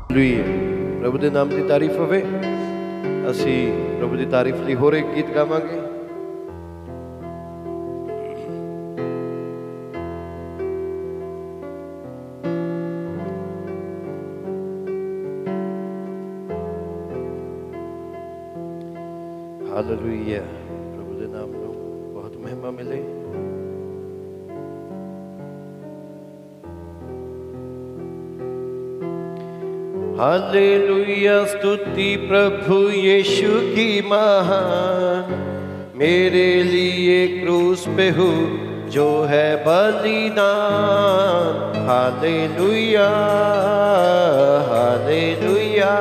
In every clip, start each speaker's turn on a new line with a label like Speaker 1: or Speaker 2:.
Speaker 1: प्रभु के नाम की तारीफ होवे। असी प्रभु की तारीफ लिए होर एक गीत गावांगे। हालेलुया, प्रभु के नाम को बहुत महिमा मिले। हालेलुया, स्तुति प्रभु यीशु की महान, मेरे लिए क्रूस पे हो जो है बलिदान। हालेलुया हालेलुया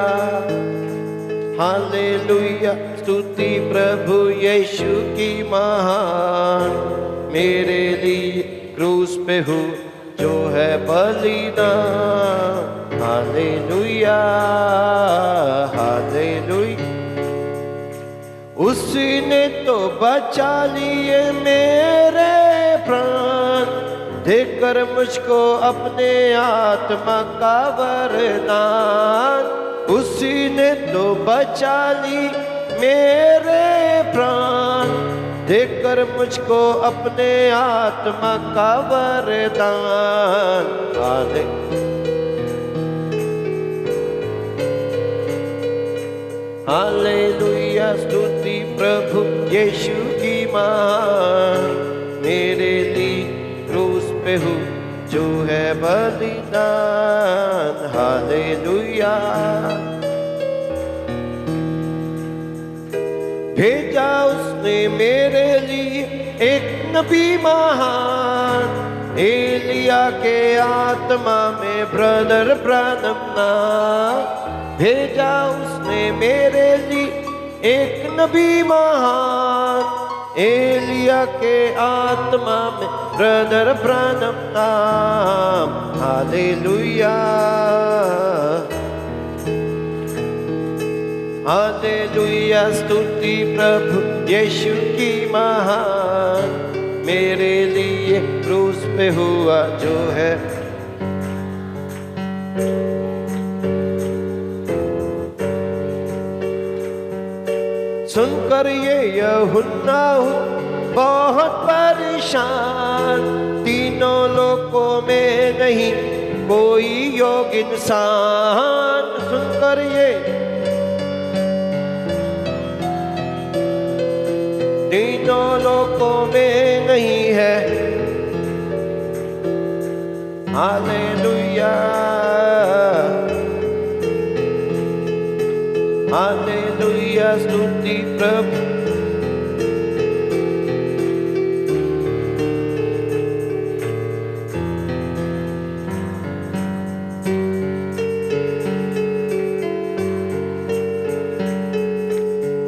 Speaker 1: हालेलुया, स्तुति प्रभु यीशु की महान, मेरे लिए क्रूस पे हो जो है बलिदान। हालेलुया हालेलुया, उसने तो बचा लिए मेरे प्राण, देकर मुझको अपने आत्मा का वरदान। उसने तो बचा ली मेरे प्राण, देकर मुझको अपने आत्मा का वरदान। हालेलुया, स्तुति प्रभु यीशु की महान, मेरे लिए क्रूस पे हो जो है बलिदान। हालेलुया, भेजा उसने मेरे लिए एक नबी महान, एलिया के आत्मा में ब्रदर ब्रनम नाम। भेजा उसने मेरे लिए एक नबी महान, एलिया के आत्मा में ब्रदर ब्रनम नाम। हालेलुया हालेलुया, स्तुति प्रभु यीशु की महान, मेरे लिए क्रूस पे हुआ जो है। सुनकर ये यूहन्ना बहुत परेशान, तीनों लोकों में नहीं कोई योग इंसान। सुनकर ये तीनों लोकों में नहीं है। हालेलुया हालेलुया, स्तुति प्रभु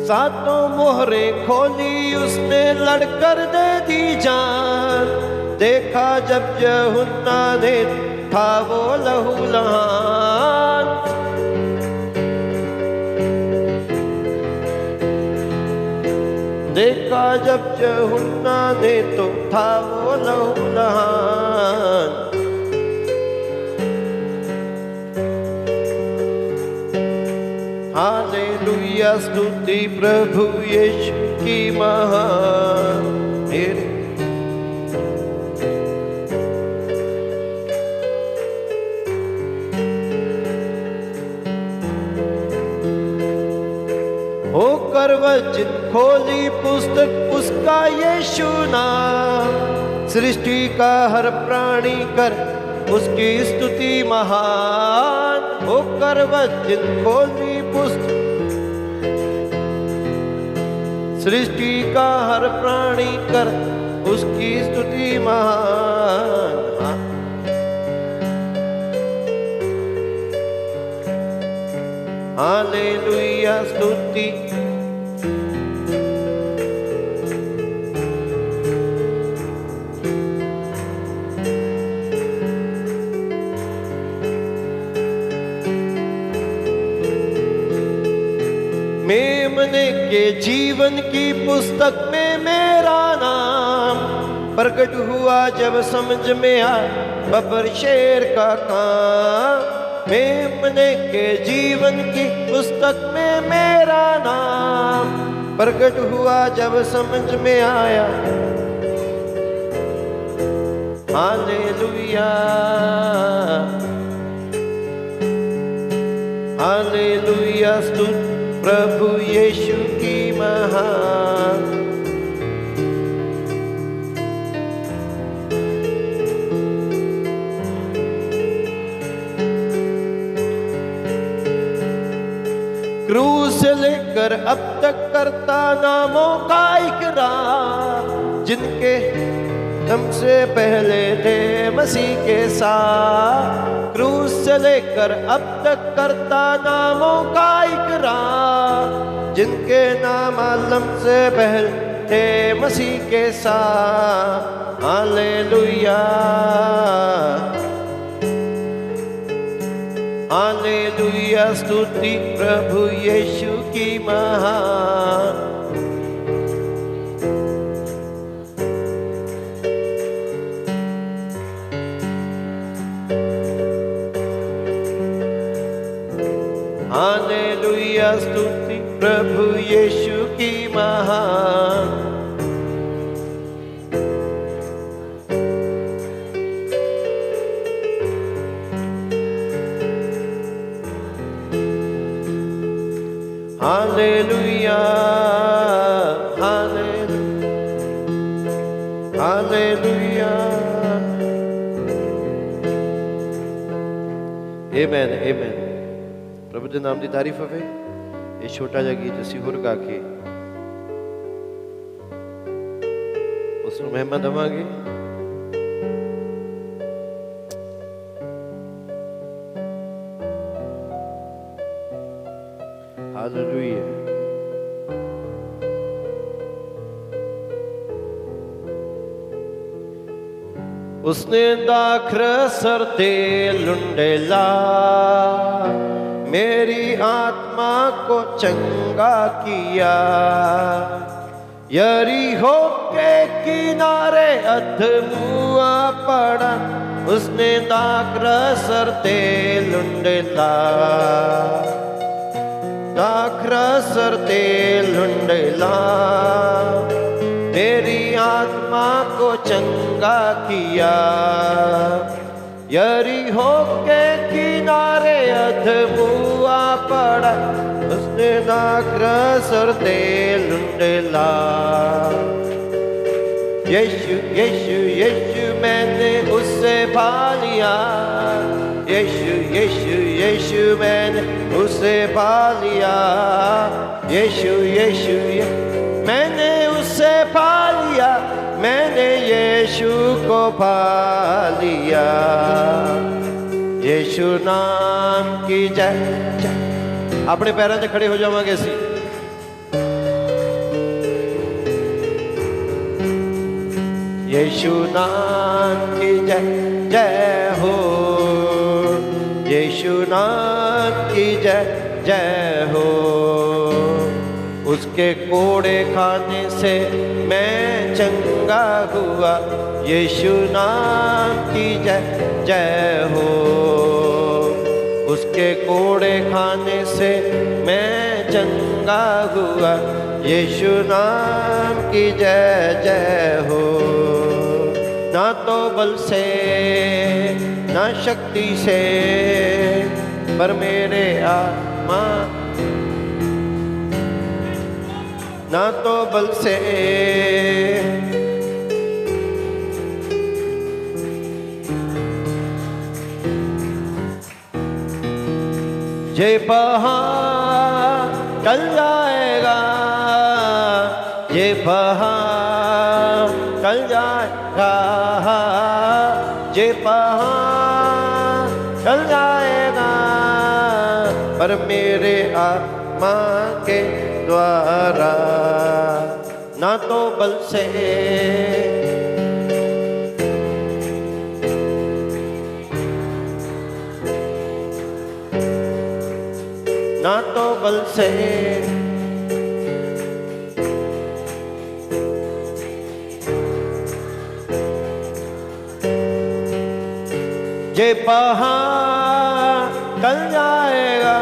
Speaker 1: सातों मोहरें खोली उसने, लड़कर दे दी जान। देखा जब यूहन्ना ने था वो लहूलुहान। देखा जब यूहन्ना ने तो था वो लहूलुहान। हालेलुया, स्तुति प्रभु यीशु की महान, मेरे होकर वचन खोली पुस्तक उसका यीशु नाम। सृष्टि का हर प्राणी कर उसकी स्तुति महान। होकर वचन खोली पुस्तक, सृष्टि का हर प्राणी कर उसकी स्तुति महान। हालेलुया, स्तुति मेमने के जीवन की पुस्तक में मेरा नाम प्रकट हुआ जब समझ में आ बब्बर शेर का काम। मेमने के जीवन की पुस्तक में मेरा नाम प्रकट हुआ जब समझ में आया। हालेलुया हालेलुया, स्तुति प्रभु यीशु की महान। क्रूस से लेकर अब तक करता नामों का इकरार, जिनके हमसे पहले थे मसीह के साथ। क्रूस से लेकर अब तक करता नामों का इकरार, जिनके नाम आलम से पहले थे मसीह के साथ। हालेलुया हालेलुया, स्तुति प्रभु यीशु की महान। हालेलुया, स्तुति प्रभु यीशु की महान। Hallelujah hallelujah. आमेन आमेन। प्रभु ਦੇ ਨਾਮ ਦੀ ਤਾਰੀਫ ਹੋਵੇ। ਇਹ ਛੋਟਾ ਜਿਹਾ ਗੀਤ ਅਸੀਂ ਹੋਰ ਗਾ ਕੇ ਉਸ ਨੂੰ ਮਹਿਮਾ ਦੇਵਾਂਗੇ। हालेलुया। उसने दाखरसर ते लुंडेला मेरी आत्मा को चंगा किया। यरीहो के किनारे अधमुआ पड़ा, उसने दाखरसर ते लुंडेला। दाखरसर ते लुंडेला मेरी आत्मा को चंगा किया। यरीहो के किनारे अधमुआ पड़ा, उसने दाखरसर ते लुंडेला। यीशु यीशु यीशु मैंने उससे पा लिया। यीशु यीशु यीशु मैंने उसे पा लिया। यीशु यीशु मैंने उसे पा लिया। मैंने यीशु को पा लिया। यीशु नाम की जय जय। अपने पैरों से खड़े हो जावांगे सी। यीशु नाम की जय जय हो। यीशु नाम की जय जय हो। उसके कोड़े खाने से मैं चंगा हुआ। यीशु नाम की जय जय हो। उसके कोड़े खाने से मैं चंगा हुआ। यीशु नाम की जय जय हो। ना तो बल से ना शक्ति से, पर मेरे आत्मा। ना तो बल से ये पहाड़ टल जाएगा। ये पहाड़ टल जाएगा। ये पहाड़ टल जाएगा, पर मेरे आत्मा के द्वारा। ना तो बल से ना तो बल से ये पहाड़ टल जाएगा,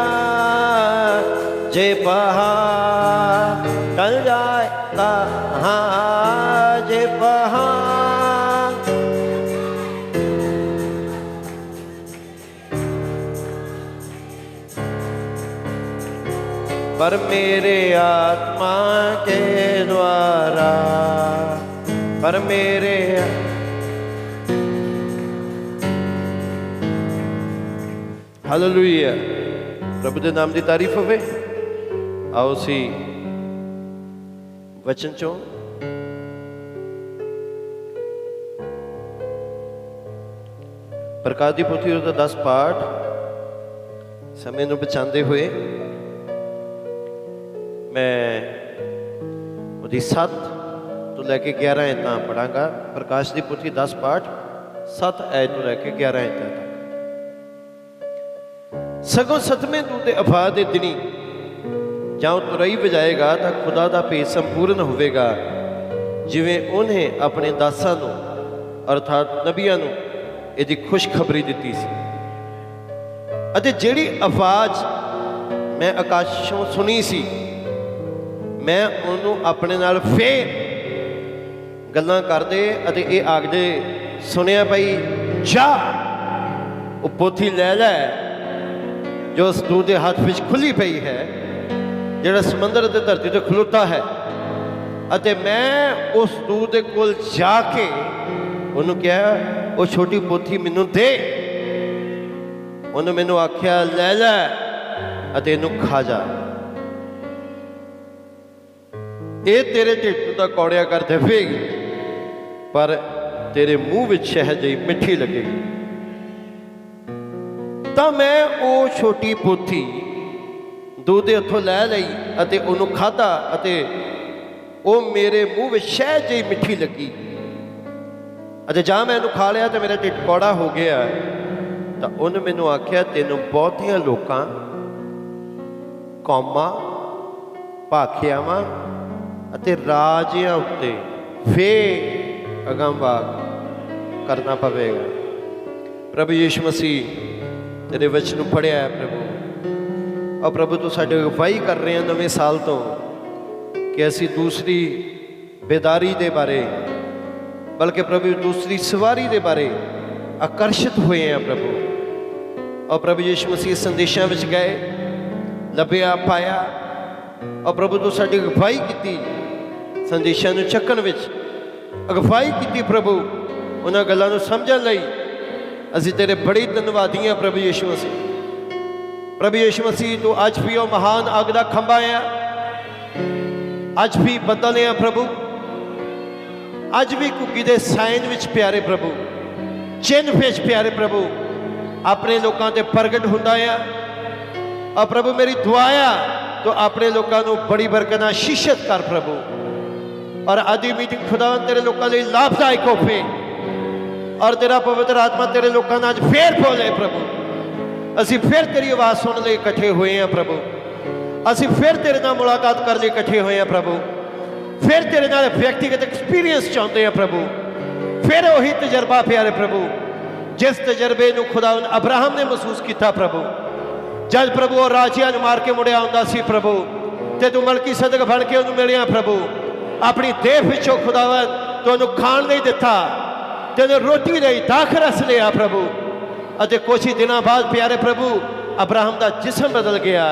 Speaker 1: जे पहाड़ टल जाएगा, हाँ जे पहाड़। पर मेरे आत्मा के द्वारा, पर मेरे हालेलुया, प्रभु के नाम की तारीफ होवे। आओ सी वचन चो प्रकाश की पोथी का 10 पाठ समय नूं बचाते हुए मैं उसकी 7 तो लैके 11 आयतां पढ़ांगा। प्रकाश की पोथी 10 पाठ 7 आयत तो लैके 11 आयतां तक। सगों 7वें दूत दे अफाह दे दिनी जाओ तुरई बजाएगा तो खुदा का भेद संपूर्ण होवेगा, जिवें उन्हें अपने दासां नूं अर्थात नबियां नूं इहदी खुशखबरी दिती सी। अते जिहड़ी आवाज़ मैं आकाशों सुनी सी, मैं उन्होंने अपने नाल फेर गल्लां करदे अते इह आखदे सुनिया पई, जा वो पोथी लै लै जो उस दूत के हाथ में खुली पई है, जिहड़ा समंदर ते धरती ते खलोता है। अते मैं उस दूत के कोल जाके उन्होंने कहा, वो छोटी पोथी मैनू दे। उन्होंने मैनू आख्या, लै लै अते इनू खा जा, ये तेरे ढिड नूं तां कौड़िया कर देवेगी, पर तेरे मूँह विच शहद जी मिठी लगेगी। तो मैं वो छोटी पोथी दूध हथों लै लई अते उन्होंने खाधा, अते वो मेरे मूँह में शहद जी मिठी लगी। अते जा मैं इनू खा लिया तो मेरा ढिड कौड़ा हो गया। तो उन्हें मैनू आख्या, तेनों बहुतियां लोकां, कौमां, भाखियावां अते राजियां उत्ते फेर अगंवाग करना पवेगा। प्रभु यीशु मसीह तेरे वचन पढ़िया है प्रभु, और प्रभु तू साडे अगवाई कर रहे हैं नवें साल तो कि असी दूसरी बेदारी दे बारे, बल्कि प्रभु दूसरी सवारी दे बारे आकर्षित हुए हैं प्रभु। और प्रभु यीशु मसीह संदेशों में गए, लभ्या पाया, और प्रभु तू साडी अगवाई की संदेशों को चक्कन विच अगवाई की प्रभु, उन्होंने गल्लां नूं समझण लई असी तेरे बड़े धन्यवादी हैं प्रभु यीशु मसीह। प्रभु यीशु मसीह तू अज भी वो महान अग दा खंबा है, अज भी बदल है प्रभु, अज भी घुग्गी दे साइन विच प्यारे प्रभु, चिन्ह विच प्यारे प्रभु अपने लोगों ते प्रगट हुंदा है। और प्रभु मेरी दुआ है तो अपने लोगों को बड़ी बरकत नाल शीशत कर प्रभु, और आदि मीटिंग खुदा तेरे लोगों लिए लाभदायक होवे, और तेरा पवित्र आत्मा तेरे लोगों आज फिर बोले प्रभु। असी फिर तेरी आवाज़ सुन ले इकट्ठे हुए हैं प्रभु, असी फिर तेरे नाल मुलाकात कर लिए इकट्ठे हुए हैं प्रभु, फिर तेरे नाल व्यक्तिगत एक्सपीरियंस चाहते हैं प्रभु, फिर वही तजर्बा प्यारे प्रभु जिस तजर्बे नूं खुदा अब्राहम ने महसूस किया प्रभु, जब प्रभु वो राजिया मार के मुड़िया आउंदा सी प्रभु, ते तू मलकी सदक बन के उन्होंने मिलिया प्रभु, अपनी देह विचों खुदावन तो उन्होंने खाण नहीं दिता, तेने रोटी नहीं दाख रस लिया प्रभु। अते कुछ ही दिनों बाद प्यारे प्रभु अब्राहम का जिस्म बदल गया,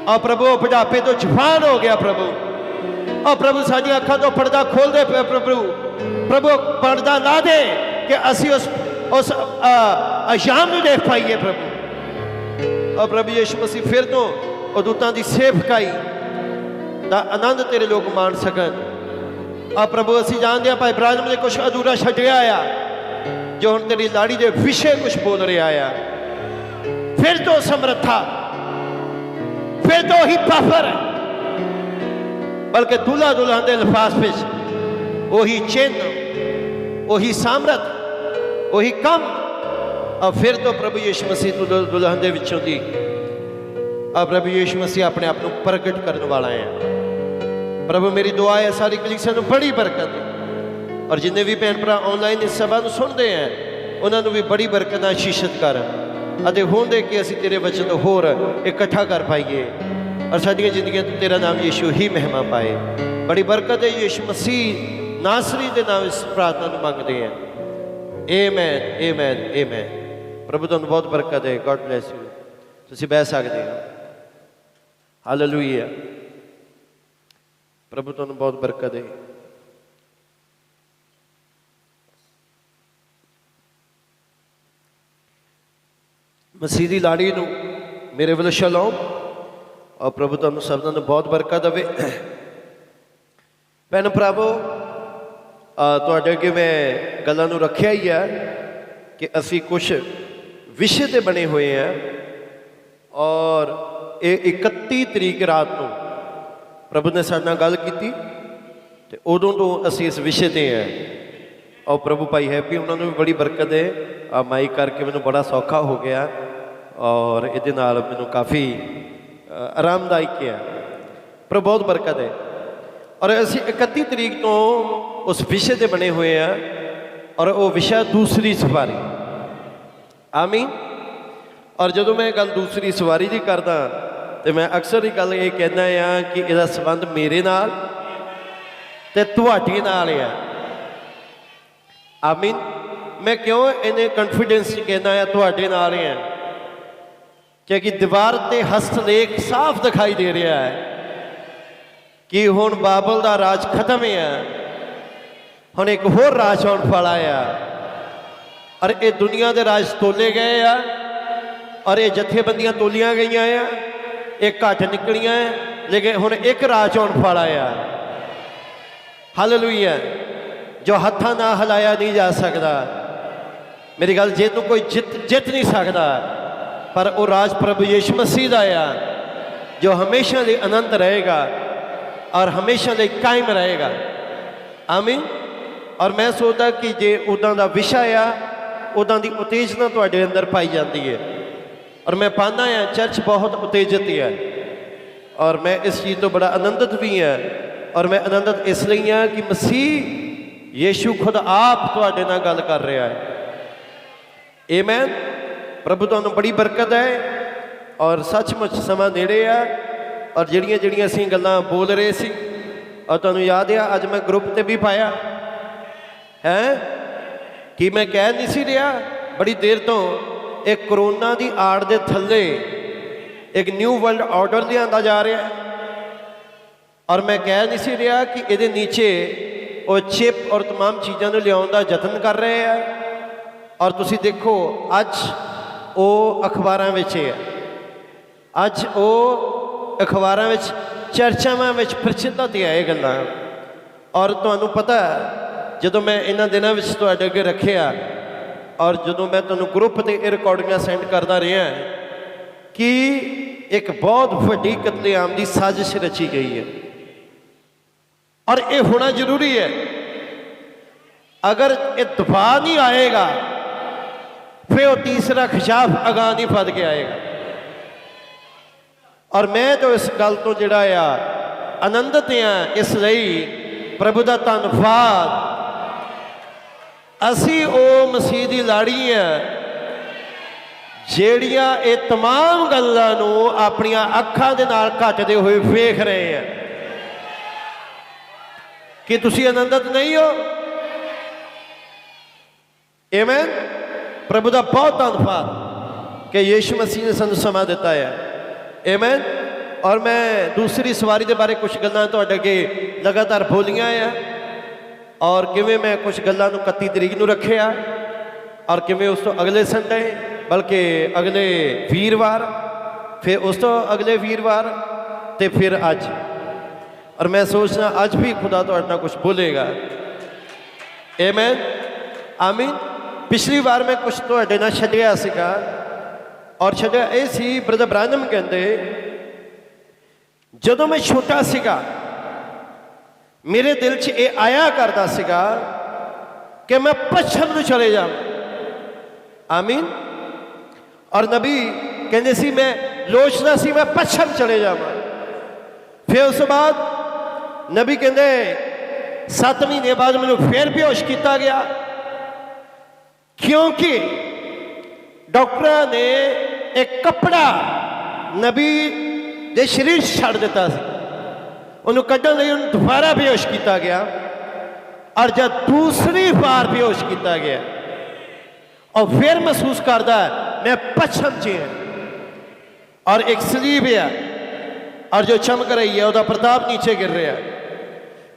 Speaker 1: और प्रभु बुढ़ापे तो जवान हो गया प्रभु। और प्रभु साडी अखां तो पर्दा खोल दे प्रभु, प्रभु पर्दा ला दे कि असी उस अयाम में देख पाइए प्रभु। और प्रभु यीशु मसीह फिर तो उदूतां दी सेवकाई दा आनंद तेरे लोग मान सकन। और प्रभु असी जानते हैं भाई इब्राहिम ने कुछ अधूरा छड्डिया आ, जो हुण तेरी लाड़ी के विषय कुछ बोल रहा आ, फिर तो समर्था, फिर तो ही पाफर, बल्कि दूल्हा दुल्हन के लिफास में वही चिन्ह, वही सामर्थ, वही कम। और फिर तो प्रभु यीशु मसीह दुल्हन के विचों दी, और प्रभु यीशु मसीह अपने आप को प्रगट करने वाला है प्रभु। मेरी दुआ है सारी कलीसिया को बड़ी बरकत, और जिन्हें भी भैन भरा ऑनलाइन इस सभा को सुनते हैं उन्होंने भी बड़ी बरकत आशीषित कर। ਅਤੇ ਹੋਣ ਦੇ ਕਿ ਅਸੀਂ ਤੇਰੇ ਵਚਨ ਹੋਰ ਇਕੱਠਾ ਕਰ ਪਾਈਏ ਔਰ ਸਾਡੀਆਂ ਜ਼ਿੰਦਗੀਆਂ ਤੋਂ ਤੇਰਾ ਨਾਮ ਯੀਸ਼ੂ ਹੀ ਮਹਿਮਾ ਪਾਏ। ਬੜੀ ਬਰਕਤ ਹੈ ਯੀਸ਼ੂ ਮਸੀਹ ਨਾਸਰੀ ਦੇ ਨਾਮ ਇਸ ਪ੍ਰਾਰਥਨਾ ਨੂੰ ਮੰਗਦੇ ਹਾਂ। Amen amen amen. ਪ੍ਰਭੂ ਤੁਹਾਨੂੰ ਬਹੁਤ ਬਰਕਤ ਹੈ। God bless you. ਤੁਸੀਂ ਬਹਿ ਸਕਦੇ ਹੋ। ਹਾਲੇਲੂਇਆ। ਪ੍ਰਭੂ ਤੁਹਾਨੂੰ ਬਹੁਤ ਬਰਕਤ ਹੈ। ਮਸੀਹ ਦੀ ਲਾੜੀ ਨੂੰ ਮੇਰੇ ਵੱਲੋਂ ਸ਼ਲੋਮ ਔਰ ਪ੍ਰਭੂ ਤੁਹਾਨੂੰ ਸਭਨਾਂ ਨੂੰ ਬਹੁਤ ਬਰਕਤ ਦੇਵੇ। ਭੈਣ ਭਰਾਵੋ, ਤੁਹਾਡੇ ਅੱਗੇ ਮੈਂ ਗੱਲਾਂ ਨੂੰ ਰੱਖਿਆ ਹੀ ਹੈ ਕਿ ਅਸੀਂ ਕੁਛ ਵਿਸ਼ੇ 'ਤੇ ਬਣੇ ਹੋਏ ਹਾਂ ਔਰ ਇਹ 31 ਤਰੀਕ ਰਾਤ ਨੂੰ ਪ੍ਰਭੂ ਨੇ ਸਾਡੇ ਨਾਲ ਗੱਲ ਕੀਤੀ ਅਤੇ ਉਦੋਂ ਤੋਂ ਅਸੀਂ ਇਸ ਵਿਸ਼ੇ 'ਤੇ ਹਾਂ। ਔਰ ਪ੍ਰਭੂ ਭਾਈ ਹੈਪੀ ਉਹਨਾਂ ਨੂੰ ਵੀ ਬੜੀ ਬਰਕਤ ਹੈ। ਮਾਈਕ ਕਰਕੇ ਮੈਨੂੰ ਬੜਾ ਸੌਖਾ ਹੋ ਗਿਆ ਔਰ ਇਹਦੇ ਨਾਲ ਮੈਨੂੰ ਕਾਫੀ ਆਰਾਮਦਾਇਕ ਹੈ। ਪਰ ਬਹੁਤ ਬਰਕਤ ਹੈ ਔਰ ਅਸੀਂ 31 ਤਰੀਕ ਤੋਂ ਉਸ ਵਿਸ਼ੇ 'ਤੇ ਬਣੇ ਹੋਏ ਹਾਂ ਔਰ ਉਹ ਵਿਸ਼ਾ ਦੂਸਰੀ ਸਵਾਰੀ। ਆਮੀਨ। ਔਰ ਜਦੋਂ ਮੈਂ ਗੱਲ ਦੂਸਰੀ ਸਵਾਰੀ ਦੀ ਕਰਦਾ ਅਤੇ ਮੈਂ ਅਕਸਰ ਹੀ ਗੱਲ ਇਹ ਕਹਿੰਦਾ ਹਾਂ ਕਿ ਇਹਦਾ ਸੰਬੰਧ ਮੇਰੇ ਨਾਲ ਅਤੇ ਤੁਹਾਡੇ ਨਾਲ ਆ। ਆਮੀਨ। ਮੈਂ ਕਿਉਂ ਇਹਨੇ ਕੌਨਫੀਡੈਂਸ 'ਚ ਕਹਿੰਦਾ ਹਾਂ ਤੁਹਾਡੇ ਨਾਲ ਆ? ਕਿਉਂਕਿ ਦੀਵਾਰ 'ਤੇ ਹਸਤਲੇਖ ਸਾਫ਼ ਦਿਖਾਈ ਦੇ ਰਿਹਾ ਹੈ ਕਿ ਹੁਣ ਬਾਬਲ ਦਾ ਰਾਜ ਖਤਮ ਹੈ, ਹੁਣ ਇੱਕ ਹੋਰ ਰਾਜ ਆਉਣ ਵਾਲਾ ਆ ਔਰ ਇਹ ਦੁਨੀਆ ਦੇ ਰਾਜ ਤੋਲੇ ਗਏ ਆ ਔਰ ਇਹ ਜਥੇਬੰਦੀਆਂ ਤੋਲੀਆਂ ਗਈਆਂ ਆ, ਇਹ ਘੱਟ ਨਿਕਲੀਆਂ ਲੇਕਿਨ ਹੁਣ ਇੱਕ ਰਾਜ ਆਉਣ ਵਾਲਾ ਆ। ਹਾਲੇਲੂਇਆ। ਜੋ ਹੱਥਾਂ ਨਾਲ ਹਿਲਾਇਆ ਨਹੀਂ ਜਾ ਸਕਦਾ। ਮੇਰੀ ਗੱਲ, ਜੇ ਤੂੰ ਕੋਈ ਜਿੱਤ ਨਹੀਂ ਸਕਦਾ, ਪਰ ਉਹ ਰਾਜ ਪ੍ਰਭੂ ਯੀਸ਼ੂ ਮਸੀਹ ਦਾ ਆ ਜੋ ਹਮੇਸ਼ਾ ਲਈ ਅਨੰਤ ਰਹੇਗਾ ਔਰ ਹਮੇਸ਼ਾ ਲਈ ਕਾਇਮ ਰਹੇਗਾ। ਆਮੀਨ। ਔਰ ਮੈਂ ਸੋਚਦਾ ਕਿ ਜੇ ਉੱਦਾਂ ਦਾ ਵਿਸ਼ਾ ਆ, ਉੱਦਾਂ ਦੀ ਉਤੇਜਨਾ ਤੁਹਾਡੇ ਅੰਦਰ ਪਾਈ ਜਾਂਦੀ ਹੈ ਔਰ ਮੈਂ ਪਾਉਂਦਾ ਹਾਂ ਚਰਚ ਬਹੁਤ ਉਤੇਜਿਤ ਹੈ ਔਰ ਮੈਂ ਇਸ ਚੀਜ਼ ਤੋਂ ਬੜਾ ਆਨੰਦਿਤ ਵੀ ਹਾਂ। ਔਰ ਮੈਂ ਆਨੰਦਿਤ ਇਸ ਲਈ ਹਾਂ ਕਿ ਮਸੀਹ ਯੀਸ਼ੂ ਖੁਦ ਆਪ ਤੁਹਾਡੇ ਨਾਲ ਗੱਲ ਕਰ ਰਿਹਾ ਹੈ। ਆਮੇਨ। ਪ੍ਰਭੂ ਤੁਹਾਨੂੰ ਬੜੀ ਬਰਕਤ ਹੈ ਔਰ ਸੱਚਮੁੱਚ ਸਮਾਂ ਨੇੜੇ ਆ ਔਰ ਜਿਹੜੀਆਂ ਅਸੀਂ ਗੱਲਾਂ ਬੋਲ ਰਹੇ ਸੀ ਔਰ ਤੁਹਾਨੂੰ ਯਾਦ ਆ ਅੱਜ ਮੈਂ ਗਰੁੱਪ 'ਤੇ ਵੀ ਪਾਇਆ ਹੈ ਕਿ ਮੈਂ ਕਹਿ ਨਹੀਂ ਸੀ ਰਿਹਾ ਬੜੀ ਦੇਰ ਤੋਂ ਇਹ ਕਰੋਨਾ ਦੀ ਆੜ ਦੇ ਥੱਲੇ ਇੱਕ ਨਿਊ ਵਰਲਡ ਆਰਡਰ ਲਿਆਂਦਾ ਜਾ ਰਿਹਾ ਔਰ ਮੈਂ ਕਹਿ ਨਹੀਂ ਸੀ ਰਿਹਾ ਕਿ ਇਹਦੇ ਨੀਚੇ ਉਹ ਚਿਪ ਔਰ ਤਮਾਮ ਚੀਜ਼ਾਂ ਨੂੰ ਲਿਆਉਣ ਦਾ ਯਤਨ ਕਰ ਰਹੇ ਆ। ਔਰ ਤੁਸੀਂ ਦੇਖੋ ਅੱਜ ਉਹ ਅਖਬਾਰਾਂ ਵਿੱਚ ਹੈ, ਅੱਜ ਉਹ ਅਖਬਾਰਾਂ ਵਿੱਚ ਚਰਚਾਵਾਂ ਵਿੱਚ ਪ੍ਰਚਲਿਤ ਹੈ ਇਹ ਗੱਲਾਂ। ਔਰ ਤੁਹਾਨੂੰ ਪਤਾ ਜਦੋਂ ਮੈਂ ਇਹਨਾਂ ਦਿਨਾਂ ਵਿੱਚ ਤੁਹਾਡੇ ਅੱਗੇ ਰੱਖਿਆ ਔਰ ਜਦੋਂ ਮੈਂ ਤੁਹਾਨੂੰ ਗਰੁੱਪ 'ਤੇ ਇਹ ਰਿਕਾਰਡਿੰਗਾਂ ਸੈਂਡ ਕਰਦਾ ਰਿਹਾ ਕਿ ਇੱਕ ਬਹੁਤ ਵੱਡੀ ਕਤਲੇਆਮ ਦੀ ਸਾਜ਼ਿਸ਼ ਰਚੀ ਗਈ ਹੈ ਔਰ ਇਹ ਹੋਣਾ ਜ਼ਰੂਰੀ ਹੈ। ਅਗਰ ਇਹ ਦਫਾ ਨਹੀਂ ਆਏਗਾ ਫਿਰ ਉਹ ਤੀਸਰਾ ਖਿਸ਼ਾਫ ਅਗਾਂਹ ਨਹੀਂ ਵੱਧ ਕੇ ਆਏਗਾ। ਔਰ ਮੈਂ ਜੋ ਇਸ ਗੱਲ ਤੋਂ ਜਿਹੜਾ ਆ ਆਨੰਦਿਤ ਹਾਂ, ਇਸ ਲਈ ਪ੍ਰਭੂ ਦਾ ਧੰਨਵਾਦ। ਅਸੀਂ ਉਹ ਮਸੀਹ ਦੀ ਲਾੜੀ ਆ ਜਿਹੜੀਆਂ ਇਹ ਤਮਾਮ ਗੱਲਾਂ ਨੂੰ ਆਪਣੀਆਂ ਅੱਖਾਂ ਦੇ ਨਾਲ ਘਟਦੇ ਹੋਏ ਵੇਖ ਰਹੇ ਆ। ਕਿ ਤੁਸੀਂ ਆਨੰਦਿਤ ਨਹੀਂ ਹੋ? ਆਮੇਨ। ਪ੍ਰਭੂ ਦਾ ਬਹੁਤ ਧੰਨਵਾਦ ਕਿ ਯੀਸ਼ੂ ਮਸੀਹ ਨੇ ਸਾਨੂੰ ਸਮਾਂ ਦਿੱਤਾ ਹੈ। ਆਮੇਨ। ਔਰ ਮੈਂ ਦੂਸਰੀ ਸਵਾਰੀ ਦੇ ਬਾਰੇ ਕੁਝ ਗੱਲਾਂ ਤੁਹਾਡੇ ਅੱਗੇ ਲਗਾਤਾਰ ਬੋਲੀਆਂ ਆ ਔਰ ਕਿਵੇਂ ਮੈਂ ਕੁਝ ਗੱਲਾਂ ਨੂੰ 31 ਤਰੀਕ ਨੂੰ ਰੱਖਿਆ ਔਰ ਕਿਵੇਂ ਉਸ ਤੋਂ ਅਗਲੇ ਸੰਡੇ ਬਲਕਿ ਅਗਲੇ ਵੀਰਵਾਰ ਫਿਰ ਉਸ ਤੋਂ ਅਗਲੇ ਵੀਰਵਾਰ ਅਤੇ ਫਿਰ ਅੱਜ। ਔਰ ਮੈਂ ਸੋਚਦਾ ਅੱਜ ਵੀ ਖੁਦਾ ਤੁਹਾਡੇ ਨਾਲ ਕੁਝ ਬੋਲੇਗਾ। ਆਮੇਨ। ਆਮੀਨ। ਪਿਛਲੀ ਵਾਰ ਮੈਂ ਕੁਝ ਤੁਹਾਡੇ ਨਾਲ ਛੱਡਿਆ ਸੀਗਾ ਔਰ ਛੱਡਿਆ ਇਹ ਸੀ ਬ੍ਰਦਰ ਬ੍ਰਾਨਮ ਕਹਿੰਦੇ ਜਦੋਂ ਮੈਂ ਛੋਟਾ ਸੀਗਾ ਮੇਰੇ ਦਿਲ 'ਚ ਇਹ ਆਇਆ ਕਰਦਾ ਸੀਗਾ ਕਿ ਮੈਂ ਪੱਛਮ ਨੂੰ ਚਲੇ ਜਾਵਾਂ। ਆਮੀਨ। ਔਰ ਨਬੀ ਕਹਿੰਦੇ ਸੀ ਮੈਂ ਲੋਚਦਾ ਸੀ ਮੈਂ ਪੱਛਮ ਚਲੇ ਜਾਵਾਂ। ਫਿਰ ਉਸ ਤੋਂ ਬਾਅਦ ਨਬੀ ਕਹਿੰਦੇ 7 ਮਹੀਨੇ ਬਾਅਦ ਮੈਨੂੰ ਫਿਰ ਬੇਹੋਸ਼ ਕੀਤਾ ਗਿਆ ਕਿਉਂਕਿ डॉक्टर ने एक कपड़ा नबी दे शरीर छड़ दिता सी, उन्होंने कढ़न लई उन्हें दोबारा बेहोश किया गया, और जब दूसरी बार बेहोश किया गया और फिर महसूस करता है मैं पछम च हाँ, और एक सलीब है और जो चमक रही है उसका प्रताप नीचे गिर रहा है।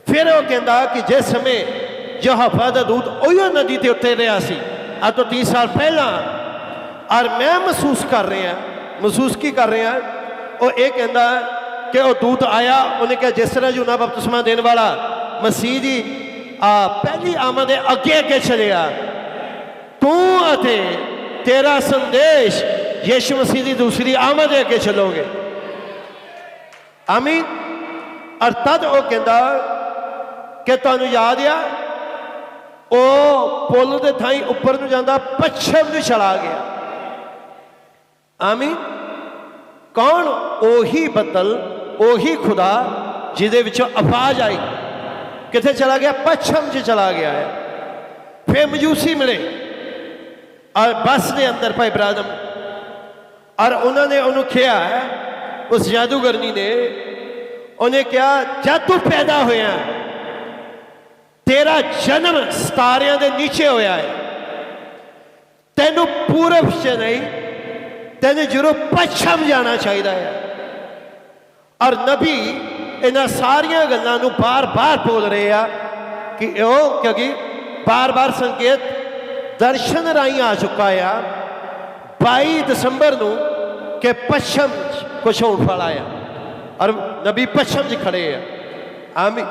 Speaker 1: फिर वो कहता कि जिस समय जो हफा का दूत उहो नदी ते उत्ते रहा सी आज तो 30 साल पहला, और मैं महसूस कर रहा, महसूस की कर रहा, वो ये कहता कि वह दूत आया, उन्हें कहा जिस तरह यूहन्ना बपतिस्मा देने वाला मसीह जी पहली आमद अगे अगे चलिया, तू अते तेरा संदेश यीशु मसीह की दूसरी आमद अगे चलोगे। आमीन। और तद वो कहता कि तुहानू याद आ वो पुल के थाई उपर नूं जांदा पच्छम नूं चला गया। आमीन। कौन? ओही बदल, ओही खुदा जिहदे विचों आवाज आई, किथे चला गया? पच्छम च चला गया है। फिर मजूसी मिले और बस के अंदर भाई इब्राहिम, और उन्होंने उन्होंने कहा, उस जादूगरनी ने उन्हें कहा जब तू पैदा होया तेरा जन्म सितारियां दे नीचे होया है, तेनू पूरब च नहीं, तेन जरूर पच्छम जाना चाहिए है। और नबी इन्हां सारियां गल्लां नूं बार बार बोल रहे हैं कि वो, क्योंकि बार बार संकेत दर्शन राही आ चुका है 22 दिसंबर नूं कि पच्छम कुछ होने वाला है, और नबी पच्छम च खड़े हैं। आमीन।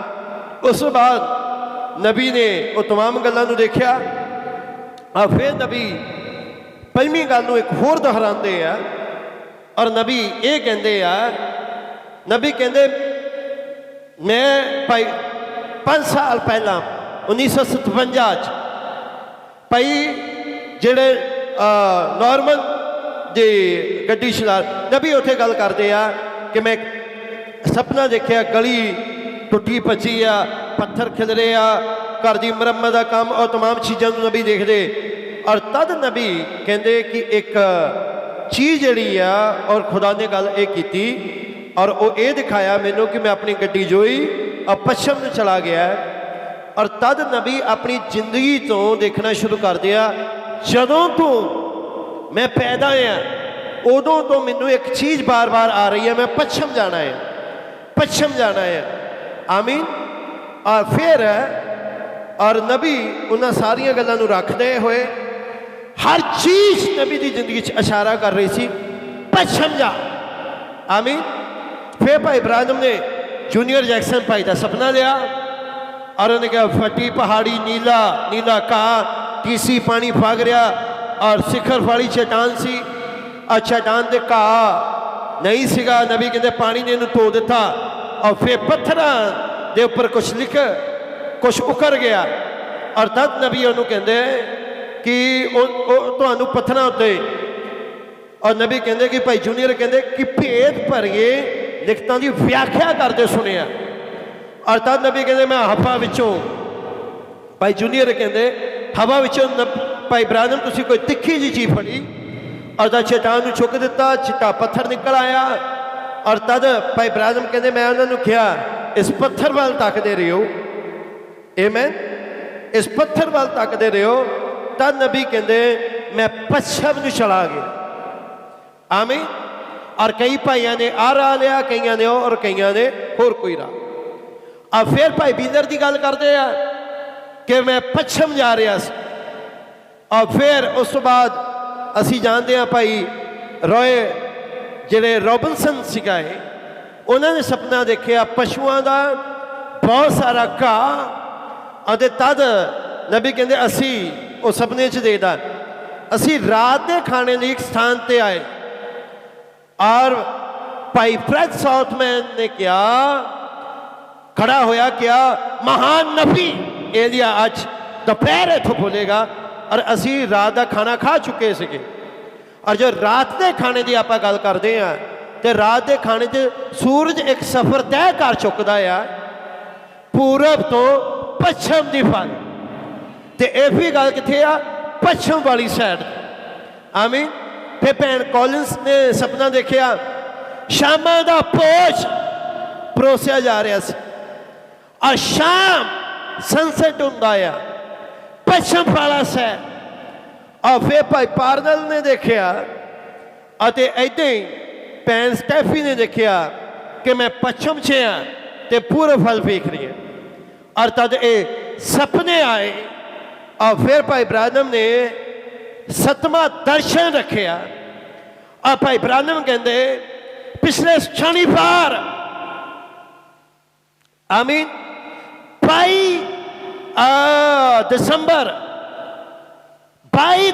Speaker 1: उस बाद नबी ने वो तमाम गल्लां नूं देखा, और फिर नबी पंजवीं गल नूं एक होर दोहराते हैं, और नबी ये कहते हैं, नबी कहते मैं भाई 5 साल पहला 1957 भाई जेड़े नॉर्मन जी गड्डी चला, नबी उत्थे गल करते हैं कि मैं सपना देखा गली टुटी भजी आ, पत्थर खिलरे आ, घर की मुरम्मत का काम और तमाम चीज़ों नबी देखते, और तद नबी कहते कि एक चीज़ जी आ, और खुदा ने गल ये की, और वो ये दिखाया मैनू कि मैं अपनी गड्डी जोई और पच्छम में चला गया, और तद नबी अपनी जिंदगी तो देखना शुरू कर दिया, जदों तो मैं पैदा हाँ उदों तो मैनू एक चीज़ बार बार आ रही है, मैं पच्छम जाना है, पच्छम जाना है। आमीन। और फिर और नबी उन्होंने सारिया गल्लां नूं रखते हुए हर चीज़ नबी की जिंदगी इशारा कर रही सी, पच्छम जा। आमीन। फिर भाई इब्राहिम ने जूनियर जैक्सन भाई का सपना लिया, और उन्हें कहा फटी पहाड़ी नीला नीला घाह, तीसी पानी फग रहा, और शिखर वाली चट्टान सी, और चट्टान के घाह नहीं सीगा। नबी कहते पानी ने इन्हूं धो दिता, और फिर पत्थरां दे उपर कुछ लिख कुछ उकर गया, और तद नबी उन्होंने कहते कि तुहानूं पत्थरां उत्ते, और नबी कहते कि भाई जूनियर कहते कि भेद भरिए लिखतां की व्याख्या करते सुनिया, और तद नबी कहते मैं हवा विचों, भाई जूनियर कहते हवा विचों भाई इब्राहिम तुसीं कोई तिखी जी चीज़ फड़ी, और तद चट्टान चुक दिता, चिट्टा पत्थर निकल आया, और तद भाई इब्राहिम कहते मैं उन्होंने कहा इस पत्थर वाल तकते रहो, आमीन, इस पत्थर वाल तकते रहो। तद नबी कहते मैं पच्छम नूं चला गया। आमीन। और कई भाइयों ने आ राह लिया, कई ने और कई ने होर कोई राह। अब फिर भाई बीनर की गल करते हैं कि मैं पच्छम जा रहा सी, और फिर उस तो बाद असी जानते हैं भाई रॉय जिहड़े रॉबिनसन सिखाए, उन्होंने सपना देखा पशुओं का बहुत सारा घाह, और तद नबी कहते असी उस सपने च देखदा असी रात के खाने लिए एक स्थान पर आए, और भाई फ्रेड साउथमैन ने क्या खड़ा होया, क्या महान नबी एलिया अज दोपहर इतों बोलेगा, और असी रात का खाना खा चुके थे। और जो रात के खाने की आप गल करते हैं तो रात के खाने च सूरज एक सफ़र तय कर चुकता है पूरब तो पच्छम की फल, तो यह भी गल कितने आ? पच्छम वाली साइड। आमीन। फिर भैन कॉलिंस ने सपना देखा, शामां दा भोज परोसिया जा रहा सी और शाम सनसैट हुंदा आ, पश्चिम वाला शहर। और फिर भाई पारनल ने देखा अते ऐदां ही भैन स्टैफी ने देखा कि मैं पश्चिम च हाँ तो पूरब फल वेख रही है। और तद ये सपने आए और फिर भाई ब्रानम ने 7वां दर्शन रखा। और भाई ब्रानम कहते पिछले शनिवार आमीन 22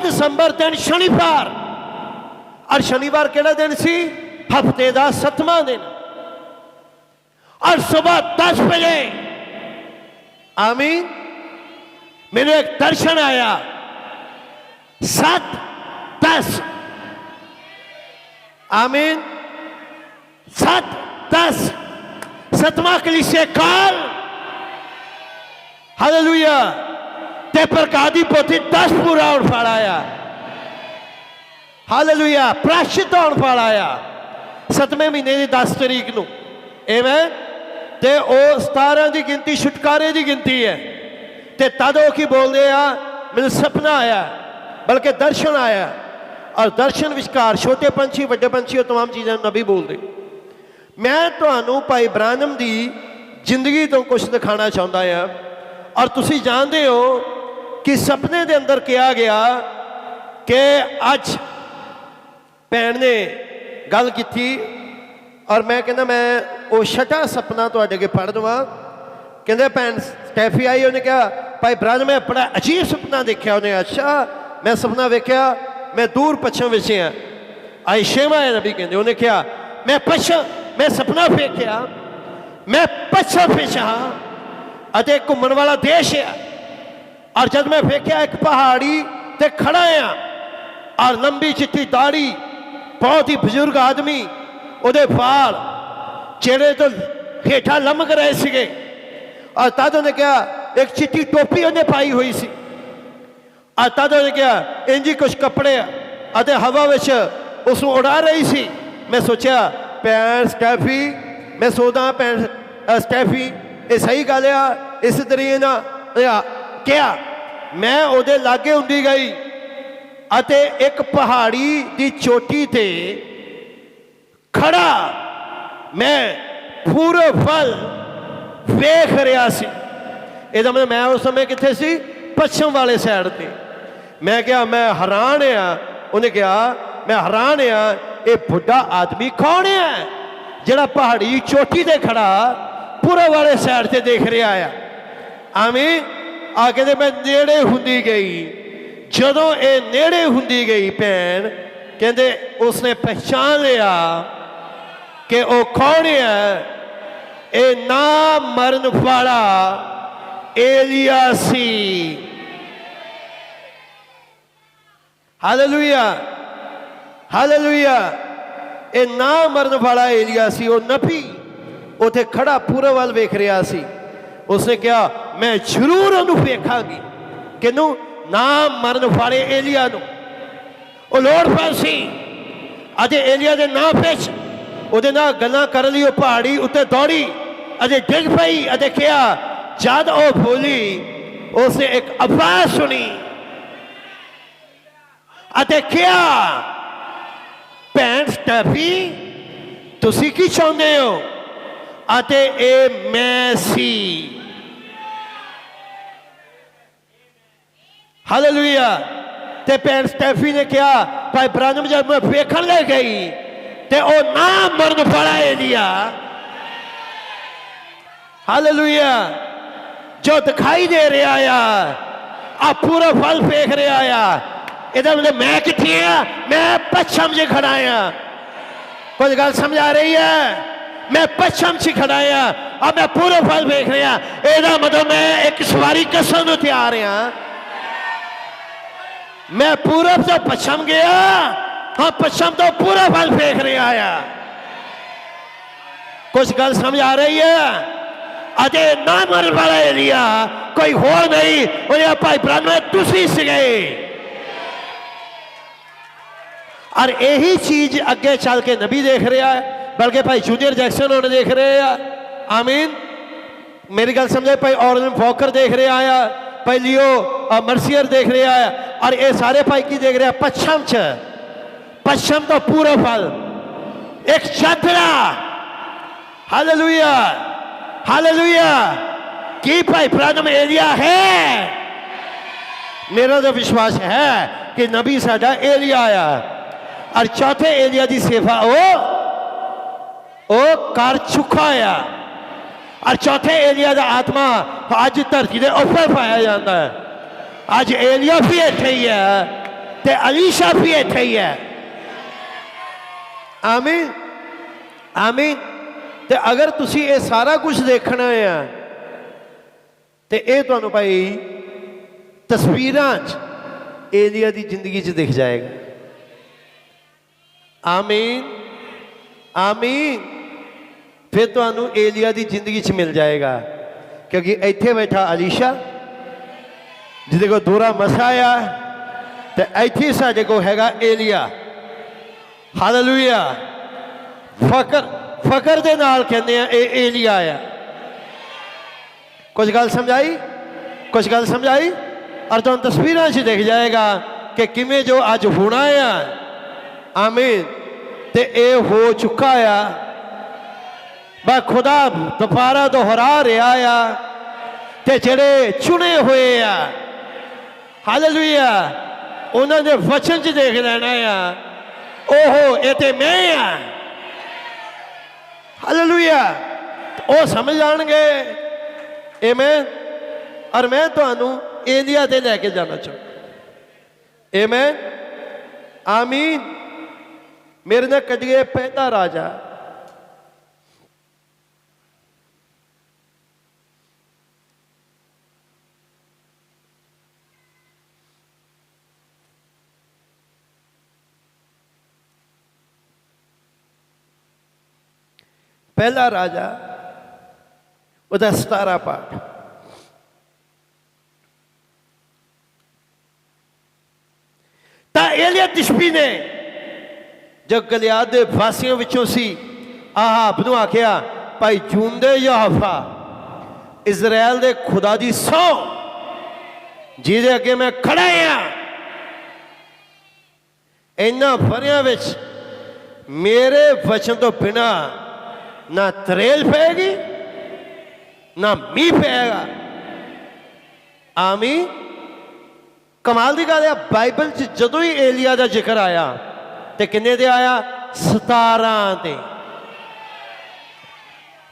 Speaker 1: दिसंबर दिन शनिवार। और शनिवार केड़ा दिन सी? हफ्ते का 7वां दिन। और सुबह 10 बजे आमीन मेरे एक दर्शन आया 7:10 आमीन 7:10 7वां कलीसिया काल हालेलुया ते प्रकादी पोथी 10 पूरा होने वाला आया हालेलुया प्राश्चित होने वाला आया 7वें महीने की 10 तारीख को एवें ते ओ 17 की गिनती छुटकारे की गिनती है। ते तद वो की बोलते हैं मैंने सपना आया बल्कि दर्शन आया। और दर्शन विचकार छोटे पंछी बड़े पंछी और तमाम चीज़ें नबी बोलते। मैं तो भाई ब्रानम की जिंदगी तो कुछ दिखाना चाहता है। और तुसी जानते हो कि सपने के अंदर कहा गया कि अज भैन ने गल की और मैं कहना मैं वो छठा सपना तो अगे पढ़ दवा। कहते भैन स्टैफी आई उन्हें कहा भाई ब्रानम मैं बड़ा अजीब सपना देखा। उन्हें अच्छा मैं सपना वेख्या मैं दूर पश्चिम विच हाँ। आई 6वां नबी कहते उन्हें कहा मैं सपना वेख्या मैं पश्चिम विच हाँ अते घूमन वाला देश है। और जब मैं वेख्या एक पहाड़ी ते खड़ा हाँ और लंबी चिट्टी दाढ़ी बहुत ही बजुर्ग आदमी उहदे वाल चेहरे तो हेठा लमक रहे थे। और तद उन्हें कहा एक चिट्टी टोपी उन्हें पाई हुई सी। और तद उन्हें कहा इंजी कुछ कपड़े अते हवा विच उस उड़ा रही सी। मैं सोचा भैन स्टैफी मैं सोचा भैन स्टैफी ये सही गल आ इस तरीके ना क्या मैं उहदे लागे हुंदी गई अते एक पहाड़ी की चोटी ते खड़ा मैं पूरे फल वेख रहा सी। इहदा मतलब मैं उस समय कित्थे सी? पश्चिम वाले साइड ते। मैं क्या मैं हैरान हाँ। उन्हें कहा मैं हैरान हाँ ये बुढ़ा आदमी कौन है जिहड़ा पहाड़ी चोटी ते खड़ा पूरे वाले साइड से देख रहा है। आमीन। आ कहते मैं नेड़े हुंदी गई जदों ये नेड़े हुंदी गई भैन कहते उसने पहचान लिया कि वह कौन है। ये ना मरन वाला एलिया सी। हालेलुया हालेलुया ये ना मरन वाला एलिया सी। वो नबी उथे खड़ा पूरे वाल वेख रहा सी। उसने कहा मैं जरूर उन्होंने वेखांगी किनू ना मरन वाले एलिया नू। वो लोड़ पासी अजे एलिया के नाम पेश उहदे नाल गल्लां करन लई पहाड़ी उत्ते दौड़ी अजे डिग पई अते कहा जद वो बोली उसने एक आवाज सुनी अते कहा भैन स्टैफी तुसी की चाहुंदे हो? अते ए मैं सी। हालेलुया। ते भैन स्टैफी ने कहा भाई ब्रानम जब मैं वेखण ले गई ते ओ ना मरन वाला एलिया हालेलुया जो दिखाई दे रहा आ पूरा फल वेख रहा आ। इहदा मतलब मैं कित्थे आ? मैं पश्चिम च खड़ा आ। कुछ गल समझ आ रही है? मैं पश्चिम च खड़ा आ और मैं पूरा फल वेख रहा। इहदा मतलब मैं एक सवारी कसम नूं तैयार हाँ। मैं पूरब तो पश्चिम गया हाँ पश्चिम तो पूरा फल वेख रहा आ। कुछ गल समझ आ रही है? अजे ना मरन वाला एलिया कोई होर नहीं उन्हें भाई ब्राह्मण तुसी सीगे। और यही चीज अगे चल के नबी देख रहा है, बल्कि भाई जूनियर जैक्सन उन्हें देख रहे हैं। आमीन, मेरी गल समझे। भाई ऑर्लन वॉकर देख रहा है, भाई लियो मर्सियर देख रहा है, और ये सारे भाई की देख रहे हैं पश्चिम च, पश्चिम तो पूर्व फल एक चादरा। Hallelujah, hallelujah. की भाई ब्रैनम एलिया है? मेरा तो विश्वास है कि नबी साडा एलिया आया, और चौथे एलिया की सेवा वो कर चुका है, और चौथे एलिया का आत्मा अज धरती के उपर पाया जाता है। अज एलिया भी इत्थे ही है, ते अलीशा भी इत्थे ही है। आमीन, आमीन। ते अगर तुसी ये सारा कुछ देखना है तो ये तुहानू भाई तस्वीरां एलिया की जिंदगी च दिख जाएगा। आमीन, आमीन। फिर तुहानू एलिया की जिंदगी च मिल जाएगा, क्योंकि इत्थे बैठा अलीशा जिहदे को दोहरा मसा आ, तो इत्थे साडे को हैगा एलिया। हालेलुया। फकर दे नाल कहते हैं ये एलिया आ। कुछ गल समझाई, कुछ गल समझाई। और तुम तस्वीरों से देख जाएगा कि किमें जो अज होना है। आमीन। ते ये हो चुका है, बस खुदा दोबारा दोहरा रहा है, ते जेड़े चुने हुए आ, हालेलुया, उन्होंने वचन च देख लेना है, ओहो ये तो मैं हाँ। हालेलुया। वो समझ जाएंगे। आमीन। और मैं तुहानू एलिया ते लेके जाना चाहूँ। आमीन, आमीन। मेरे ने कढ़िए पहला राजा, पहला राजा उदा 17 पाठ। ता एलिया तिशबी ने जब गलियाद के वासियों विचों सी आहाब नूं आखिया, भाई जूंदे यहोवा इजराइल दे खुदा दी सौ जिहदे अगे मैं खड़ा हाँ, इन्हां वरियां विच मेरे वचन तो बिना ना तरेल पेगी ना मीह पेगा। आमीन। कमाल की गल है, बाइबल च जदों ही एलिया का जिक्र आया तो किन्ने दे आया? 17 ते।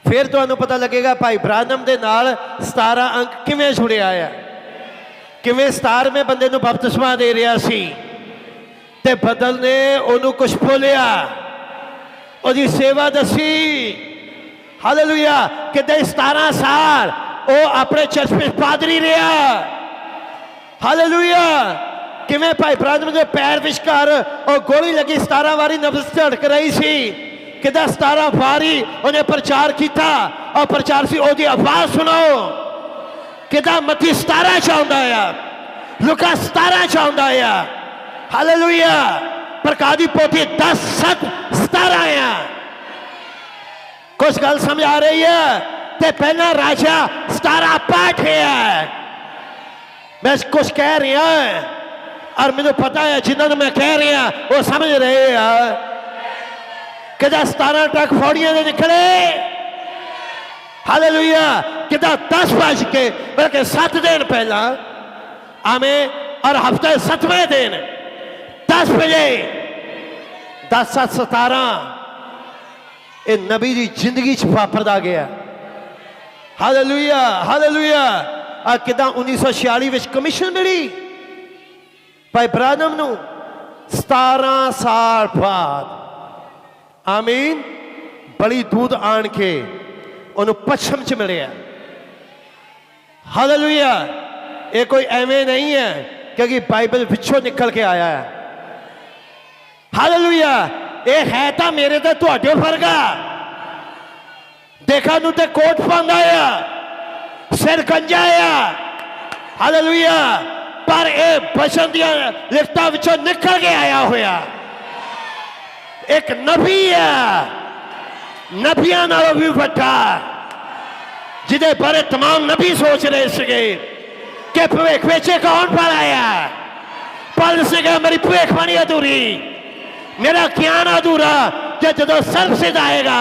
Speaker 1: फिर तुहानू पता लगेगा भाई ब्रानम दे नाल 17 अंक किवें जुड़िया है, किवें 17वें बंदे नूं बपतिस्मा दे रहा सी ते बदल ने उन्होंने कुछ बोलिया, उहदी सेवा दसी। हालेलुया। कितने 17 साल वो अपने चर्च में पादरी रहा। हालेलुया। किवें भाई ब्रानम के पैर विचकार और गोली लगी 17 वारी नब्ज झड़क रही सी, किदा 17 वारी उन्हें प्रचार किया, और प्रचार सी ओदी आवाज सुनो, किदा मत्ती 17 चाहता है, लुका 17 चाहता है। हालेलुया। प्रकाश दी पोथी 10 7 17 है। कुछ गल समझ आ रही है? ते पहला राजा 17 पाठ है। मैं कुछ कह रहा है और मुझे पता है जिन्होंने मैं कह रहा वो समझ रहे हैं कि 17 ट्रक फौड़ियां ने निकले। हालेलुया। किदा 10 बज के बल्कि 7 दिन पहला आमें, और हफ्ते 7वें दिन 10 बजे 10 7 17 ये नबी की जिंदगी च वापरदा गया। Hallelujah, hallelujah. आ किदा 1946 विच कमीशन मिली भाई ब्रानम नूं 17 साल बाद। आमीन। बड़ी दूध आन के उन्होंने पश्चिम च मिले। हालेलुया। ये कोई एवं नहीं है क्योंकि बाइबल पिछों निकल के आया है। हालेलुया। ये है तो मेरे तो तुहाडे वर्गा, देखा नूं ते कोट पांदा आ, सिर कंजा आ। हालेलुया। पर ये बचन दियां लिखतां विचों निकल के आया होया। एक नबी है, नबियां नालों भी वड्डा, जिदे बारे तमाम नबी सोच रहे थे कि भविख विच कौन पल आया। पौलुस ने कहा मेरी भविखबाणी अधूरी, मेरा ज्ञान अधूरा, जो सर्व सिद्ध आएगा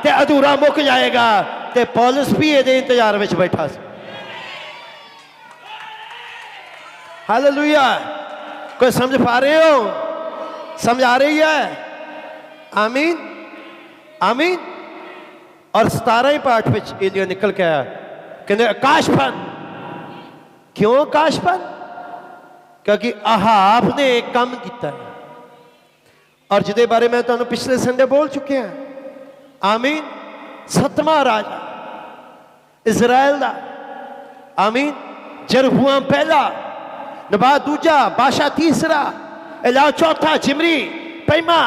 Speaker 1: तो अधूरा मुक जाएगा। तो पौलुस भी ये इंतजार में बैठा सी। हालेलुया। कोई समझ पा रहे हो? समझ आ रही है? आमीन आमीन। और 17 पाठ में एलिया निकल के आया, कहते आकाशपन। क्यों आकाशपन? क्योंकि अहाब ने एक काम किया है और जिदे बारे में तुहानू पिछले संडे बोल चुके हैं। आमीन। 7वां राजा इजराइल दा। आमीन। जरबुआम पहला, नबात दूजा, बादशाह तीसरा, एला चौथा, जिमरी पंजवां,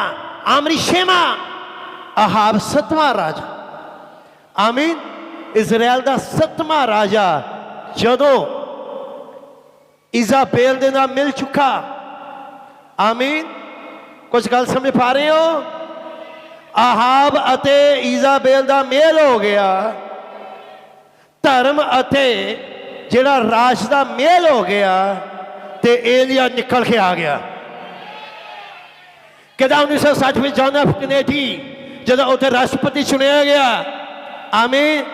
Speaker 1: आमरी छेवां, अहाब 7वां राजा। आमीन। इजराइल का 7वां राजा जदों इजाबेल दे नाल मिल चुका। आमीन। कुछ गल समझ पा रहे हो? अहाब अते इजाबेल का मेल हो गया, धर्म अते जिहड़ा राज का मेल हो गया, ते एलिया निकल के आ गया। कहता 1960 में जॉन एफ कैनेडी जब उत्थे राष्ट्रपति चुनिया गया। आमीन।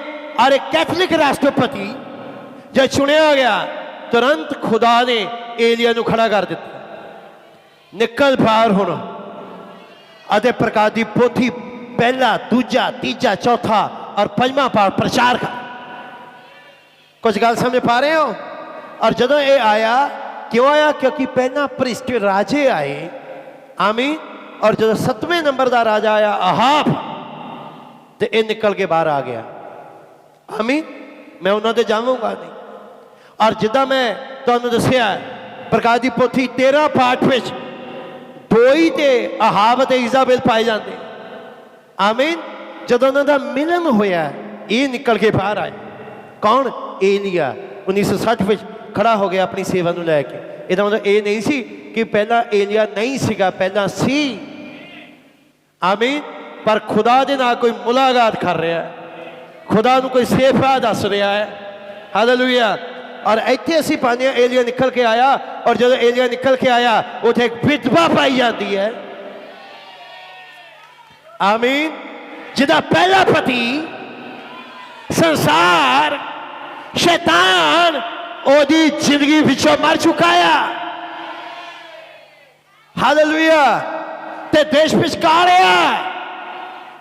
Speaker 1: और एक कैथलिक राष्ट्रपति जब चुनिया गया, तुरंत खुदा ने एलिया नू खड़ा कर दिता। निकल बाहर हुण अते प्रकाश की पोथी पहला, दूजा, तीजा, चौथा और पंजवां पाठ प्रचार कर। कुछ गल समझ पा रहे हो? और जदों ये आया, क्यों आया? क्योंकि पहला भ्रिष्ट राजे आए। आमीन। और जो 7वें नंबर का राजा आया अहाब, तो यह निकल के बाहर आ गया। आमीन। मैं उन्होंने जाऊंगा नहीं। और जिदा मैं तुहानू दसिया प्रकाश की पोथी 13 पाठ में 2 ही तो अहाब ते इजाबेल पाए जाते। आमीन। जब उन्होंने मिलन होया, ये निकल के बाहर आए। कौन? एलिया 1960 में खड़ा हो गया अपनी सेवा को लैके। ਇਹਦਾ मतलब ये नहीं सी कि पहला एलिया नहीं सीगा, पहला सी। आमीन। पर खुदा दे नाल कोई मुलाकात कर रहा है, खुदा नू कोई सेफा दस रहा है। हालेलुया। और इत्थे असीं पाने एलिया निकल के आया, और जब एलिया निकल के आया उत्थे एक विधवा पाई जाती है। आमीन। जिहदा पहला पति संसार शैतान ओदी जिंदगी विचों मर चुका है। हालेलुया। ते देश विचका रहा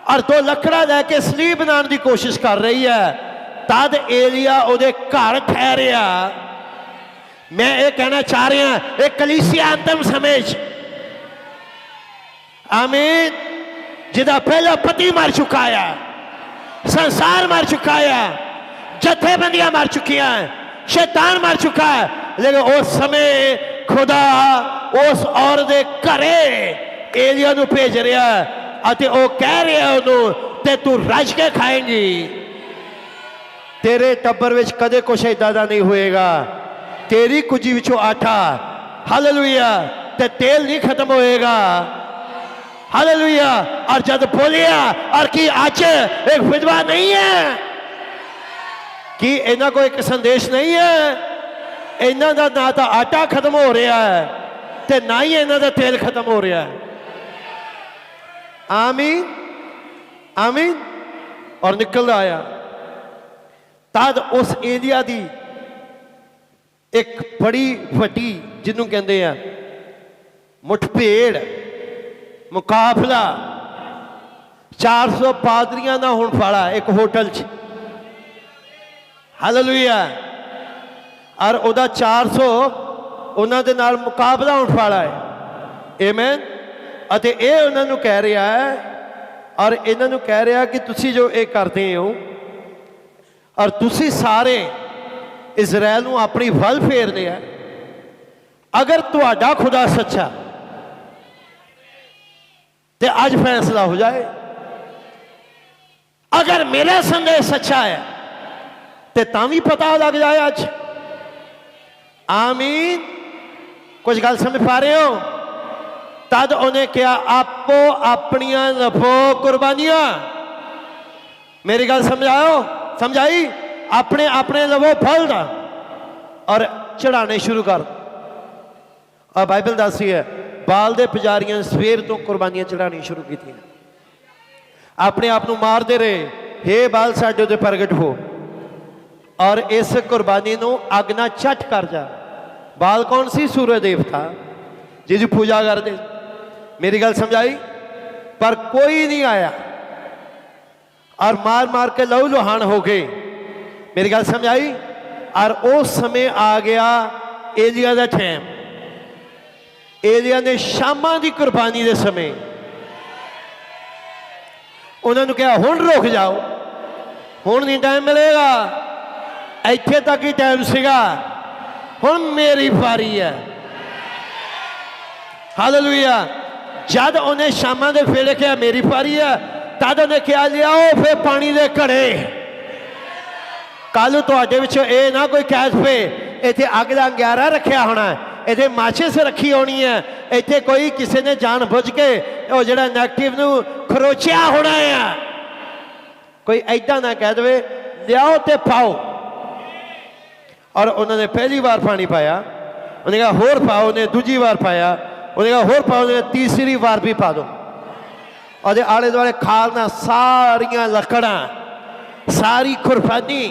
Speaker 1: और 2 लकड़ा लैके सलीब बनाने की कोशिश कर रही है। तद एलिया ओदे घर ठहरिया। मैं ये कहना चाह रहा, एक कलीसिया अंतिम समय। आमीन। जिहदा पहला पति मर चुका है, संसार मर चुका है, जथेबंदियां मर चुकी हैं, शैतान मर चुका है, लेकिन उस समय खुदा उस औरत के घरे एलिया नू भेज रहा है। वो कह रहा है ते तू रज के खाएंगी, तेरे टब्बर विच कदे कुछ इदा का नहीं होएगा, तेरी कुजी विचों आटा। हालेलुया। ते तेल नहीं खत्म होएगा। हालेलुया। और जब बोलिया और कि आज एक विधवा नहीं है, कि इन्हों को एक संदेश नहीं है, इन्हों का ना तो आटा खत्म हो रहा है तो ना ही इन्हों का तेल खत्म हो रहा है। आमीन आमीन। और निकल आया। तद उस एलिया की एक बड़ी वड्डी जिन्हों कहते हैं मुठभेड़, मुकाबला 400 पादरियां का होने वाला एक होटल च। हालेलुया। और उदा 400 उन्होंने नाल मुकाबला होने वाला है। आमीन। अते ये उन्होंने कह रहा है, और इन्होंने कह रहा कि तुसी जो ये करते हो और तुसी सारे इजराइल नूं अपनी वल फेर लिया, अगर तुहाडा खुदा सच्चा तो अज फैसला हो जाए, अगर मेरा संदेश सच्चा है तो तां पता लग जाए अज। आमीन। कुछ गल समझ पा रहे हो? तद उन्हें क्या आपो अपनियां लफो कुर्बानियां। मेरी गल समझाओ, समझाई? अपने अपने लवो फल दा और चढ़ाने शुरू कर। और बाइबल दसदी है बाल दे पुजारियां सवेर तो कुर्बानियां चढ़ानी शुरू की, अपने आप को मारते रहे, हे बाल साडे ते प्रगट हो और इस कुर्बानी को अग ना झट कर जा। बाल कौन सी? सूरज देवता जिसकी पूजा करते। मेरी गल समझाई? पर कोई नहीं आया और मार मार के लहू लुहान हो गए। मेरी गल समझाई? और उस समय आ गया एलिया का टाइम। एलिया ने शामा की कुर्बानी के समय उन्होंने कहा हुण रुक जाओ, हुण नहीं टाइम मिलेगा, इत्थे तक ही टाइम सीगा, हुण मेरी बारी है। हालेलुया। जद उन्हें शामा के वेले कहा मेरी बारी है, तद उन्हें क्या लियाओ फिर पानी के घड़े। कल तुहाडे विच ये ना कोई कैद पे इत्थे अग दा अंगारा रखिया होना, इत्थे माचिस रखी होनी है, इत्थे कोई किसी ने जान बुझ के वो जिहड़ा नैगेटिव नूं खरोचिया होना है। कोई ऐदा ना कह दे लियाओ ते पाओ। और उन्होंने पहली बार पानी पाया, उन्हें कहा होर पाओ, उन्हें दूजी बार पाया, उन्हें कहा होर पाओ, उन्हें तीसरी बार भी पा दो। और आले दुआले खालना सारियां लकड़ा, सारी कुर्बानी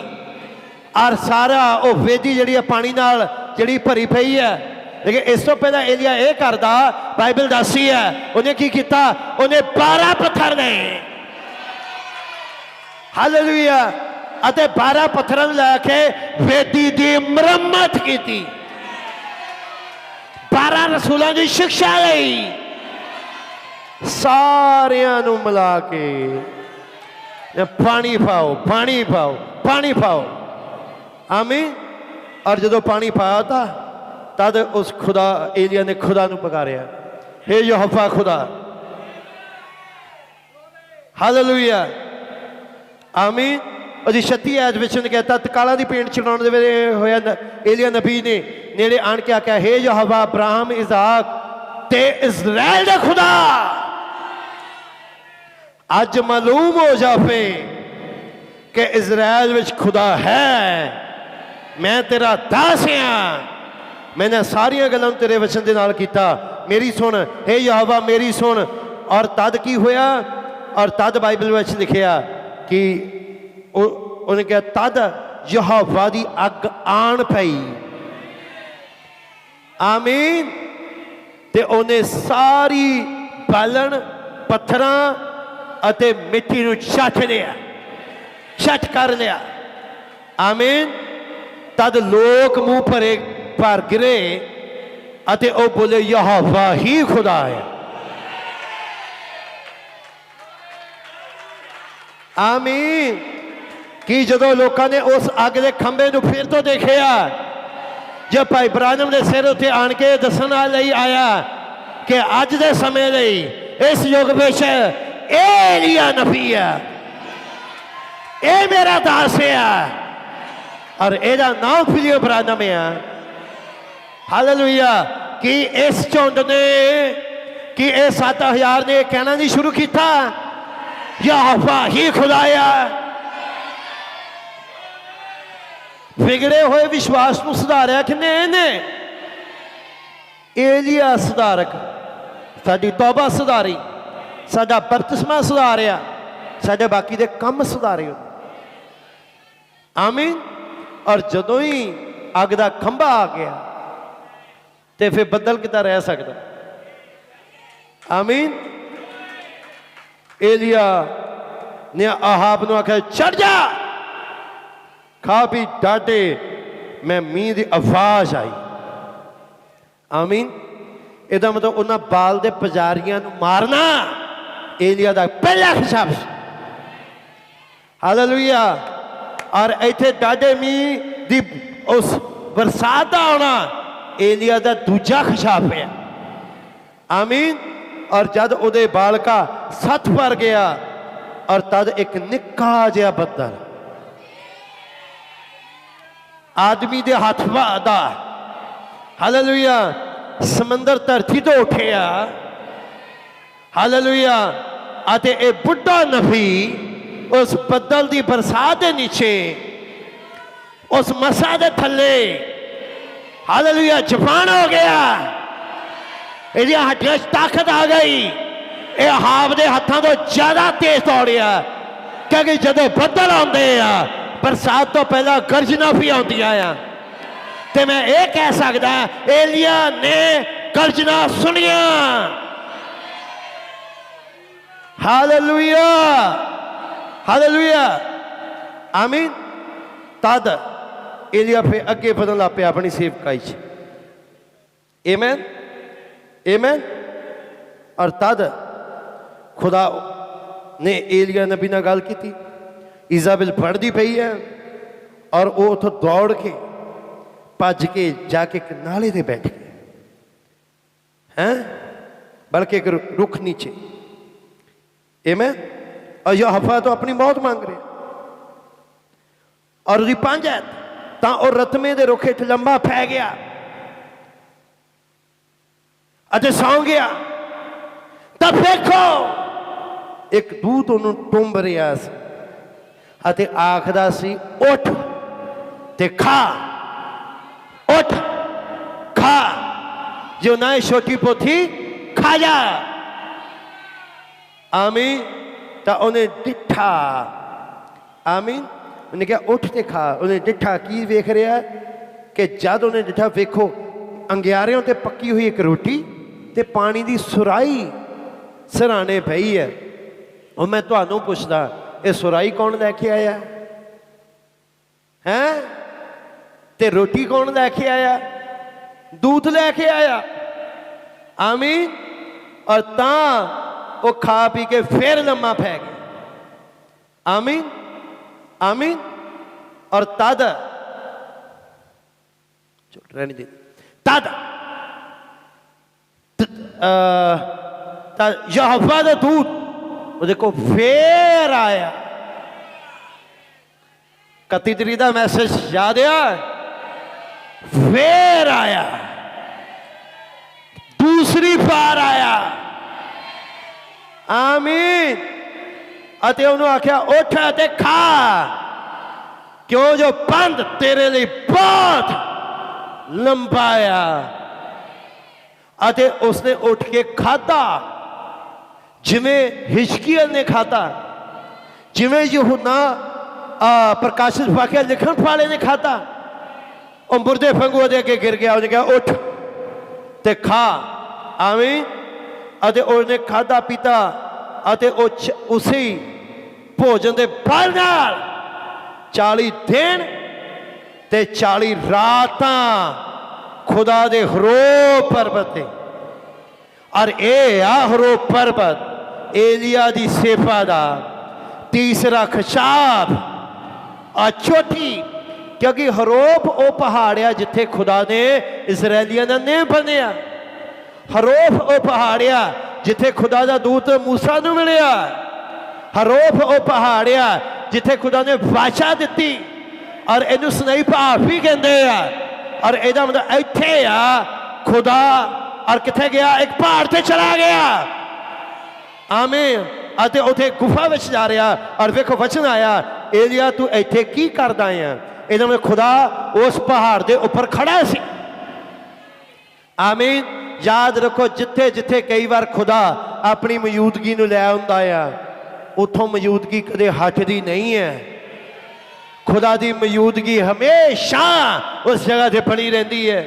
Speaker 1: और सारा वो वेदी जी पानी नाल जी भरी पई है। लेकिन इस तो पहला एलिया यह करता, बाइबल दसदी है उन्हें की किया, उन्हें 12 पत्थर ने, हालेलुया, 12 पत्थर लैके वेदी की मुरम्मत की, 12 रसूलों की शिक्षा ली, सारियां नूं मिला के पानी पाओ, पानी पाओ, पानी पाओ। आमीन। और जो पानी पाया था तद उस खुदा एलिया ने खुदा नूं पुकारिया, हे यहोवा खुदा। हालेलुया। आमीन। और 36 आयत विच उन्हें कहता तकाला की भेंट चढ़ाने दे वेले होया एलिया नबी ने नेड़े आन के आख्या, हे यहोवा अब्राहम इसहाक ते इजराइल दे खुदा, अज मालूम हो जावे कि इजराइल विच खुदा है। मैं तेरा दास हाँ, मैंने सारिया गल्लां तेरे वचन दे नाल कीता, मेरी सुन हे यहोवा मेरी सुन। और तद की होया? और तद बाइबल में लिखिया कि उन्हें कहा तद यहोवा दी अग आन पई। आमीन। ते उन्हें सारी बालन पत्थरां अते मिट्टी नूं छट लिया, छट कर लिया। आमीन। तद लोग मुंह भरे भर गिरे अते ओ बोले यहोवा ही खुदा है। आमीन। कि जदों लोगों ने उस अग के खंबे नूं फिर तो देखिया, जब भाई इब्राहिम के सिर उत्ते आन के दसन लई आया कि अज दे समय लई इस युग विच एलिया नबी है, ये मेरा दास है और एदा नाम फिलियो इब्राहिम है। हालेलुया। कि इस झुंड ने कि 7000 ने कहना नहीं शुरू किया यहोवा ही खुदाया। बिगड़े हुए विश्वास को सुधारिया किने ने? एलिया सुधारक साडी तौबा सुधारी, साडा बपतिस्मा सुधारिया, साडे बाकी दे कम सुधारे। आमीन। और जदों ही अग दा खंभा आ गया तो फिर बदल कितना रह सकता? आमीन। एलिया ने आहाब नूं आख्या चढ़ जा, खा पी डाटे, मैं मीह की आवाज आई। आमीन। इहदा मतलब उन्हां बाल दे पुजारियां नूं मारना एलिया दा पहला हिसाब। हालेलुया। और इत्थे डाडे मीह दी उस बरसात का आना एलिया का दूजा खिशाब है। आमीन। और जद उहदे बाल का सथ भर गया और तद एक निक्का जिहा बदल आदमी दे हाथ दा, हालेलुया, समंदर धरती तो उठिया हालेलुया। अते ए बुढ़ा नबी उस बदल की बरसात के नीचे उस मसा के थले हालेलुया जवान हो गया। ये हड्डियां ताकत आ गई। ये हाव के हाथों तो ज्यादा तेज दौड़िया क्योंकि जदों बदल आते हैं बरसात तो पहला गर्जना भी आउंदियां आ। ते मैं ये कह सकता एलिया ने गर्जना सुनिया। हालेलुया हालेलुया आमीन। तद एलिया फिर अगे बदन लग पिया अपनी सेवकाई च। आमीन आमीन। और तद खुदा ने एलिया नबी नाल गल की। इजाबेल पढ़ती पई है और वो उतो दौड़ के भज के जाके एक नाले से बैठ गए हैं बल्कि एक रुख नीचे। आमीन। और यहोवा तो अपनी मौत मांग रहे और उसकी 5 है तो वह रतमे के रुख हेठ लंबा पै गया अते सौ गया। तब देखो एक दूत उन्होंने टुंब रहा अते आखदा सी उठ ते खा उठ खा जो ना छोटी पोथी खा जा। आमीन। तो उन्हें डिठा आमीन उन्हें क्या उठ ते खा। उन्हें डिठा की वेख रहा कि जब उन्हें डिठा वेखो अंगियारियों ते पक्की हुई एक रोटी ते पानी की सुराई सराने पई है। और मैं तुहानू पुछदा ये सुराई कौन लैके आया है ते रोटी कौन लैके आया? दूध लैके आया। आमीन। और ता वो खा पी के फिर लम्मा पै गया। आमीन आमीन। और तद रहने दे तद यहोवा दा दूत वो देखो फिर आया। 31 तरीक का मैसेज याद है? फिर आया दूसरी बार आया। आमीन। अते उन्होंने आख्या उठ ते खा क्यों जो पंथ तेरे लिए बहुत लंबाया। अते उसने उठ के खाधा जिमें हिजकिय्याह ने खाता जिमें यूहन्ना प्रकाशित वाक्य लिखण वाले ने खाता। और मुर्दे फंगू दे के गिर गया। उन्हें कहा उठ ते खा। आमीन। अते उसने खाधा पीता अते उसी भोजन के बल नाल 40 दिन ते 40 रातां खुदा दे हरोब पर्वत ते। और ये आ हरोब पर्वत एलिया दी सेफा दा तीसरा खिताब और चोटी। क्योंकि हरोब वो पहाड़ आ जिथे खुदा ने इजरायलियां दा नेम बनिया। हरोब वो पहाड़ आ जिथे खुदा दा दूत मूसा नूं मिलिया। हरोब वो पहाड़ आ जिथे खुदा ने वाचा दी और इनू सनई पहाड़ भी कहते हैं। और यदा मतलब इत्थे आ खुदा और किथे गया एक पहाड़ से चला गया। आमीन। अते उथे गुफा में जा रहा और वेखो वचन आया एलिया तू इत्थे की करदा है? इहदा मतलब खुदा उस पहाड़ के उपर खड़ा सी। आमीन। याद रखो जिथे जिथे कई बार खुदा अपनी मौजूदगी नूं लै आउंदा आ उथों मौजूदगी कदे हटदी नहीं है। खुदा की मौजूदगी हमेशा उस जगह से बनी रहती है।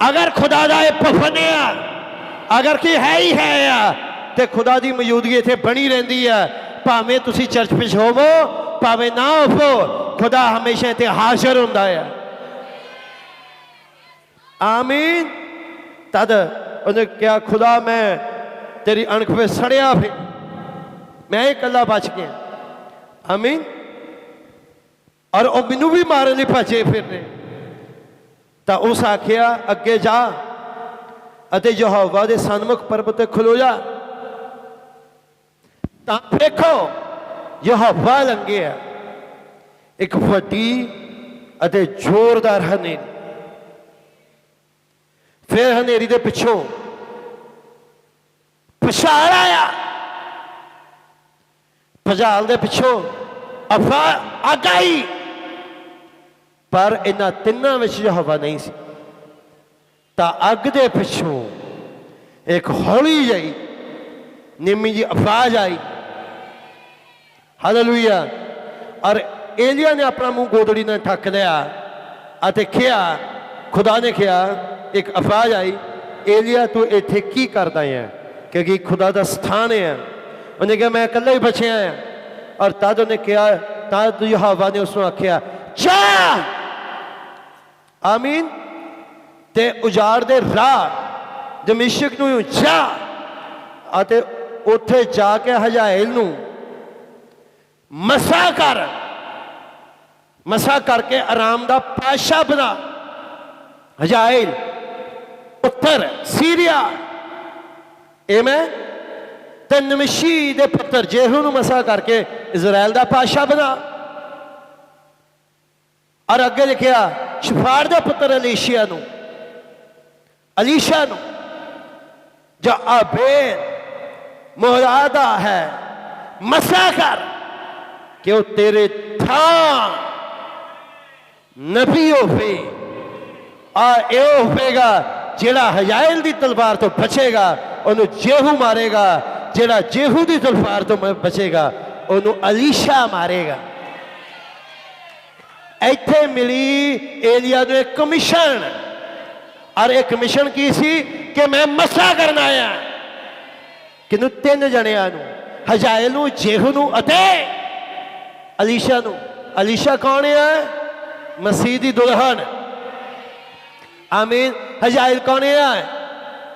Speaker 1: अगर खुदा का पफनिया अगर कि है ही है तो खुदा की मौजूदगी इतने बनी रहती है। भावें तुसी चर्च विच होवो भावें ना होवो खुदा हमेशा इतने हाजिर होंदा है। आमीन। तद उन्हें क्या खुदा मैं तेरी अणख पे सड़िया फिर मैं ही कला बच गया। आमीन। और वह मैनू भी मारने लिए भजे फिरने। तो उस आखिया अगे जा अते यहोवा दे सन्मुख पर्वत ते खलो जा। तो देखो यहोवा लंघे एक वड्डी अते जोरदार हनेरी। फिर हनेरी दे पिछों भुचाल आया, भुचाल दे पिछों अफा अग आई, पर इन्हां तिन्नां विच जो हवा नहीं सी, तां अग दे पिछों एक हौली जी निम्मी जी आवाज आई। हालेलुया। और एलिया ने अपना मुंह गोदड़ी ने ढक लिया अते कहा, खुदा ने कहा, एक आवाज आई, एलिया तू इत्थे की करदा है, क्योंकि खुदा का स्थान है। उन्हें कहा मैं अकेला ही बचिया है। और तद उन्हें कहा, तद यहोवा ने उसको आख्या जा, आमीन, ते उजाड़ दे राह दमिश्क नूं जा, अते उत्थे जाके हजाएल नूं मसा कर, मसा करके आराम दा पाशा बना। हजाएल पुत्र सीरिया एमें ते नमशी दे पुत्र जेहू नूं मसा करके इजराइल दा पाशा बना। और अगे लिखिया शफार दे पुत्र अलीशिया नूं, अलीशा नूं जो अबेद मुरादा है मसा कर कि वो तेरे था नबी होवे, और यो होगा जेड़ा हजाएल दी तलवार तो बचेगा उन्हें जेहू मारेगा, जेड़ा जेहू दी तलवार तो बचेगा उन्हें अलीशा मारेगा। इत्थे मिली एलिया नूं एक कमीशन, और एक कमीशन की सी कि मैं मसा करना आया किनू, तीन जणियां नूं, हजाएल नूं, जेहू नूं अते अलीशा नूं। अलीशा कौन है? मसीह दी दुल्हन, आमीन। हजाएल कौन है?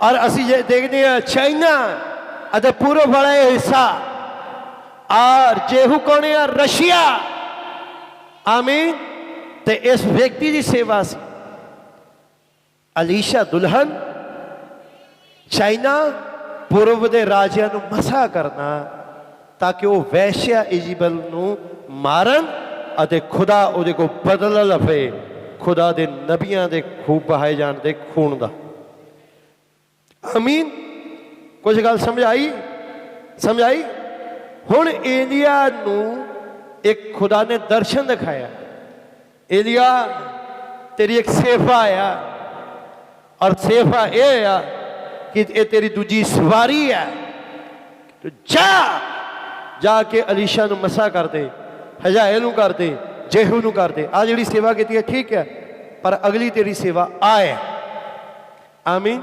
Speaker 1: और असी देखते हैं चाइना अते पूर्व वाला हिस्सा। और जेहू कौन है? रशिया, आमीन। ते इस व्यक्ति की सेवा सी अलीशा दुल्हन, चाइना, पूर्व के राजिया नूं मसा करना ताकि वह वैश्या इजिबल नूं मारन अते खुदा उहदे को बदला लवे खुदा दे नबियां दे खूब बहाए जाण दे खून दा। आमीन। कुछ गल समझ आई? समझ आई? हुण एलिया नूं एक खुदा ने दर्शन दिखाया, एलिया तेरी एक सेवा आया, और सेवा यह आ कि ये तेरी दूजी सवारी है, तो जा जाके अलीशा नूं मसा कर दे, हजाएल नूं कर दे, जेहू नूं कर दे। आ जिहड़ी सेवा की है ठीक है, पर अगली तेरी सेवा आए। आमीन।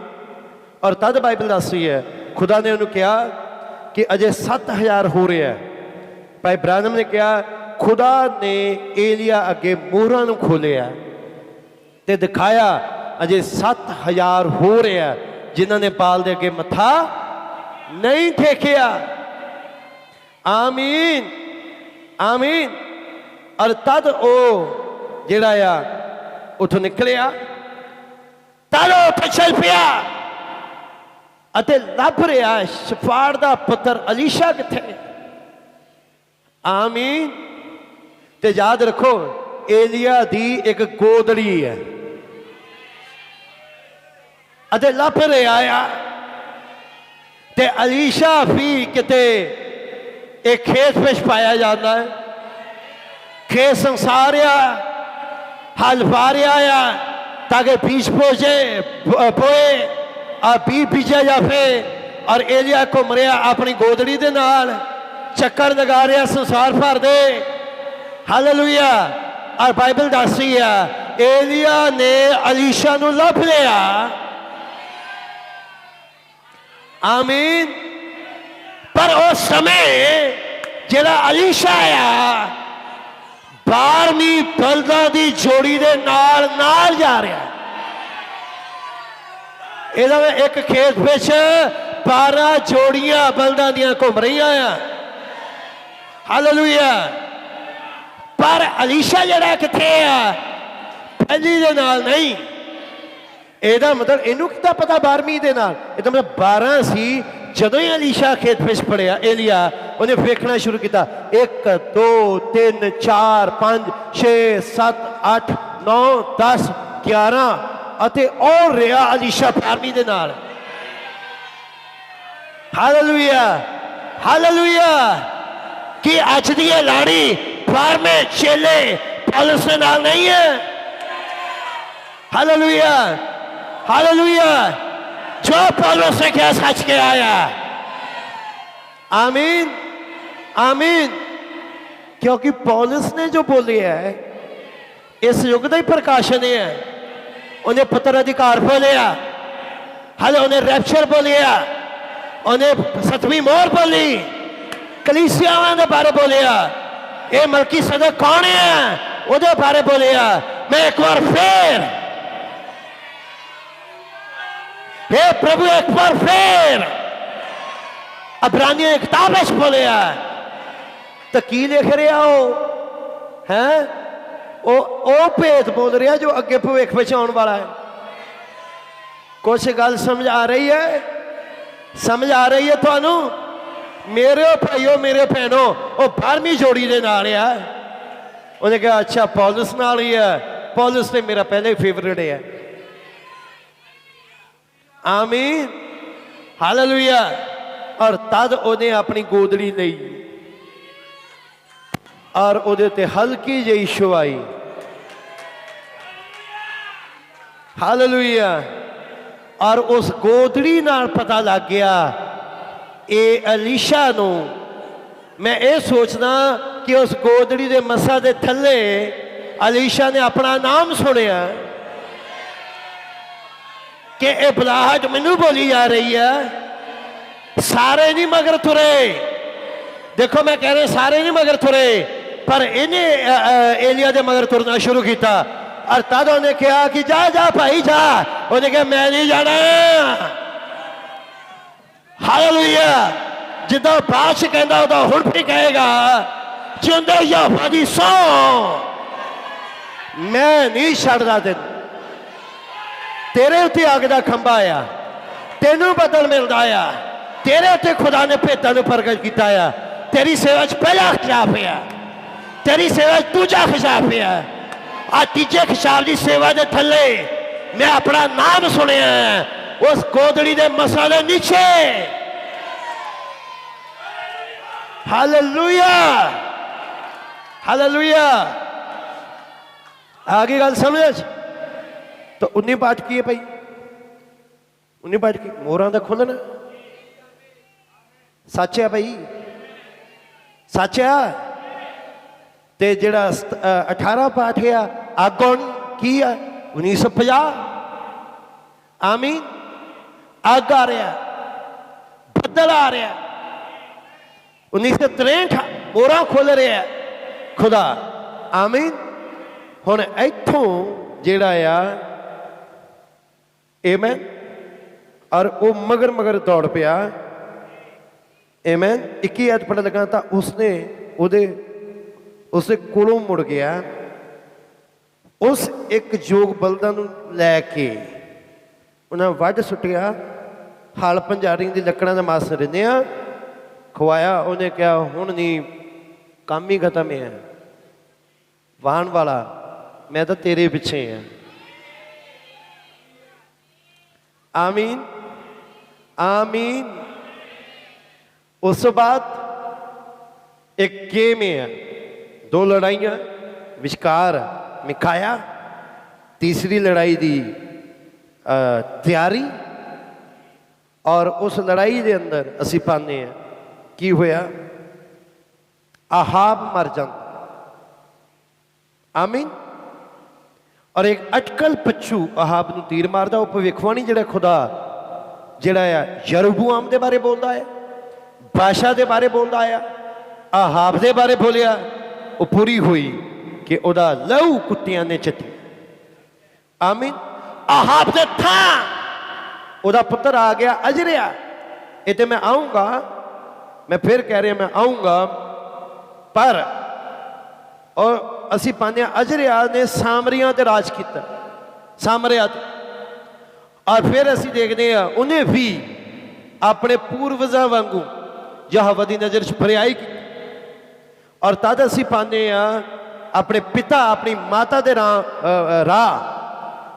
Speaker 1: और तद बाइबल दस रही है खुदा ने उन्होंने कहा कि अजे 7000 हो रहे हैं। भाई ब्रानम ने कहा खुदा ने एलिया अगे मोहरां नूं खोलिया ते दिखाया अजे 7000 हो रहे हैं जिन्हों ने बाल दे अगे मथा नहीं टेकिया। आमीन, आमीन। और तद ओ जिहड़ा आ उठों निकलिया, तद उठ चल पिया अते लभ रहा शफार दा पुत्र अलीशा किथे। आमीन। ते याद रखो एलिया दी एक गोदड़ी है अते लभ रहा आ, ते अलीशा भी किते एक खेत में पाया जाता है, खेत संसारिया हल वारिया ताकि बीज बोए और बीज बीजा जाए। और एलिया घूम रहा अपनी गोदड़ी दे नाल चक्कर लगा रहा संसार भर दे। हालेलुया। और बाइबल दस रही है एलिया ने अलीशा नूं लभ लिया। आमीन। पर उस समय जिहड़ा अलीशा आया 12वीं बलदां दी जोड़ी दे नाल नाल जा रहा है। इहदा एक खेत विच 12 जोड़ियां बलदां दियां घूम रही हैं। हालेलुया। पर अलीशा जिहड़ा किथे आ पहली दे नाल नहीं। ਇਹਦਾ मतलब ਇਹਨੂੰ ਕਿੱਦਾਂ पता 12ਵੀਂ ਦੇ ਨਾਲ? ਇਹਦਾ मतलब 12 ਸੀ। ਜਦੋਂ ਹੀ ਅਲੀਸ਼ਾ खेत ਵਿੱਚ पड़िया एलिया ਉਹਨੇ ਵੇਖਣਾ शुरू किया 1 2 3 4 5 6 7 8 9 10 11 ਅਤੇ और ਰਿਹਾ ਅਲੀਸ਼ਾ 12ਵੀਂ ਦੇ ਨਾਲ।
Speaker 2: Hallelujah hallelujah. कि अज दी ये लाड़ी 12वें चेले पौलुस दे नाल नहीं है। Hallelujah hallelujah. जो पौलुस ने क्या सच के आया।
Speaker 1: आमीन आमीन। क्योंकि पौलुस ने जो बोलिया है इस युग का ही प्रकाशन है। उन्हें पुत्र अधिकार बोलिया, हाले उन्हें रैप्चर बोलिया, उन्हें 7वीं मोहर बोली, कलीसियावां दे बारे बोलिया, ये मलकी सदक कौन है उहदे बारे बोलिया। मैं एक बार फिर, हे प्रभु एक बार फिर अबरानियों की किताब बोलिया। तो की लिख रहा हो है ओ भेद बोल रहा जो अगे भविख विच आने वाला है। कुछ गल समझ आ रही है, समझ आ रही है थानू मेरे भाईओ मेरे भैनों। वो 12वीं जोड़ी दे नाल आ। उन्हें कहा अच्छा पौलुस नाल ही है। पौलुस ने मेरा पहले ही फेवरेट है। आमीन हालेलुया। और तद उन्हें अपनी गोदड़ी ली और उहदे ते हल्की जी शुआई। हालेलुया। और उस गोदड़ी नाल पता लग गया ये अलीशा नू। मैं ये सोचना कि उस गोदड़ी दे मसा दे थले अलीशा ने अपना नाम सुनिया कि ये बुलाहट मैनू बोली जा रही है। सारे नहीं मगर तुरे। देखो मैं कह रहा सारे नहीं मगर तुरे, पर इन्हें एलिया दे मगर तुरना शुरू किया। और तद उन्हें कहा कि जा जा भाई जा। उन्हें कहा मैं नहीं जाना। हालेलुया। जिदा बादश कहता उदा हुण भी कहेगा जिंदे यहोवा दी सौ मैं नहीं छड्डदा तेन। तेरे उत्ते अग दा खंभा आ, तेनू बदल मिलदा आ। तेरे उत्ते खुदा ने भेदां नू प्रगट कीता आ। तेरी सेवा च पहला खिताब है, तेरी सेवा च दूजा खिताब है। आ तीजे खिताब की सेवा के थले मैं अपना नाम सुनिया उस गोदड़ी के मसा दे नीचे। Hallelujah hallelujah. आगे गल समझ। तो 19 पाठ की है भाई, 19 पाठ की मोहरां दा खुलना सच है भाई, सच है। ते जिहड़ा 18 पाठ है आगोन की है 1950। आमीन। अग आ रहा, बदल आ रहा। 1963 मोहरां खोल रहा खुदा। आमीन। हुण इत्थों जिहड़ा आ आमीन और वो मगर मगर दौड़ पिया। आमीन। 21 आयत पढ़न लगा तो उसने उसके कोलों मुड़ गया। उस एक जोग बलदा नूं लैके उन्हें वढ सुटिया। हल पंजारी की लकड़ां का मास रिन्निया खवाया। उन्हें कहा हुण नहीं काम ही खत्म है, वाहन वाला मैं तो तेरे पिछे हाँ। आमीन आमीन। उस बाद एक गेम है, 2 लड़ाइयां विचकार मिखाया। तीसरी लड़ाई की तैयारी। और उस लड़ाई के अंदर असी पाने हैं की होया आहाब मर जाता। आमीन। और एक अटकल पच्छू आहाब नूं तीर मारदा। वो भविखवाणी जिहड़ा खुदा जिहड़ा आ यरोबोआम दे बारे बोलदा है, बादशाह दे बारे बोलदा है, आहाब दे बारे बोलिया। वो पूरी हुई कि उहदा लहू कुत्तियां ने चटी। आमीन। आहाब दे था उहदा पुत्र आ गया अजरिया। ये तो मैं आऊँगा, मैं फिर कह रहा मैं आऊँगा। पर और असी पाने अजरिया ने सामरिया ते राज किया, सामरिया ते। और फिर असी देखते हैं उन्हें भी अपने पूर्वजां वांगू यहोवा दी नज़र च बरियाई की। और तद असी पाने अपने पिता अपनी माता दे राह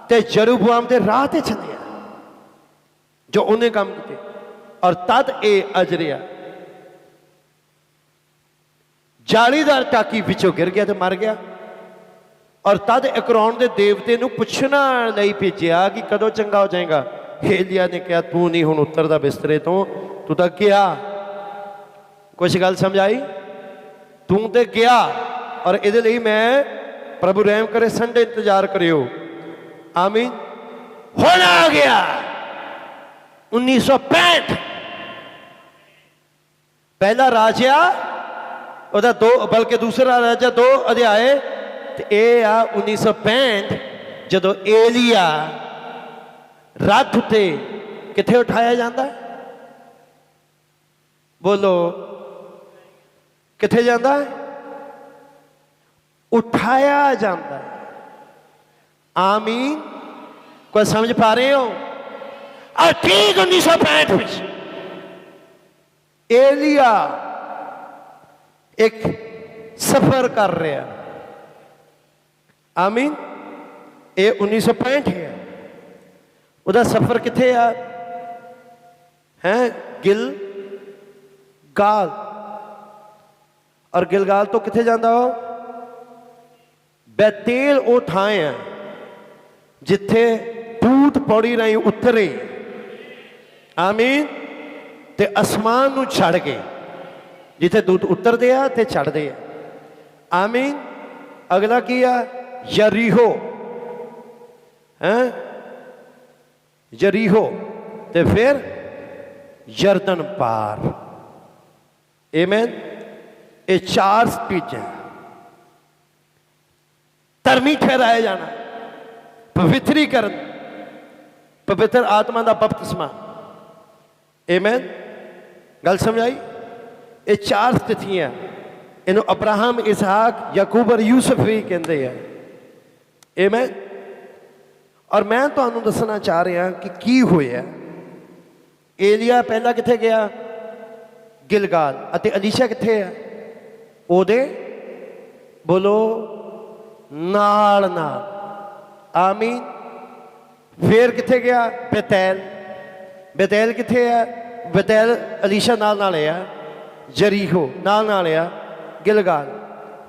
Speaker 1: ते यरोबोआम दे राह ते चले जो उन्हें काम किए। और तद ए अजरिया जालीदार टाकी पिछों गिर गया तो मर गया। और तद इकराउन के देवते नूं पुछना लई भेजिया कि कदों चंगा हो जाएगा। एलिया ने कहा तू नहीं हुण उतरदा बिस्तरे तो, तू तो गया। कुछ गल समझ आई? तू तो गया और इहदे लई मैं प्रभु रहम करे संडे इंतजार करियो। आमीन।
Speaker 2: हुण आ गया 1965
Speaker 1: पहला राजा ਉਹਦਾ 2 बल्कि दूसरा राजा 2 अध्याय ਤੇ ਇਹ ਆ 1965 ਜਦੋਂ ਏਲੀਆ ਰੱਥ ਉੱਤੇ ਕਿੱਥੇ ਉਠਾਇਆ ਜਾਂਦਾ ਹੈ? ਬੋਲੋ ਕਿੱਥੇ ਜਾਂਦਾ ਹੈ? ਉਠਾਇਆ ਜਾਂਦਾ ਹੈ। ਆਮੀਨ। ਕੋਈ ਸਮਝ ਪਾ ਰਹੇ ਹੋ?
Speaker 2: और ठीक 1965 ਵਿੱਚ
Speaker 1: ਏਲੀਆ एक सफर कर रहा। आमीन। ये 1965 है। उदा सफर किथे है? गिलगाल। और गिलगाल तो किथे जांदा हो? बैतेल वो थां है जिथे दूत पौड़ी राही उतरे। आमीन। ते आसमान नूं छड़ के जिथे दूत उतरते हैं तो चढ़ते हैं। आमीन। अगला की आ? यरीहो है। यरीहो ते फिर यरदन पार। आमीन। ये 4 स्पीच है। धर्मी ठहराया जाना, पवित्रीकरण, पवित्र आत्मा का बपतिस्मा। आमीन। गल समझ आई? ये 4 स्थितियां इन्हों अब्राहम, इसहाक, याकूब और यूसुफ भी कहते हैं। आमीन। और मैं तुहानूं दसना चाह रहा कि की होया। एलिया पहला किथे गया? गिलगाल। अते अलीशा किथे है? ओदे बोलो नाल नाल। आमीन। फिर किथे गया? बेतैल। बेतैल किथे है? बेतैल अलीशा नाल नाल है। जरीहो नाल नाल आ। गिलगाल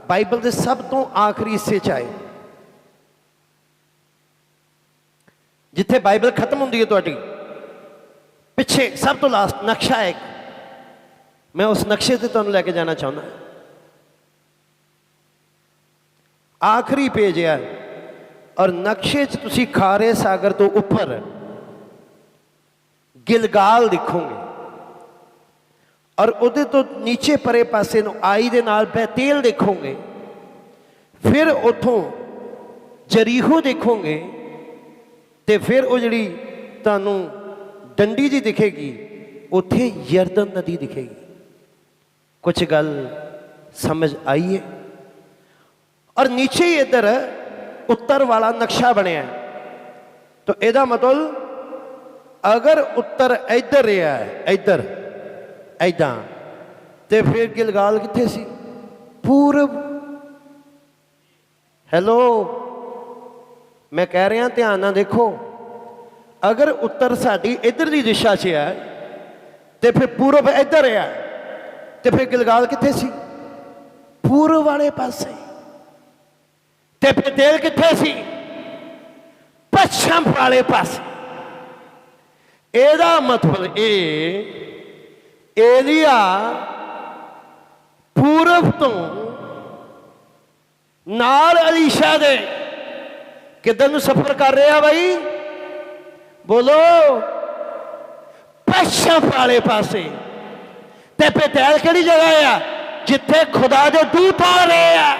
Speaker 1: बाइबल के सब तो आखिरी हिस्से च आए, जिथे बाइबल खत्म होंदी है तुहाडी पिछे सब तो लास्ट नक्शा है। मैं उस नक्शे से तुहानूं लैके जाना चाहुंदा। आखिरी पेज है और नक्शे च तुसीं खारे सागर तो उपर गिलगाल दिखोगे और उहदे तो नीचे परे पासे नूं आई दे नाल बैतेल देखोगे। फिर उथों जरीहो देखोगे ते फिर वो जिहड़ी तुहानूं डंडी जी दिखेगी, उत्थे यरदन नदी दिखेगी। कुछ गल समझ आई है? और नीचे ही इधर उत्तर वाला नक्शा बनया। तो इहदा मतलब अगर उत्तर इधर है, इधर ऐदा, तो फिर गिलगाल किथे सी? पूरब। हेलो, मैं कह रहा ध्यान ना देखो। अगर उत्तर साडी इधरली दिशा से है तो फिर पूरब इधर है, तो फिर गिलगाल किथे सी? पूरब वाले पासे। ते बेतेल किथे सी? पश्चिम वाले पासे। एदा मतलब ये एलिया पूरब तो नाल अलीशा दे किधर नूं सफर कर रहा भाई? बोलो पश्चिम वाले पासे। ते बेतैल किहड़ी जगह है? जिथे खुदा दे दूत आ रहे हैं।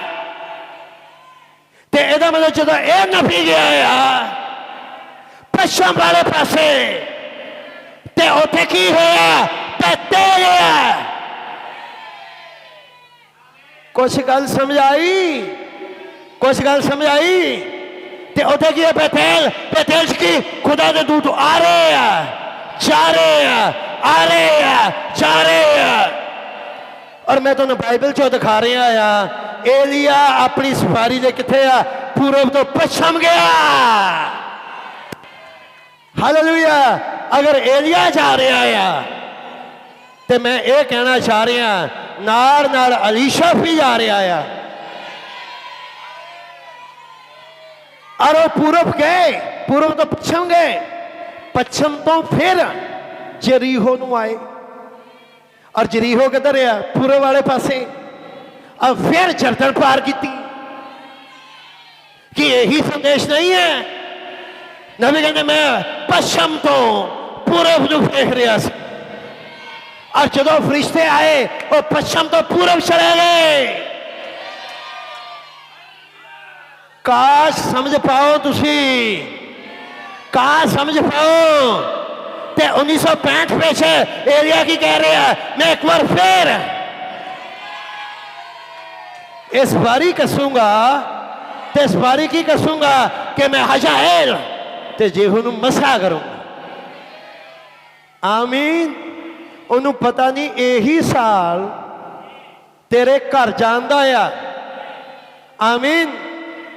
Speaker 1: ते इहदा मतलब जदों यह नफी गया है पश्चिम वाले पासे, ते उत्थे की होया? बेतेल है। कुछ गल समझ आई? कुछ गल समझ आई? ते उत्थे की है? बेतेल। बेतेल की खुदा दे दूत आ रहे हैं, जा रहे हैं, आ रहे हैं, जा रहे हैं। और मैं तुहानूं बाइबल चो दिखा रहा आ एलिया अपनी सफारी दे किथे आ? पूरब तो पश्चिम गया। हालेलुया। अगर एलिया जा रहा है
Speaker 2: ਤੇ मैं ये कहना चाह रहा नाल नाल अलीशा भी जा रहा है और वो पूरब गए, पूरब तो पश्चिम गए, पश्चिम तो फिर जरीहो नू आए और जरीहो किधर है पूरब वाले पासे और फिर जरदन पार की कि यही संदेश नहीं है। नबी कहते मैं पश्चिम तो पूरब नू देख रहा सी और जो फरिश्ते आए वो पश्चिम तो पूरब चले गए। काश समझ पाओ तुसी, काश समझ पाओ। ते 1965 पे से एलिया की कह रहे हैं मैं एक बार फिर इस बारी कसूंगा, ते इस बारी की कसूंगा कि मैं हजाएल ते जेहू नू मसा करूंगा। आमीन। उन्होंने पता नहीं यही साल तेरे घर जांदा आ। आमीन।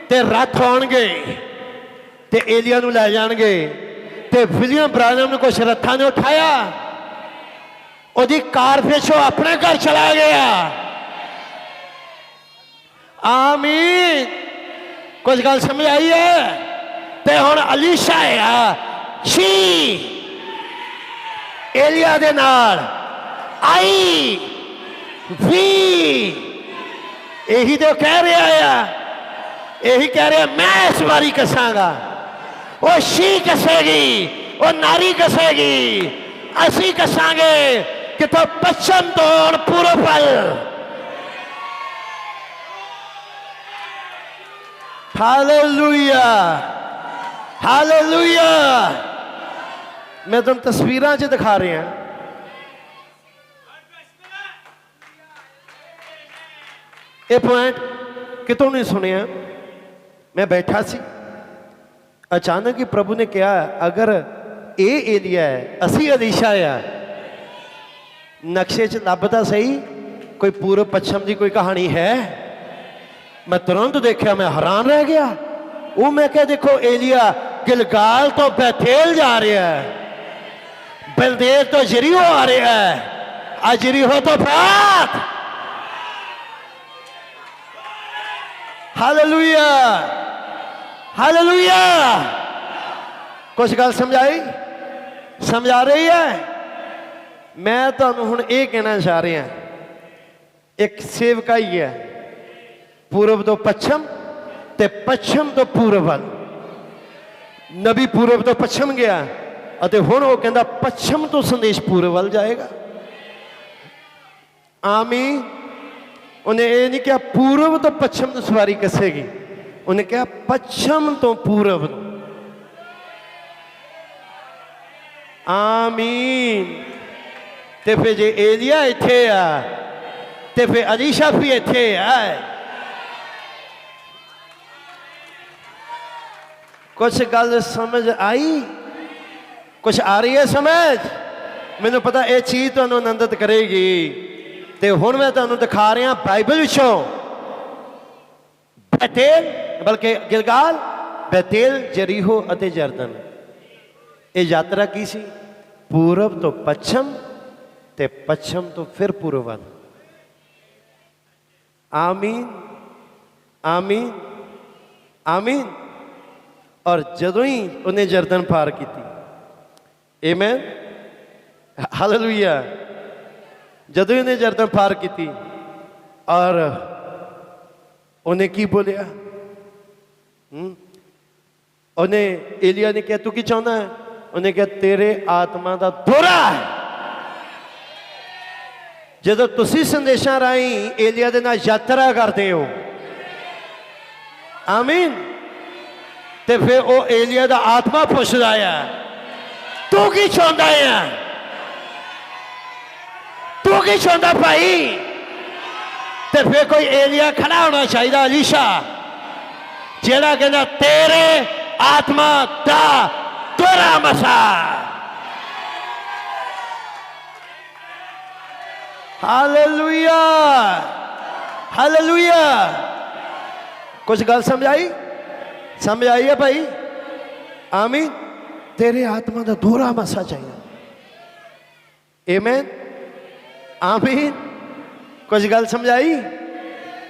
Speaker 2: ते रथ आउणगे ते एलिया नू लै जाणगे ते विलियम ब्रानम ने कुछ रथां ने उठाया, ओदी कार पिछों अपने घर चला गया। आमीन। कुछ गल समझ आई है। ते हुण अलीशा आ शी एलिया दे नाल आई भी यही तो कह रहा है, यही कह रहा मैं इस बारी कसांगा। वो शी कसेगी, वो नारी कसेगी, असी कसांगे कि तो पश्चिम तो और पूर्व पल। Hallelujah, hallelujah. मैं तुम तस्वीरां च दिखा रहे हैं। ये पॉइंट कितों नहीं सुनिया। मैं बैठा सी, अचानक ही प्रभु ने कहा अगर ये एलिया है असी अलीशा आ, नक्शे च लभदा सही कोई पूर्व पश्चिम की कोई कहानी है। मैं तुरंत देखा, मैं हैरान रह गया। वो मैं क्या देखो एलिया गिलगाल तो बैथेल जा रहा है, बलदेव तो जरीहो आ रहा है, आज जरीहो तो बात। Hallelujah, hallelujah. कुछ गल समझाई, समझा रही है। मैं तो हुण ये कहना चाह रहा, एक सेवका ही है पूर्व तो पश्चिम ते पश्चिम तो पूर्व वाल। नबी पूर्व तो पश्चिम गया और हुण वो कहता पश्चिम तो संदेश पूर्व वाल जाएगा। आमीन। उन्हें ये नहीं कहा पूर्व तो पश्चिम तो सवारी कसेगी, उन्हें कहा पश्चिम तो पूर्व। आमीन। ते फिर जे एलिया इत्थे आ ते फिर अलीशा भी इत्थे आए। कुछ गल समझ आई, कुछ आ रही है समझ। मैनू पता ये चीज तुहानू आनंदित करेगी। ते हुण मैं तुहानू दिखा रहा बाइबल विचों बैतेल, बल्कि गिलगाल, बैतेल, जरीहो अते जरदन। ये यात्रा की सी पूरब तो पश्चिम ते पश्चिम तो फिर पूर्व वाल। आमीन, आमीन, आमीन। और जदों ही उन्हें जरदन पार की, आमीन, हालेलुया। जदों ही उन्हें जरदन पार की और उन्हें की बोलिया, उन्हें एलिया ने कहा तू की चाहता है? उन्हें कहा तेरे आत्मा का दौरा है। जदों तुसी संदेशा राही एलिया दे नाल यात्रा करते हो, आमीन, ते फिर वो एलिया दा आत्मा पुछदा है तू की चाहता है, तू की चाहता भाई? ते फिर कोई एलिया खड़ा होना चाहिए अलीशा, जेड़ा कहना तेरे आत्मा दा दौरा मसा। Hallelujah, hallelujah. कुछ गल समझ आई? समझ आई है भाई? आमीन। तेरे आत्मा का दौरा मसा चाहिए। आमीन। ਆਮੀਨ। ਕੁਝ ਗੱਲ ਸਮਝਾਈ?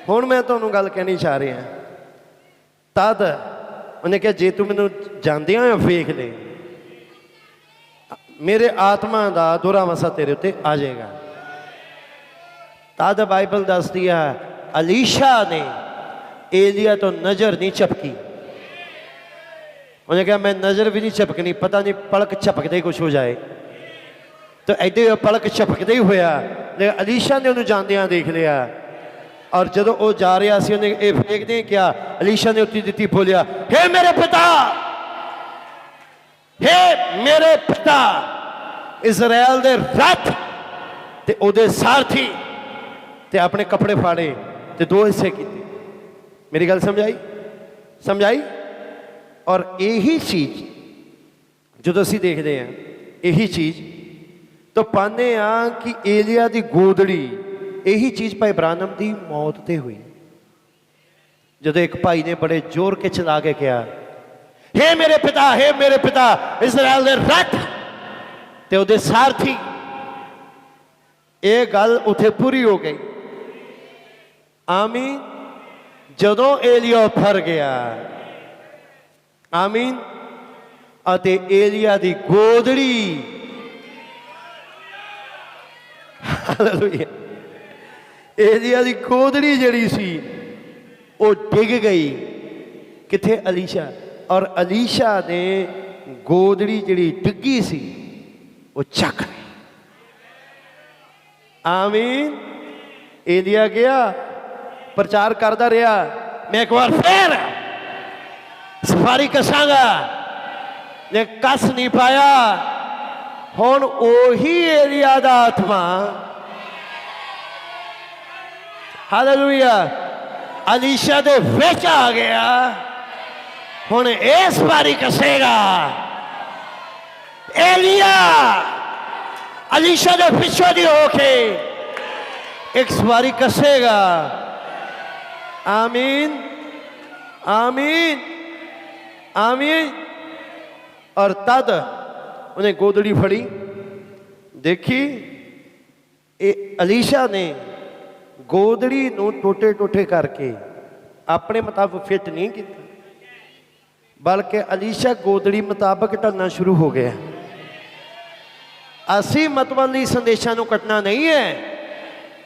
Speaker 2: ਹੁਣ ਮੈਂ ਤੁਹਾਨੂੰ ਗੱਲ ਕਹਿਣੀ ਚਾਹ ਰਿਹਾ। ਤਦ ਉਹਨੇ ਕਿਹਾ ਜੇ ਤੂੰ ਮੈਨੂੰ ਜਾਂਦਿਆਂ ਵੇਖ ਲੈ, ਮੇਰੇ ਆਤਮਾ ਦਾ ਦੋਹਰਾ ਮਸਾ ਤੇਰੇ ਉੱਤੇ ਆ ਜਾਏਗਾ। ਤਦ ਬਾਈਬਲ ਦੱਸਦੀ ਆ ਅਲੀਸ਼ਾ ਨੇ ਏਲੀਆ ਤੋਂ ਨਜ਼ਰ ਨਹੀਂ ਝਪਕੀ। ਉਹਨੇ ਕਿਹਾ ਮੈਂ ਨਜ਼ਰ ਵੀ ਨਹੀਂ ਝਪਕਣੀ, ਪਤਾ ਨਹੀਂ ਪਲਕ ਝਪਕਦੇ ਕੁਛ ਹੋ ਜਾਏ। ਤਾਂ ਐਡੇ ਪਲਕ ਝਪਕਦੇ ਹੀ ਹੋਇਆ, ਲੇਕਿਨ ਅਲੀਸ਼ਾ ਨੇ ਉਹਨੂੰ ਜਾਂਦਿਆਂ ਦੇਖ ਲਿਆ। ਔਰ ਜਦੋਂ ਉਹ ਜਾ ਰਿਹਾ ਸੀ ਉਹਨੇ ਇਹ ਵੇਖਦੇ ਕਿਹਾ, ਅਲੀਸ਼ਾ ਨੇ ਉੱਤੀ ਦਿੱਤੀ, ਬੋਲਿਆ ਹੇ ਮੇਰੇ ਪਿਤਾ, ਹੇ ਮੇਰੇ ਪਿਤਾ। ਇਜ਼ਰਾਈਲ ਦੇ ਰੱਥ ਤੇ ਉਹਦੇ ਸਾਰਥੀ ਤੇ ਆਪਣੇ ਕੱਪੜੇ ਫਾੜੇ ਤੇ ਦੋ ਹਿੱਸੇ ਕੀਤੇ। ਮੇਰੀ ਗੱਲ ਸਮਝਾਈ? ਸਮਝਾਈ? ਔਰ ਇਹੀ ਚੀਜ਼ ਜਦੋਂ ਅਸੀਂ ਦੇਖਦੇ ਹਾਂ, ਇਹੀ ਚੀਜ਼ ਤਾਂ ਪਾਉਂਦੇ ਹਾਂ ਕਿ ਏਲੀਆ ਦੀ ਗੋਦੜੀ, ਇਹੀ ਚੀਜ਼ ਭਾਈ ਬ੍ਰਾਨਮ ਦੀ ਮੌਤ ਤੇ ਹੋਈ। ਜਦੋਂ ਇੱਕ ਭਾਈ ਨੇ ਬੜੇ ਜ਼ੋਰ ਕੇ ਚਲਾ ਕੇ ਕਿਹਾ ਹੇ ਮੇਰੇ ਪਿਤਾ, ਹੇ ਮੇਰੇ ਪਿਤਾ, ਇਜ਼ਰਾਈਲ ਦੇ ਰੱਥ ਤੇ ਉਹਦੇ ਸਾਰਥੀ। ਇਹ ਗੱਲ ਉੱਥੇ ਪੂਰੀ ਹੋ ਗਈ। ਆਮੀਨ। ਜਦੋਂ ਏਲੀਆ ਫਰ ਗਿਆ, ਆਮੀਨ, ਅਤੇ ਏਲੀਆ ਦੀ ਗੋਦੜੀ, ਹਾਲੇਲੂਇਆ, ਏਲੀਆ ਦੀ ਗੋਦੜੀ ਜਿਹੜੀ ਸੀ ਉਹ ਡਿੱਗ ਗਈ। ਕਿੱਥੇ? ਅਲੀਸ਼ਾ। ਔਰ ਅਲੀਸ਼ਾ ਨੇ ਗੋਦੜੀ ਜਿਹੜੀ ਡਿੱਗੀ ਸੀ ਉਹ ਚੱਕ ਲਈ। ਆਮੀਨ। ਏਲੀਆ ਗਿਆ, ਪ੍ਰਚਾਰ ਕਰਦਾ ਰਿਹਾ, ਮੈਂ ਇੱਕ ਵਾਰ ਫੇਰ ਸਫਾਰੀ ਕਸਾਂਗਾ, ਲੇਕਿਨ ਕਸ ਨਹੀਂ ਪਾਇਆ। ਹੁਣ ਉਹੀ ਏਲੀਆ ਦਾ ਆਤਮਾ, ਹਾਲੇਲੂਇਆ, ਅਲੀਸ਼ਾ ਦੇ ਵਿੱਚ ਆ ਗਿਆ। ਹੁਣ ਇਸ ਵਾਰੀ ਕਸੇਗਾ। ਏਲੀਆ ਅਲੀਸ਼ਾ ਦੇ ਪਿੱਛੋਂ ਦੀ ਹੋ ਕੇ ਇੱਕ ਸਵਾਰੀ ਕਸੇਗਾ। आमीन आमीन आमीन। और तद उन्हें गोदड़ी फड़ी, देखी अलीशा ने गोदड़ी नूं टोटे टोटे करके अपने मुताबिक फिट नहीं किया, बल्कि अलीशा गोदड़ी मुताबिक ढलना शुरू हो गया। असी मतबली संदेशों को कटना नहीं है,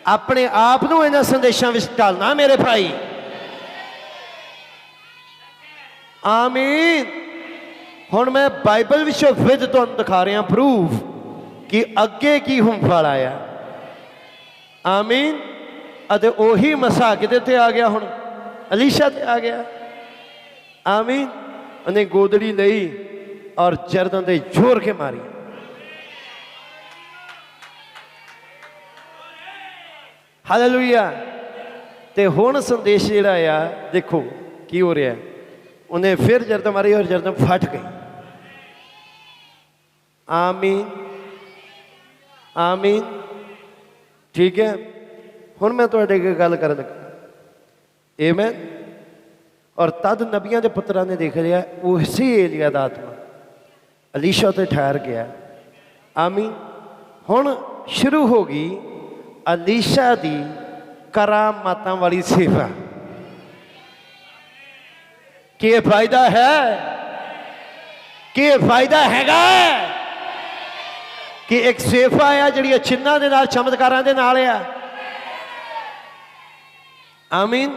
Speaker 2: अपने आप को इन्हां संदेशों में ढालना मेरे भाई। आमीन। हुण मैं बाइबल विचों विद तुहानूं दिखा रहा प्रूफ कि अगे की हुण फल आया। आमीन। अते ओही मसा किते ते आ गया, हुण अलीशा ते आ गया। आमीन। उन्हें गोदड़ी लई और जरदन दे जोर के मारी। हालेलुया। ते हुण संदेश जिहड़ा आ देखो की हो रहा है, उन्हें फिर जरदन मारी और जरदन फट गई। आमीन आमीन। ठीक है, हुण मैं तुहाडे अगे गल कर लगा। आमीन। और तद नबियां के पुत्रां ने देख लिया उसी एलिया दा आत्मा अलीशा ते ठहर गया। आमीन। हुण शुरू हो गई अलीशा दी करामातां वाली सेवा। कि फायदा है, कि फायदा हैगा कि एक सेवा आ जिहड़ी चिन्हां दे नाल चमत्कारां दे नाल आ। आमीन।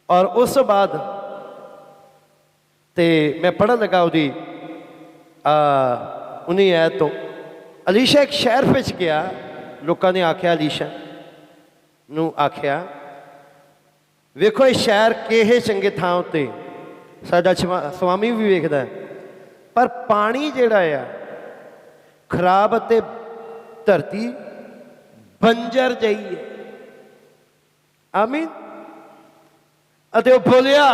Speaker 2: और उस बाद ते मैं पढ़न लगा उदी 19 आयत तो, अलीशा एक शहर विच गया, लोगों ने आख्या अलीशा नूं आख्या वेखो इस शहर किहे चंगे थां उत्ते साडा स्वामी भी वेखदा है, पर पानी जिहड़ा आ खराब ते धरती बंजर जई है। आमीन। अते वो बोलिया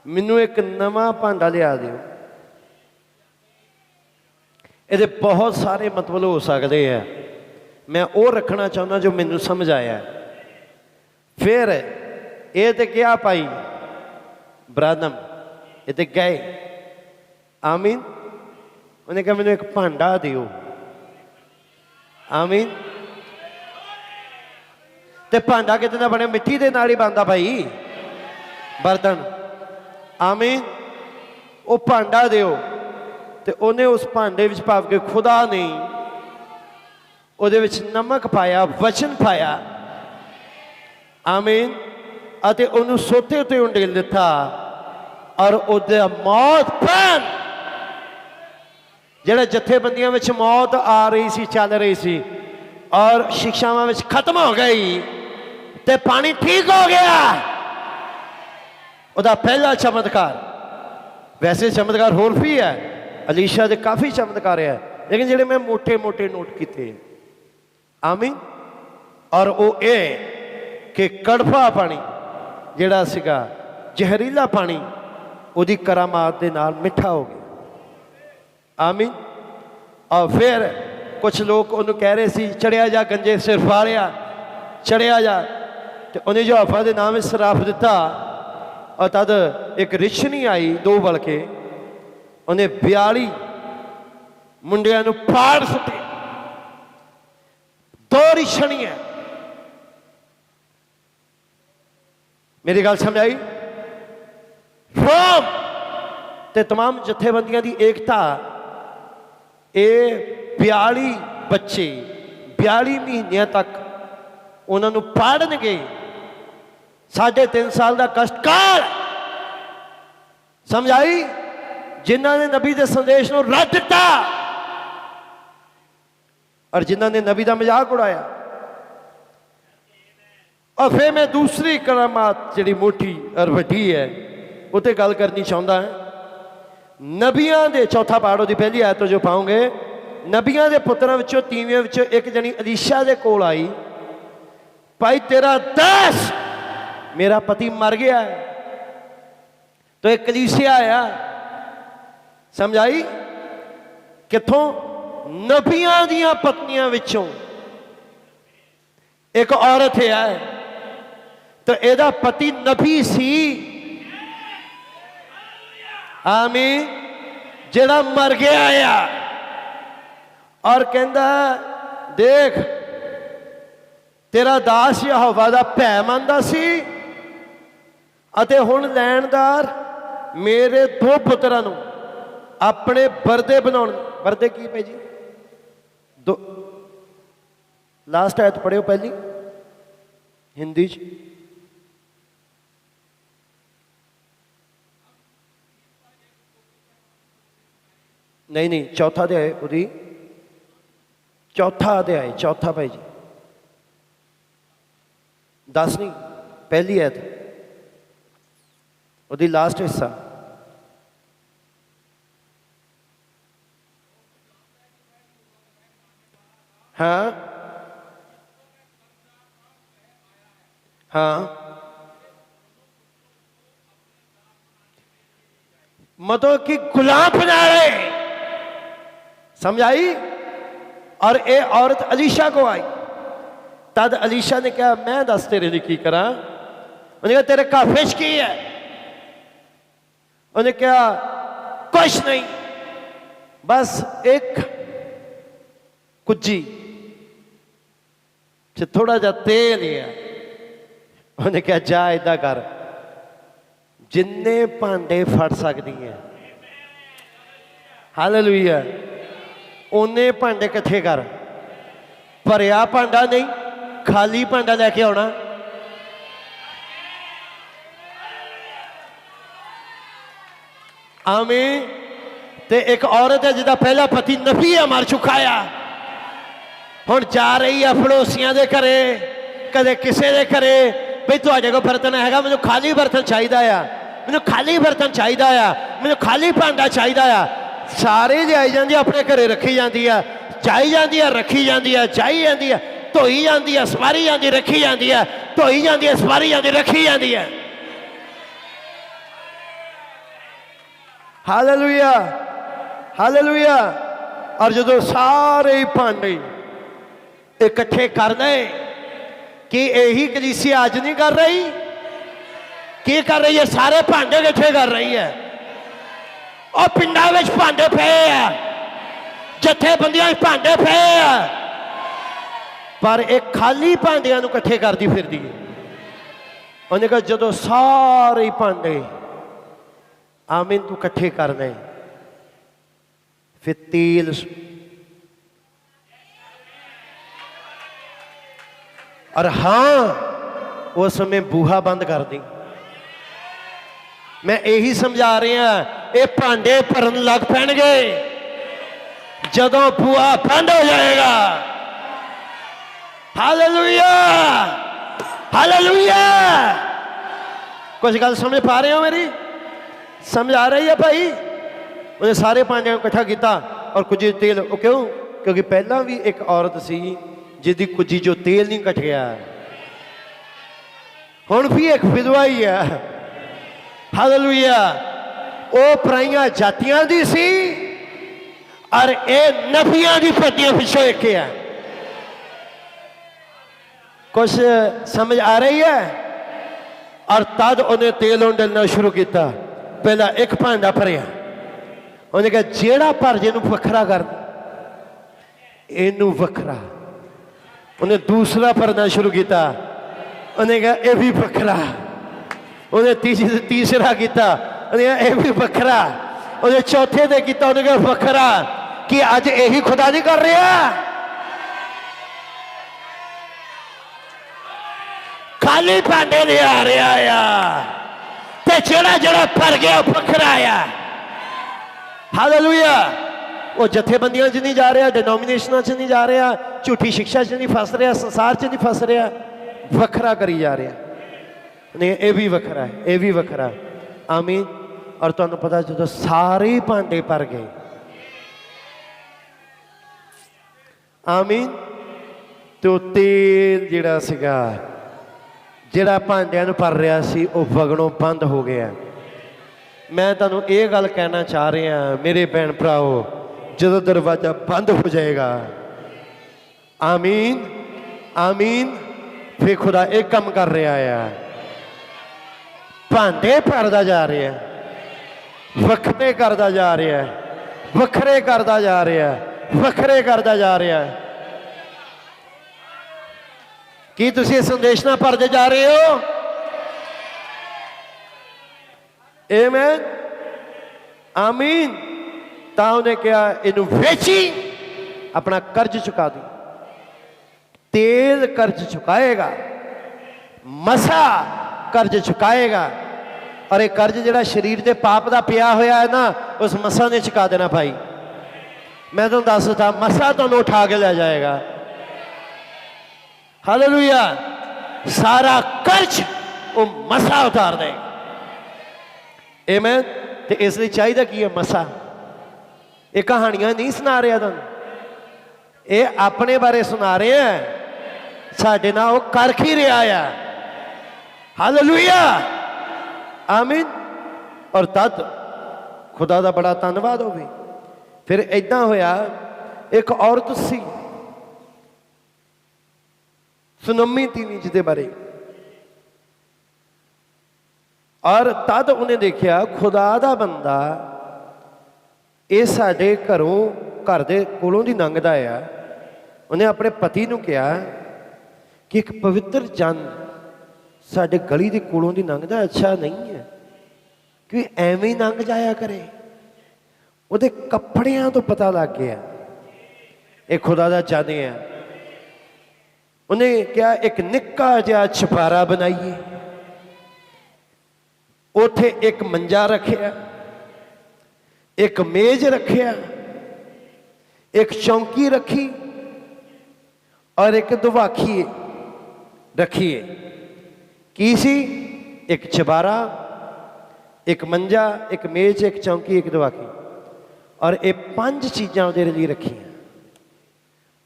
Speaker 2: मैनू एक नवा भांडा लिया दिओ। ये बहुत सारे मतलब हो सकते हैं, मैं वो रखना चाहता जो मैनू समझ आया। फिर ये तो क्या पाई ब्रादम, ये तो गए। आमीन। उन्हें कहा मैनू एक भांडा दिओ। ਆਮੀਨ। ਤੇ ਭਾਂਡਾ ਕਿਤੇ ਦਾ ਬਣਿਆ? ਮਿੱਟੀ ਦੇ ਨਾਲ ਹੀ ਬਣਦਾ ਭਾਈ ਬਰਤਨ। ਆਮੀਨ। ਉਹ ਭਾਂਡਾ ਦਿਓ ਤੇ ਉਹਨੇ ਉਸ ਭਾਂਡੇ ਵਿੱਚ ਪਾ ਕੇ, ਖੁਦਾ ਨੇ ਉਹਦੇ ਵਿੱਚ ਨਮਕ ਪਾਇਆ, ਵਚਨ ਪਾਇਆ। ਆਮੀਨ। ਅਤੇ ਉਹਨੂੰ ਸੋਤੇ ਉੱਤੇ ਉੰਡੇਲ ਦਿੱਤਾ ਔਰ ਉਹਦਾ ਮੌਤ ਪੈਣ, ਜਿਹੜਾ ਜਥੇਬੰਦੀਆਂ ਵਿੱਚ ਮੌਤ ਆ ਰਹੀ ਸੀ, ਚੱਲ ਰਹੀ ਸੀ ਔਰ ਸਿੱਖਿਆਵਾਂ ਵਿੱਚ ਖਤਮ ਹੋ ਗਈ ਤੇ ਪਾਣੀ ਠੀਕ ਹੋ ਗਿਆ। ਉਹਦਾ ਪਹਿਲਾ ਚਮਤਕਾਰ। ਵੈਸੇ ਚਮਤਕਾਰ ਹੋਰ ਵੀ ਹੈ, ਅਲੀਸ਼ਾ ਦੇ ਕਾਫੀ ਚਮਤਕਾਰ ਹੈ, ਲੇਕਿਨ ਜਿਹੜੇ ਮੈਂ ਮੋਟੇ ਮੋਟੇ ਨੋਟ ਕੀਤੇ। ਆਮੀਨ। ਔਰ ਉਹ ਇਹ ਕਿ ਕੜਵਾ ਪਾਣੀ ਜਿਹੜਾ ਸੀਗਾ, ਜ਼ਹਿਰੀਲਾ ਪਾਣੀ, ਉਹਦੀ ਕਰਾਮਾਤ ਦੇ ਨਾਲ ਮਿੱਠਾ ਹੋ ਗਿਆ। ਆਮੀਨ। ਔਰ ਫਿਰ ਕੁਛ ਲੋਕ ਉਹਨੂੰ ਕਹਿ ਰਹੇ ਸੀ, ਚੜਿਆ ਜਾ ਗੰਜੇ ਸਿਰ ਫਾੜਿਆ, ਚੜਿਆ ਜਾ। ਤੇ ਉਹਨੇ ਯਹੋਵਾ ਦੇ ਨਾਮ ਵਿੱਚ ਸਰਾਫ ਦਿੱਤਾ ਔਰ ਤਦ ਇੱਕ ਰਿਛਣੀ ਆਈ, ਦੋ ਬਲਕੇ, ਉਹਨੇ 42 ਮੁੰਡਿਆਂ ਨੂੰ ਪਾੜ ਸੁੱਟੇ। ਦੋ ਰਿਛਣੀਆਂ। ਮੇਰੀ ਗੱਲ ਸਮਝ ਆਈ? ਰੋਮ ਤੇ तमाम ਜਥੇਬੰਦੀਆਂ ਦੀ ਏਕਤਾ। ਇਹ 42 ਬੱਚੇ 42 ਮਹੀਨਿਆਂ ਤੱਕ ਉਹਨਾਂ ਨੂੰ ਪਾੜਨਗੇ। 3.5 ਸਾਲ ਦਾ ਕਸ਼ਟਕਾਲ। ਸਮਝ ਆਈ? ਜਿਨ੍ਹਾਂ ਨੇ ਨਬੀ ਦੇ ਸੰਦੇਸ਼ ਨੂੰ ਰੱਦ ਦਿੱਤਾ ਔਰ ਜਿਨ੍ਹਾਂ ਨੇ ਨਬੀ ਦਾ ਮਜ਼ਾਕ ਉਡਾਇਆ। और फिर मैं दूसरी करामात जी मोटी और वड्डी है उत्ते गल करनी चाहता है। नबियां दे चौथा पाठ की पहली आयत तो जो पाओगे, नबियां दे पुत्रों विचों तीवियां विचों एक जनी अलीशा दे कोल आई, भाई तेरा दास मेरा पति मर गया है। तो एक कलीसिया आया। समझ आई? किथों? नबियां दियां पत्नियां विचों एक औरत है तो एदा पति नबी सी। आमीन। जेड़ा मर गया आ और कहंदा देख तेरा दास यहोवा दा भै मनदा सी अते हुण लैणदार मेरे दो पुत्रां नूं अपने बरदे बनाउण। बरदे की भाई जी? दो लास्ट आयत पढ़ियो पहली हिंदी च। नहीं नहीं, चौथा अध्याय उदी, चौथा अध्याय, चौथा भाई जी, 10 नहीं, पहली आयत उदी लास्ट हिस्सा। हाँ हाँ, मतलब कि गुलाम बना रहे। समझ आई? और ये औरत अलीशा को आई। तद अलीशा ने कहा मैं दस तेरे लिए की करा। उन्हें कहा तेरे काफिश की है? उन्हें कहा कुछ नहीं, बस एक कुज्जी थोड़ा जा तेल है। उन्हें कहा जा इदा कर, जिन्ने भांडे फट सकती है, हालेलुया, उन्ने भांडे इकट्ठे कर। भरिया भांडा नहीं, खाली भांडा लैके आना। आमीन। ते एक औरत है जिसका पहला पति नबी है, मर चुका है, हुण जा रही है पड़ोसियों के घरे, कदे किसी के घरे, भाई तुहाडे कोल बर्तन हैगा? मैनूं खाली बर्तन चाहिदा आ, मैनूं खाली बर्तन चाहिदा आ, मैनूं खाली भांडा चाहिदा आ। सारे लियाई जाती है, अपने घरे रखी जाती है, चाई जाती है, रखी जाती है, चाई जाती है, धोई जाती है, सवारी जाती, रखी जाती है, धोई जाती है, सवारी जाती, रखी जाती है। Hallelujah, hallelujah. और जो सारे भांडे इकट्ठे कर दे, कि यही कलीसिया आज नहीं कर रही? की कर रही है? सारे भांडे इकट्ठे कर रही है। और पिंडा में भांडे पे है, जथेबंदियां भांडे पे है, पर एक खाली भांडिਆਂ ਨੂੰ ਇਕੱਠੇ ਕਰਦੀ ਫਿਰਦੀ ਹੈ। ਉਹਨੇ ਕਿਹਾ ਜਦੋਂ ਸਾਰੇ ਭਾਂਡੇ आमीन तू इकट्ठे कर दे, फिर तेल और हाँ उस समय बूहा बंद कर दी। मैं यही समझा रहा, ये भांडे भरन लग पैणगे जदों बूहा बंद हो जाएगा। Hallelujah hallelujah. कुछ गल समझ पा रहे हो मेरी? समझ आ रही है भाई? उन्हें सारे भांडे इकट्ठा किया और कुछ तेल, क्यों? क्योंकि पहला भी एक औरत सी जिसकी कुछ जो तेल नहीं कटिया, हुण भी एक विधवा ही है। हालेलुया। वो पराइयां जातियां दी सी और ये नबियां दी पत्तियां पिछों एक है। कुछ समझ आ रही है? और तद उन्हें तेल उंडलना शुरू किया। पहला एक भांडा भरिया, उन्हें कहा जेड़ा भर जे वखरा कर, इनू वखरा। उन्हें दूसरा भरना शुरू किया, उन्हें कहा यह भी वखरा। उन्हें तीसरा किया, उन्हें कहा यह भी वखरा। उन्हें चौथे से किया, उन्हें कहा वखरा। कि अज यही खुदा नहीं कर रहा? खाली भांडे ले आ रहा है ते जड़ा जड़ा भर गया वखरा आया। हालेलुया। वो जथेबंदियों च नहीं जा रहा, डिनोमिनेशनों च नहीं जा रहा, झूठी शिक्षा च नहीं फस रहा, संसार च नहीं फस रहा, वखरा करी जा रहा। नहीं ये भी वखरा है, ये भी वखरा। आमीन। और तुहानू पता जो सारे भांडे भर गए, आमीन, तो तेल जिहड़ा सीगा जिहड़ा भांडिਆਂ ਨੂੰ भर रहा सी वह वगणों बंद हो गया। मैं तुहानू ये गल कहना चाह रहा मेरे भैन भराओ, जो दरवाजा बंद हो जाएगा, आमीन आमीन, फिर खुदा एक काम कर रहा है, भांडे भरदा जा रहा है, वखरे करदा जा रहा है, वखरे करदा जा रहा है, वखरे करदा जा रहा है। की तुसी संदेश ना भरते जा रहे हो? आमीन आमीन। ता उन्हें कहा इनू वेची अपना कर्ज चुका दी। तेल कर्ज चुकाएगा, मसा कर्ज चुकाएगा। और एक कर्ज जिहड़ा शरीर के पाप का पिया होया है ना, उस मसा ने चुका देना भाई। मैं तुहानू दसदा, मसा तुहानू उठा के ले जाएगा। हालेलुया। सारा कर्ज वो मसा उतार दे। आमीन। तो इसलिए चाहिए की है मसा। ये कहानियां नहीं सुना रहा तुहानू, ये अपने बारे सुना रहे हैं, साडे नाल वो कर ही रहा है। हालेलुया आमीन। और तद खुदा का बड़ा धन्यवाद होवे। फिर इदां होया, एक औरत सी सुनम्मी थी जिसके बारे, और तद उन्हें देखा खुदा का बंदा ये साडे घरों घर दे कोलों दी लंघदा आ। उन्हें अपने पति नूं कहा कि एक पवित्र जन साडे गली दे कोलों दी लंघदा, अच्छा नहीं है कि एवें ही लंघ जाया करे। उहदे कपड़ियां तो पता लग गया ये खुदा दा जन है। उन्हें क्या एक निक्का जिहा छपारा बनाइए, उथे एक मंजा रखिया, एक मेज रखिया, एक चौंकी रखी और एक दवाखी रखिए। की सी? एक छबारा, एक मंजा, एक मेज, एक चौंकी, एक दवाखी। और ये 5 चीज़ां उहदे लिए रखियां।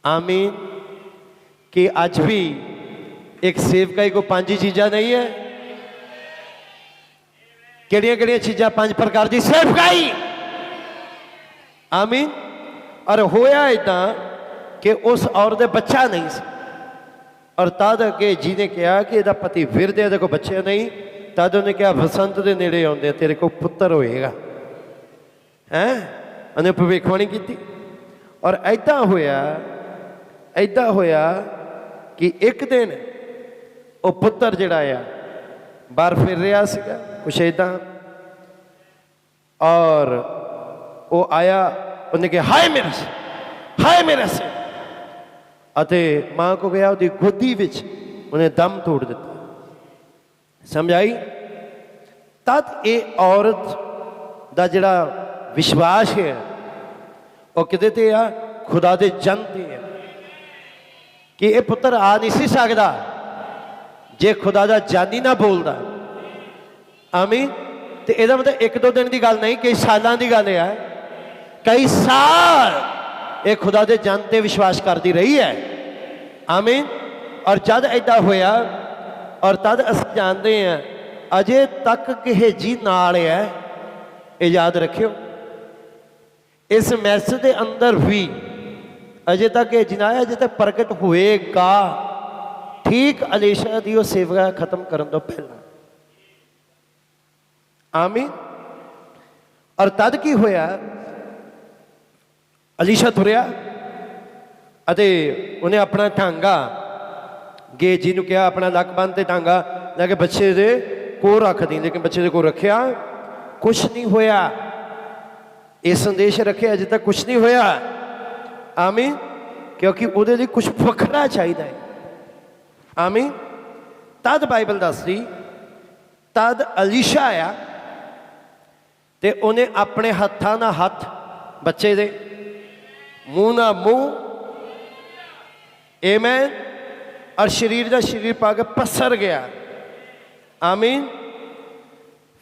Speaker 2: आमीन। कि अज भी एक सेवकाई को 5 ही चीज़ां नहीं है? किहड़ियां-किहड़ियां चीज़ां? 5 प्रकार की सेवकाई। आमीन। और होया इदां कि उस औरत दे बच्चा नहीं सी, और तद अगे जी ने कहा कि इहदा पति विरद है, को बच्चे नहीं। तद उन्हें कहा बसंत के नेड़े आउंदे तेरे को पुत्र होएगा। हैं? उन्हें भविष्यवाणी की। और ऐदा होया कि एक दिन वो पुत्र जिहड़ा आ बाहर फिर रहा सीगा कुछ इदां, और वो आया, उन्हें कहा हाय मेरा सिर, हाय मेरा सिर, अते मां को गया, उसकी गोदी विच उन्हें दम तोड़ दिता। समझ आई? तद ये औरत दा जिहड़ा विश्वास है वो किदे ते आ? खुदा दे जन ते है कि ये पुत्र आ नहीं सी सकदा जे खुदा दा जन ही ना बोलदा। आमीन। तो यदा मतलब एक दो दिन की गल नहीं, कई सालों की गल है, कई साल ये खुदा दे जन ते विश्वास करती रही है। आमीन। और जद ऐदा होया और तद अस जानते हैं अजे तक कहेजी नाल है, ये याद रखियो। इस मैस के अंदर भी अजे तक ये जिनाया अजे तक प्रगट होएगा, ठीक अलीशा की वो सेवा खत्म करने तो पहला। आमीन। और तद की होया, अलीशा तुरया अते उन्हें अपना टांगा गेजी नूं कहा अपना लक बंद ते टांगा लैके बच्चे दे कोल रख दी, लेकिन बच्चे दे कोल रखिया कुछ नहीं होया। ये संदेश रखे अजे तक कुछ नहीं होया। आमीन। क्योंकि उहदे लई कुछ वखरा चाहिए है। आमीन। तद बाइबल दसदी, तद अलीशा आया ते उन्हें अपने हत्थां नाल हथ बच्चे दे मूँह नाल मूँह, आमीन, और शरीर का शरीर पा के पसर गया। आमीन।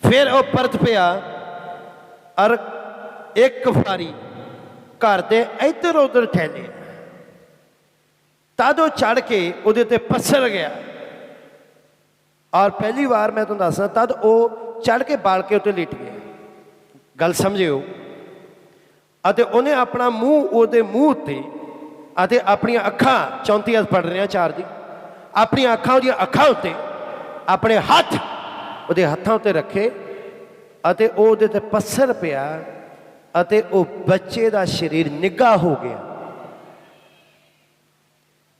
Speaker 2: फिर वो परत पिया और एक वारी घर के इधर उधर ठहरे, तद वो चढ़ के उहदे ते पसर गया। और पहली बार मैं तुहानूं दसदा, तद वो चढ़ के बाल के उत्ते लेट गया। गल समझियो। अते उन्हें अपना मूँह उहदे मूँह उत्ते अते अपनी अखां 34 पढ़ रहे हैं 4 दी, अपनी अखां उहदी अखां उत्ते अपने हथ उहदे हत्थां उत्ते रखे अते वो उहदे ते पसर पिया अते वो बच्चे का शरीर निग्घा हो गया।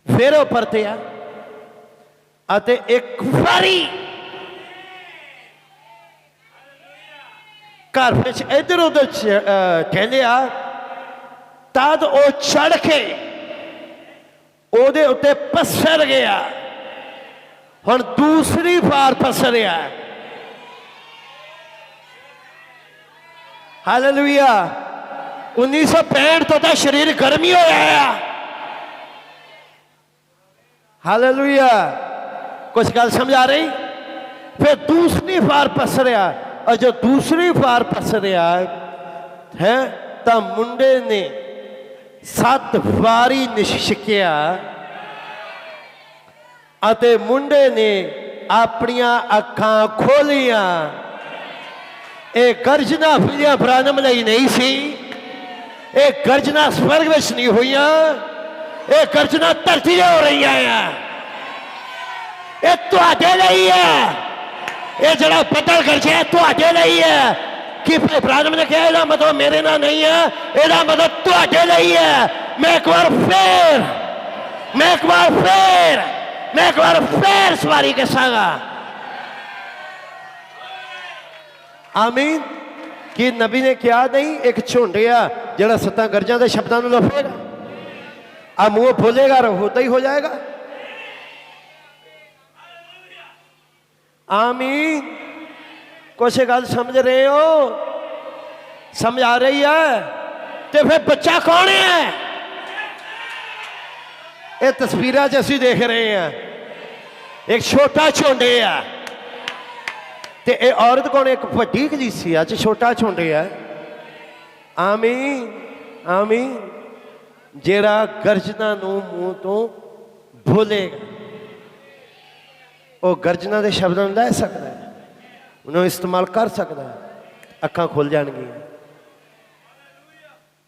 Speaker 2: फिर वो परतिया अते एक बारी घर विच इधर उधर टहलिया, तद वो चढ़ के ओदे उत्ते पसर गया। हुण दूसरी बार पसरिया। हालेलुया। 1965 तो ता शरीर गर्मी हो आया। हालेलुया। कुछ गल समझ आ रही? फिर दूसरी बार पसरिया, और जो दूसरी बार पसरिया है तो मुंडे ने 7 वारी निशकिया अते मुंडे ने अपनियां अखां खोलियां। एक गर्जना फिलिया ब्रानम लई नहीं सी, एक गर्जना स्वर्ग विच नहीं हुई, एक गर्जना धरती ते हो रही है। ये तुहाडे लई है, ये जड़ा बदल गरजे है तुहाडे लई है। कि भाई ब्रानम ने कहा यदा मतलब मेरे ना नहीं है, यदा मतलब तुहाडे लई है। मैं एक बार फिर सवारी के संगा। आमीन। कि नबी ने क्या नहीं, एक झुंड आ जरा 7 गरजा के शब्दों को लफेगा, आ मुंह बोलेगा और होता ही हो जाएगा। आमीन। कुछ गल समझ रहे हो? समझ आ रही है? तो फिर बच्चा कौन है? ये तस्वीर असी देख रहे हैं, एक छोटा झुंड है। ते ये औरत कौन? एक वड्डी कलीसिया च छोटा झुंड है। आमीन। आमीन। जेड़ा गर्जना नूं मूँह तो बोलेगा, वो गर्जना के शब्दों लै सकता है, उन्होंने इस्तेमाल कर सकता है, अखां खुल जाएंगियां।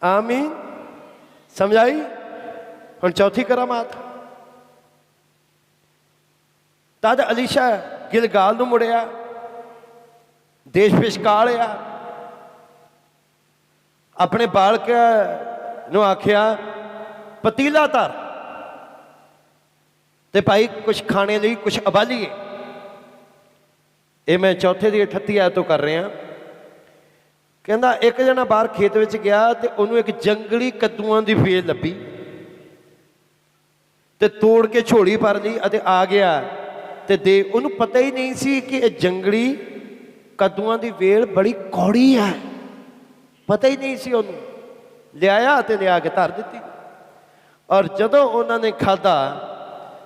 Speaker 2: आमीन। समझ आई? हुण चौथी करामात। तद अलीशा गिलगाल नूं मुड़िया, देश विचकाल आ, अपने बालक नूं आखिया पतीला धर, ਤੇ ਭਾਈ ਕੁਝ ਖਾਣੇ ਲਈ ਕੁਝ ਉਬਾਲੀਏ। ਇਹ ਮੈਂ ਚੌਥੇ ਦੀ 38 ਆਇਤ ਤੋਂ ਕਰ ਰਿਹਾ। ਕਹਿੰਦਾ ਇੱਕ ਜਣਾ ਬਾਹਰ ਖੇਤ ਵਿੱਚ ਗਿਆ ਤੇ ਉਹਨੂੰ ਇੱਕ ਜੰਗਲੀ ਕੱਦੂਆਂ ਦੀ ਵੇਲ ਲੱਭੀ ਤੇ ਤੋੜ ਕੇ ਝੋਲੀ ਭਰ ਲਈ ਅਤੇ ਆ ਗਿਆ। ਤੇ ਦੇ ਉਹਨੂੰ ਪਤਾ ਹੀ ਨਹੀਂ ਸੀ ਕਿ ਇਹ ਜੰਗਲੀ ਕੱਦੂਆਂ ਦੀ ਵੇਲ ਬੜੀ ਕੌੜੀ ਹੈ, ਪਤਾ ਹੀ ਨਹੀਂ ਸੀ ਉਹਨੂੰ। ਲਿਆਇਆ ਤੇ ਲਿਆ ਕੇ ਧਰ ਦਿੱਤੀ। ਔਰ ਜਦੋਂ ਉਹਨਾਂ ਨੇ ਖਾਧਾ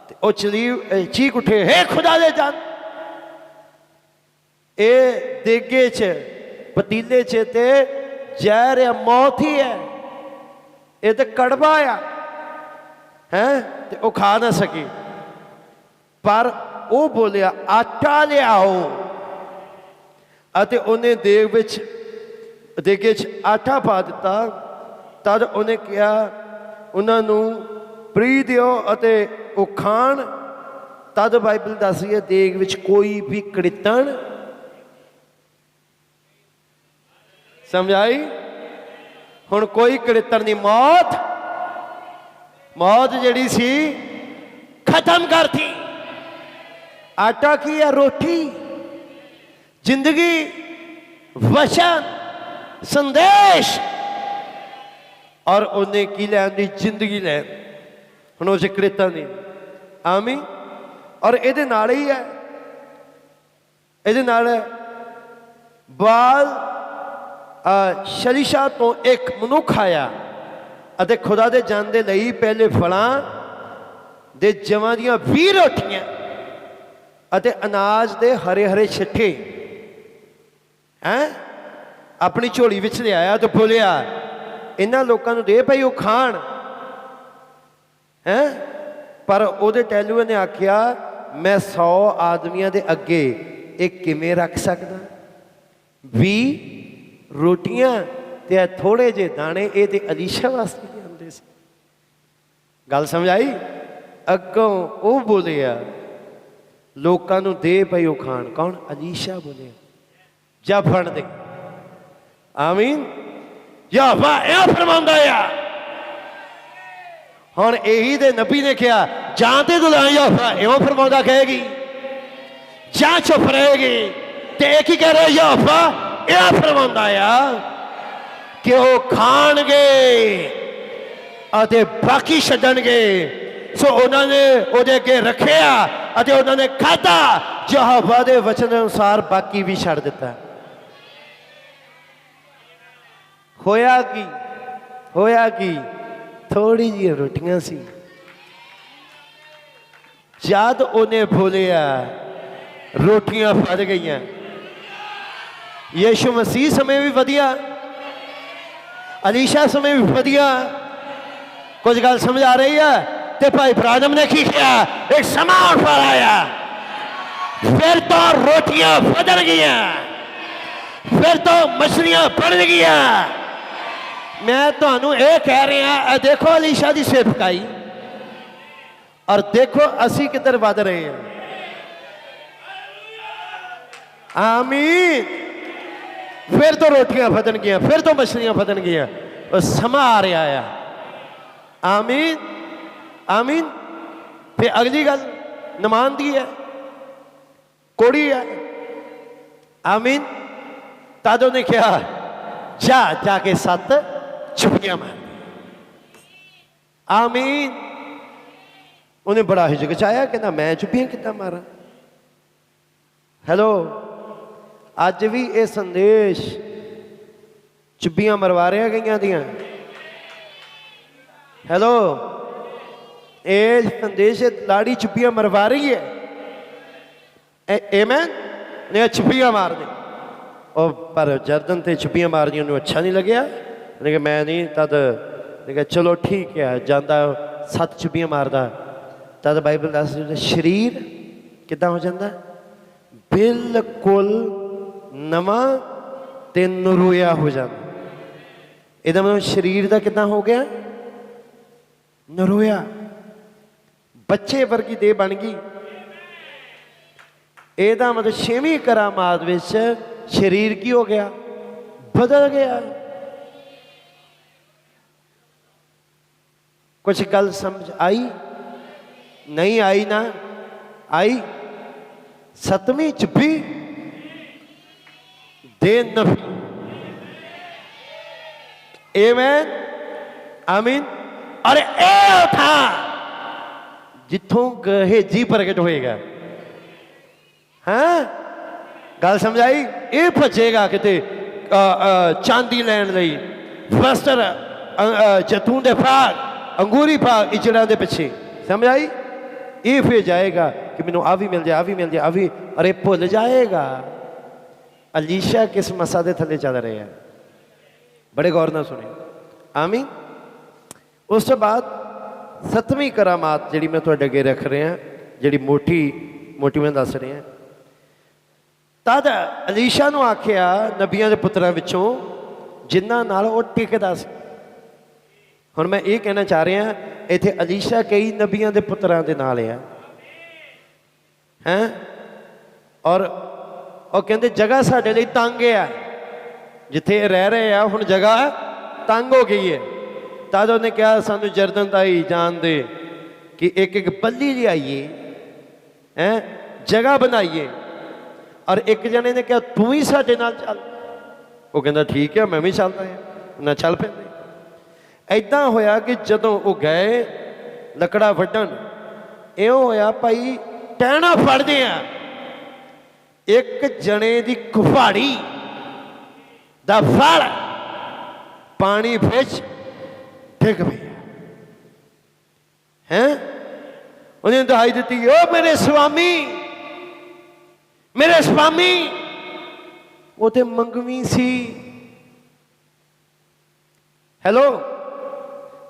Speaker 2: ਤੇ ਉਹ ਚੀਕ ਉੱਠੇ, ਹੇ ਖੁਦਾ ਦੇ ਜਾਨ, ਇਹ ਦੇਗੇ 'ਚ ਪਤੀਲੇ 'ਚ ਤੇ ਜ਼ਹਿਰ ਆ, ਮੌਤ ਹੀ ਹੈ, ਇਹ ਤੇ ਕੜਵਾ ਆ ਹੈ। ਤੇ ਉਹ ਖਾ ਨਾ ਸਕੀ। ਪਰ ਉਹ ਬੋਲਿਆ ਆਟਾ ਲਿਆਓ ਅਤੇ ਉਹਨੇ ਦੇਗੇ 'ਚ ਆਟਾ ਪਾ ਦਿੱਤਾ। ਤਦ ਉਹਨੇ ਕਿਹਾ ਉਹਨਾਂ ਨੂੰ ਪਰੀ ਦਿਓ ਅਤੇ ਉਹ ਖਾਣ। ਤਦ ਬਾਈਬਲ ਦੱਸਦੀ ਹੈ ਦੇਗ ਵਿੱਚ ਕੋਈ ਵੀ ਕੜਿੱਤਣ, ਸਮਝ ਆਈ? ਹੁਣ ਕੋਈ ਕੜਿੱਤਣ ਨਹੀਂ। ਮੌਤ ਜਿਹੜੀ ਸੀ ਖਤਮ ਕਰਤੀ। ਆਟਾ ਕੀ ਹੈ? ਰੋਟੀ, ਜ਼ਿੰਦਗੀ, ਵਚਨ, ਸੰਦੇਸ਼। ਔਰ ਉਹਨੇ ਕੀ ਲੈਣ ਦੀ? ਜ਼ਿੰਦਗੀ ਲੈਣ। ਹੁਣ ਉਹ ਕੜਿੱਤਣ ਨਹੀਂ। ਆਮੀਨ। ਔਰ ਇਹਦੇ ਨਾਲ ਹੀ ਹੈ, ਇਹਦੇ ਨਾਲ ਬਾਲ ਸ਼ਲੀਸ਼ਾ ਤੋਂ ਇੱਕ ਮਨੁੱਖ ਆਇਆ ਅਤੇ ਖੁਦਾ ਦੇ ਜਨ ਦੇ ਲਈ ਪਹਿਲੇ ਫਲਾਂ ਦੇ ਜਵਾਂ ਦੀਆਂ 20 ਰੋਟੀਆਂ ਅਤੇ ਅਨਾਜ ਦੇ ਹਰੇ ਹਰੇ ਛਿੱਠੇ ਆਪਣੀ ਝੋਲੀ ਵਿੱਚ ਲਿਆਇਆ ਤੇ ਬੋਲਿਆ ਇਹਨਾਂ ਲੋਕਾਂ ਨੂੰ ਦੇ ਭਾਈ ਉਹ ਖਾਣ। ਪਰ ਉਹਦੇ ਟੈਲੂਏ ਨੇ ਆਖਿਆ ਮੈਂ 100 ਆਦਮੀਆਂ ਦੇ ਅੱਗੇ ਇਹ ਕਿਵੇਂ ਰੱਖ ਸਕਦਾ? 20 ਰੋਟੀਆਂ ਤੇ ਇਹ ਥੋੜੇ ਜਿਹੇ ਦਾਣੇ, ਇਹ ਤੇ ਅਲੀਸ਼ਾ ਵਾਸਤੇ ਲਿਆਂਦੇ ਸੀ। ਗੱਲ ਸਮਝ ਆਈ? ਅੱਗੋਂ ਉਹ ਬੋਲਿਆ ਲੋਕਾਂ ਨੂੰ ਦੇ ਪਈ ਉਹ ਖਾਣ। ਕੌਣ? ਅਲੀਸ਼ਾ ਬੋਲਿਆ ਜਾ ਫੜ ਦੇ। ਆਮੀਨ। ਯਹੋਵਾ ਇਹ ਫਰਮਾਉਂਦਾ ਆ। ਹੁਣ ਇਹੀ ਦੇ ਨਬੀ ਨੇ ਕਿਹਾ ਜਾਂ ਤੇ ਦੁਲਾ ਯਹੋਵਾ ਇਉਂ ਫਰਮਾਉਂਦਾ ਕਹੇਗੀ, ਜਾਂ ਚੁੱਪ ਰਹੇਗੀ। ਤੇ ਇਹ ਕੀ ਕਹਿ ਰਿਹਾ? ਯਹੋਵਾ ਇਹ ਫਰਮਾਉਂਦਾ ਆ ਕਿ ਉਹ ਖਾਣਗੇ ਅਤੇ ਬਾਕੀ ਛੱਡਣਗੇ। ਸੋ ਉਹਨਾਂ ਨੇ ਉਹਦੇ ਅੱਗੇ ਰੱਖਿਆ ਅਤੇ ਉਹਨਾਂ ਨੇ ਖਾਧਾ। ਯਹੋਵਾ ਦੇ ਵਚਨ ਅਨੁਸਾਰ ਬਾਕੀ ਵੀ ਛੱਡ ਦਿੱਤਾ। ਹੋਇਆ ਕੀ? ਥੋੜੀ ਜਿਹੀ ਰੋਟੀਆਂ ਸੀ। ਜਦ ਉਹਨੇ ਬੋਲਿਆ ਰੋਟੀਆਂ ਵੱਧ ਗਈਆਂ। ਯੀਸ਼ੂ ਮਸੀਹ ਸਮੇਂ ਵੀ ਵਧੀਆ, ਅਲੀਸ਼ਾ ਸਮੇਂ ਵੀ ਵਧੀਆ। ਕੁਝ ਗੱਲ ਸਮਝ ਆ ਰਹੀ ਹੈ? ਤੇ ਭਾਈ ਬ੍ਰਾਨਮ ਨੇ ਕੀ ਕਿਹਾ? ਇੱਕ ਸਮਾਂ ਪਰ ਆਇਆ, ਫਿਰ ਤਾਂ ਰੋਟੀਆਂ ਵਧਣ ਗਈਆਂ, ਫਿਰ ਤਾਂ ਮਛਲੀਆਂ ਬਣ ਗਈਆਂ। ਮੈਂ ਤੁਹਾਨੂੰ ਇਹ ਕਹਿ ਰਿਹਾ, ਦੇਖੋ ਅਲੀਸ਼ਾ ਦੀ ਸੇਵਕਾਈ ਔਰ ਦੇਖੋ ਅਸੀਂ ਕਿੱਧਰ ਵੱਧ ਰਹੇ ਹਾਂ। ਆਮੀਨ। ਫਿਰ ਤੋਂ ਰੋਟੀਆਂ ਵਧਣ ਗਈਆਂ, ਫਿਰ ਤੋਂ ਮਛਲੀਆਂ ਵਧਣ ਗਈਆਂ। ਉਹ ਸਮਾਂ ਆ ਰਿਹਾ ਆ। ਆਮੀਨ ਆਮੀਨ। ਫਿਰ ਅਗਲੀ ਗੱਲ ਨਮਾਨ ਦੀ ਹੈ, ਕੋੜੀ ਹੈ। ਆਮੀਨ। ਤਦ ਉਹਨੇ ਕਿਹਾ ਜਾ ਕੇ 7 ਚੁਪੀਆਂ ਮਾਰ। ਆਮੀਨ। ਉਹਨੇ ਬੜਾ ਹਿਚਕਚਾਇਆ, ਕਹਿੰਦਾ ਮੈਂ ਚੁਪੀਆਂ ਕਿੱਦਾਂ ਮਾਰਾਂ? ਹੈਲੋ, ਅੱਜ ਵੀ ਇਹ ਸੰਦੇਸ਼ ਚੁੱਪੀਆਂ ਮਰਵਾਰਿਆ ਗਈਆਂ ਦੀਆਂ। ਹੈਲੋ, ਇਹ ਸੰਦੇਸ਼ ਲਾੜੀ ਚੁੱਪੀਆਂ ਮਰਵਾ ਰਹੀ ਹੈ। ਆਮੀਨ। ਨੇ ਚੁੱਪੀਆਂ ਮਾਰ ਦੇ। ਉਹ ਪਰ ਜਰਦਨ ਤੇ ਚੁੱਪੀਆਂ ਮਾਰਦੀਆਂ ਉਹਨੂੰ ਅੱਛਾ ਨਹੀਂ ਲੱਗਿਆ। ਉਹਨੇ ਕਿਹਾ ਮੈਂ ਨਹੀਂ। ਤਦ ਨੇ ਕਿਹਾ ਚਲੋ ਠੀਕ ਹੈ, ਜਾਂਦਾ 7 ਚੁੱਪੀਆਂ ਮਾਰਦਾ। ਤਦ ਬਾਈਬਲ ਦੱਸਦੀ ਸਰੀਰ ਕਿੱਦਾਂ ਹੋ ਜਾਂਦਾ? ਬਿਲਕੁਲ ਨਵਾਂ ਤੇ ਨਰੋਇਆ ਹੋ ਜਾਂਦਾ। ਇਹਦਾ ਮਤਲਬ ਸਰੀਰ ਦਾ ਕਿੱਦਾਂ ਹੋ ਗਿਆ? ਨਰੋਇਆ, ਬੱਚੇ ਵਰਗੀ ਦੇਹ ਬਣ ਗਈ। ਇਹਦਾ ਮਤਲਬ 6ਵੀਂ ਕਰਾਮਾਤ ਵਿੱਚ ਸਰੀਰ ਕੀ ਹੋ ਗਿਆ? ਬਦਲ ਗਿਆ। ਕੁਛ ਗੱਲ ਸਮਝ ਆਈ? नहीं आई ना आई, 7वीं च भी दे नफी। आमीन आमीन। और ए था जिथों गहेजी प्रगट होएगा। हाँ गल समझ आई। ये भजेगा किते चांदी लैन लई, वस्त्र जैतून दे फाग, अंगूरी फाग इचड़ा दे पिछे। समझ आई। ये फिर जाएगा कि मैनू आ भी मिल जाए, आ भी मिल जाए, आ भी, अरे भुल जाएगा अलीशा किस मसा दे थले चल रहे हैं। बड़े गौर ना सुने। आमीन। उस तो बाद 7वीं करामात जी मैं तुहाडे अगे रख रहा, जी मोटी मैं दस रहा। तद अलीशा नूं आख्या नबियां दे पुत्रां विचों जिन्हां नाल ओह टिकदा सी। हुण मैं ये कहना चाह रहा इत्थे अलीशा कई नबियां दे पुत्रां दे नाल है। और ਉਹ ਕਹਿੰਦੇ जगह साढ़े लिए तंग है, जिथे रह रहे हैं हुण जगह तंग हो गई है। तद उन्हें कहा सानू जरदन ताई जान दे कि एक एक बल्ली लियाइए, हैं जगह बनाइए। और एक जने ने कहा तू ही साडे नाल चल। वो कहता ठीक है मैं भी चलता है, ना चल पे। ऐदा होया कि जदों वो गए लकड़ा वड्डण, इउं होया भाई टहना फड़दे आ, एक जने दी कुफाड़ी दा फल पानी विच डिग पिया। हैं उन्हें दहाई दी, ओ मेरे स्वामी, मेरे स्वामी। वो तो मंगवी सी। हेलो।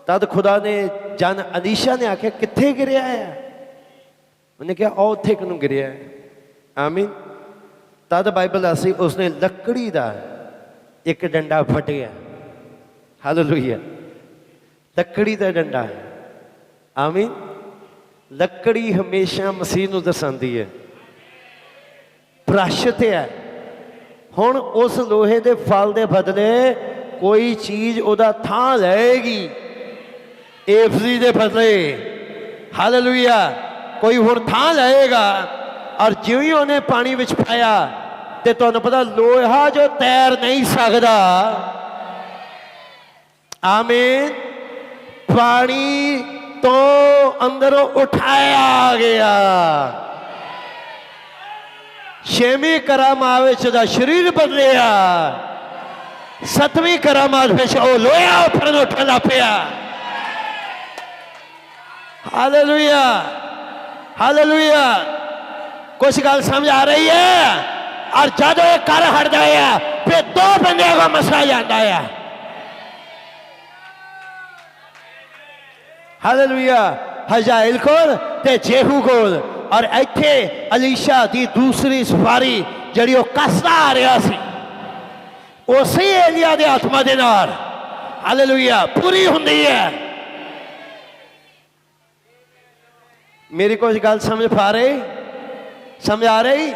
Speaker 2: तद खुदा ने जन अलीशा ने आख्या कित्थे गिरिया है। उन्हें कहा ओ उत्थे किनू गिरिया है। आमीन। तद बाइबल दसदी उसने लकड़ी का एक डंडा फटिया। हालेलुया। लकड़ी का डंडा है। आमीन। लकड़ी हमेशा मसीह नूं दर्शांदी है, प्राशत है। हुण उस लोहे के फल के बदले कोई चीज उहदा थां लएगी, एफजी के बदले। हालेलुया। कोई हुण थां लएगा। और जिवें ही उन्हें पानी विच पाया तो तुहानूं पता लोहा जो तैर नहीं सकता। आमीन। पानी तो अंदरों उठाया गया। 6वीं करामात विच दा शरीर बदलिया, 7वीं करामात विच ओ लोहा उठण उठण लग पिया। Hallelujah hallelujah. कुछ गल समझ आ रही है। और जब ये कर हटता है फिर 2 बंदे का मसला जाता है। हालेलुया। हजाइल कोल ते जेहू कोल। और इत्थे अलीशा दी दूसरी सवारी जिहड़ी ओह कसदा आ रहा सी, उसी एलिया दे आत्मा दे नाल हालेलुया पूरी हुंदी है। मेरी कुछ गल समझ पा रही, समझ आ रही।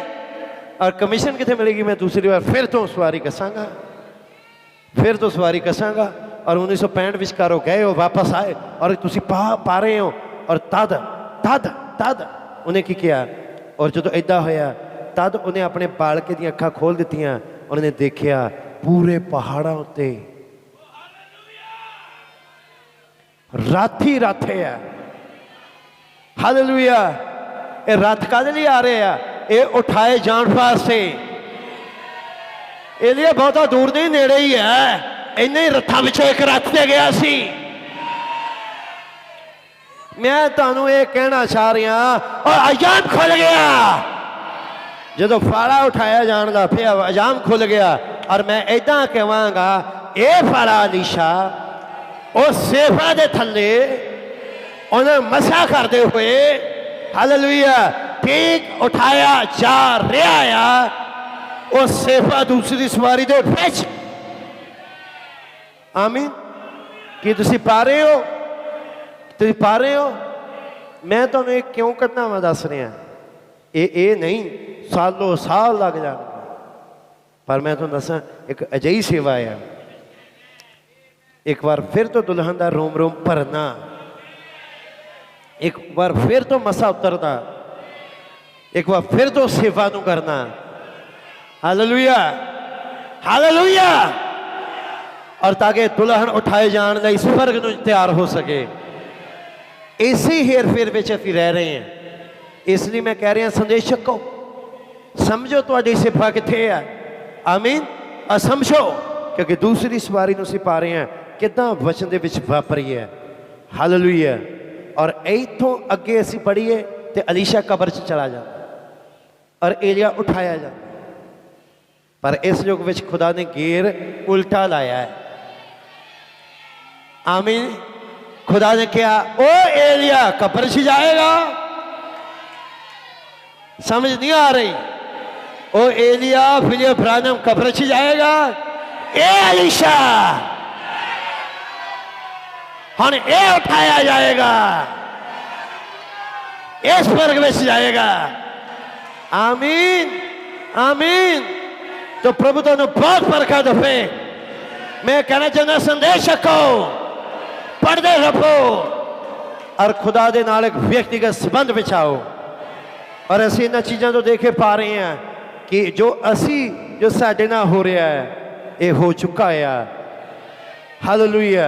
Speaker 2: और कमीशन कितने मिलेगी मैं दूसरी बार फिर तो सवारी कसांगा, फिर तो सवारी कसांगा। और 1965 विचकारो गए हो, वापस आए और तुसी पा रहे हो। और तद तद तद उन्हें की किया। और जो इदा होया तद उन्हें अपने बालके दी अखां खोल दित्तियां। उन्हें देखिया पूरे पहाड़ों उत्ते रथ ही रथ है। हालेलुया। ये रथ कादे लिए आ रहे हैं? ये उठाए जान वास्ते। ये लिए बहुता दूर नहीं, नेड़े ही है। इन्हें ही रथां विचों एक रथ ते गया सी। मैं तुहानूं ये कहना चाह रहा और अजाम खुल गया। जो फाड़ा उठाया जान लग पिया अजाम खुल गया। और मैं इदा कहवांगा ये फाड़ा अलीशा उस सेफा दे थले उन्हें मसा करते हुए हालेलुया ठीक उठाया जा रहा है। उस सेफा दूसरी सवारी दे विच। आमीन। कि तुसी पा रहे हो, तुसी पा रहे हो। मैं तुहानूं ये क्यों करना मैं दस रहा। ये नहीं सालों साल लग जाने, पर मैं तुहानूं दसां एक अजिही सेवा है। एक बार फिर तो दुल्हन का रोम रोम भरना। एक बार फिर तो मसा उतरना, एक बार फिर तो सेवा नू करना। Hallelujah, hallelujah. और ताकि दुल्हन उठाए जाने लई स्वर्ग नू तैयार हो सके। इसी हेर फेर विच असीं रह रहे हैं। इसलिए मैं कह रहा संदेश छको, समझो तुहाडी सिफा कित्थे है। आमीन। और समझो क्योंकि दूसरी सवारी नू असीं पा रहे हैं किदां वचन दे विच वापरी है। हालेलुया। और इथों अगे असीं पढ़ीए तो अलीशा कबर च चला जाता और एलिया उठाया जाता, पर इस युग में खुदा ने गेर उल्टा लाया है। आमीन। खुदा ने कहा ओ एलिया कब्र से जाएगा, समझ नहीं आ रही। ओ एलिया फिलिप ब्रानम कब्र से जाएगा, ए अलीशा हुण ए उठाया जाएगा, इस स्वर्ग में जाएगा। आमीन, आमीन। तो प्रभु तुहानू बहुत बरकत दे। मैं कहना चाहता संदेश छको, पढ़ते रहो और खुदा दे नाल एक व्यक्तिगत संबंध बिछाओ। और असी इन चीज़ों तो देखे पा रहे हैं कि जो साडे नाल हो रहा है ये हो चुका है। हालेलुया।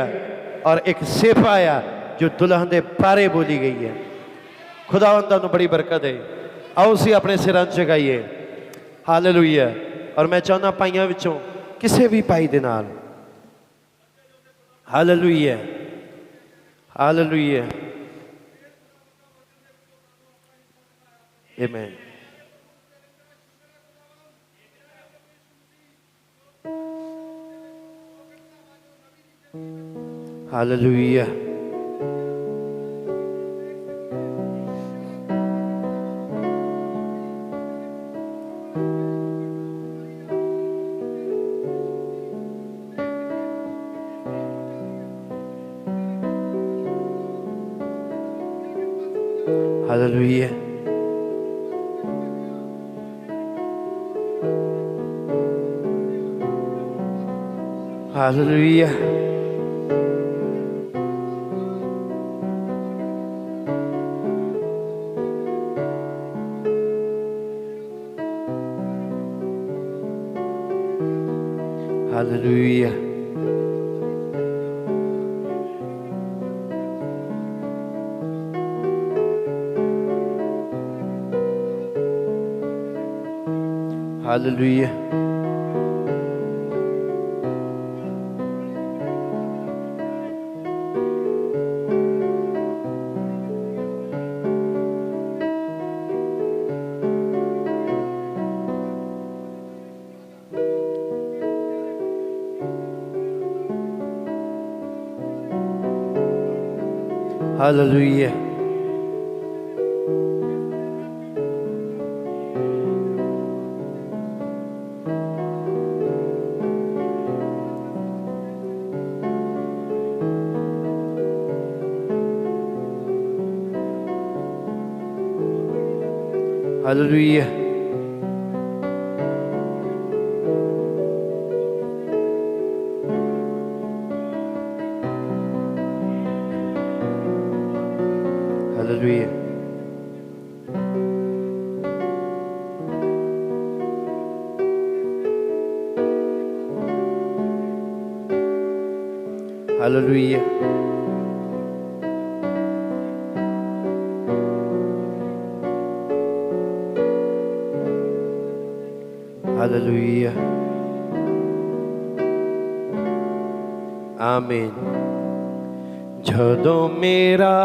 Speaker 2: और एक सेवा आ जो दुल्हन के बारे बोली गई है। खुदा तुहानू बड़ी बरकत है। आओ असी अपने सिरां झुकाइए। हालेलुया। और मैं चाहना भाइयों विचों किसी भी भाई दे नाल, हालेलुया, हालेलुया, आमीन। Hallelujah, hallelujah, hallelujah, hallelujah, hallelujah, hallelujah, hallelujah, hallelujah, hallelujah, hallelujah, आमीन। जदों मेरा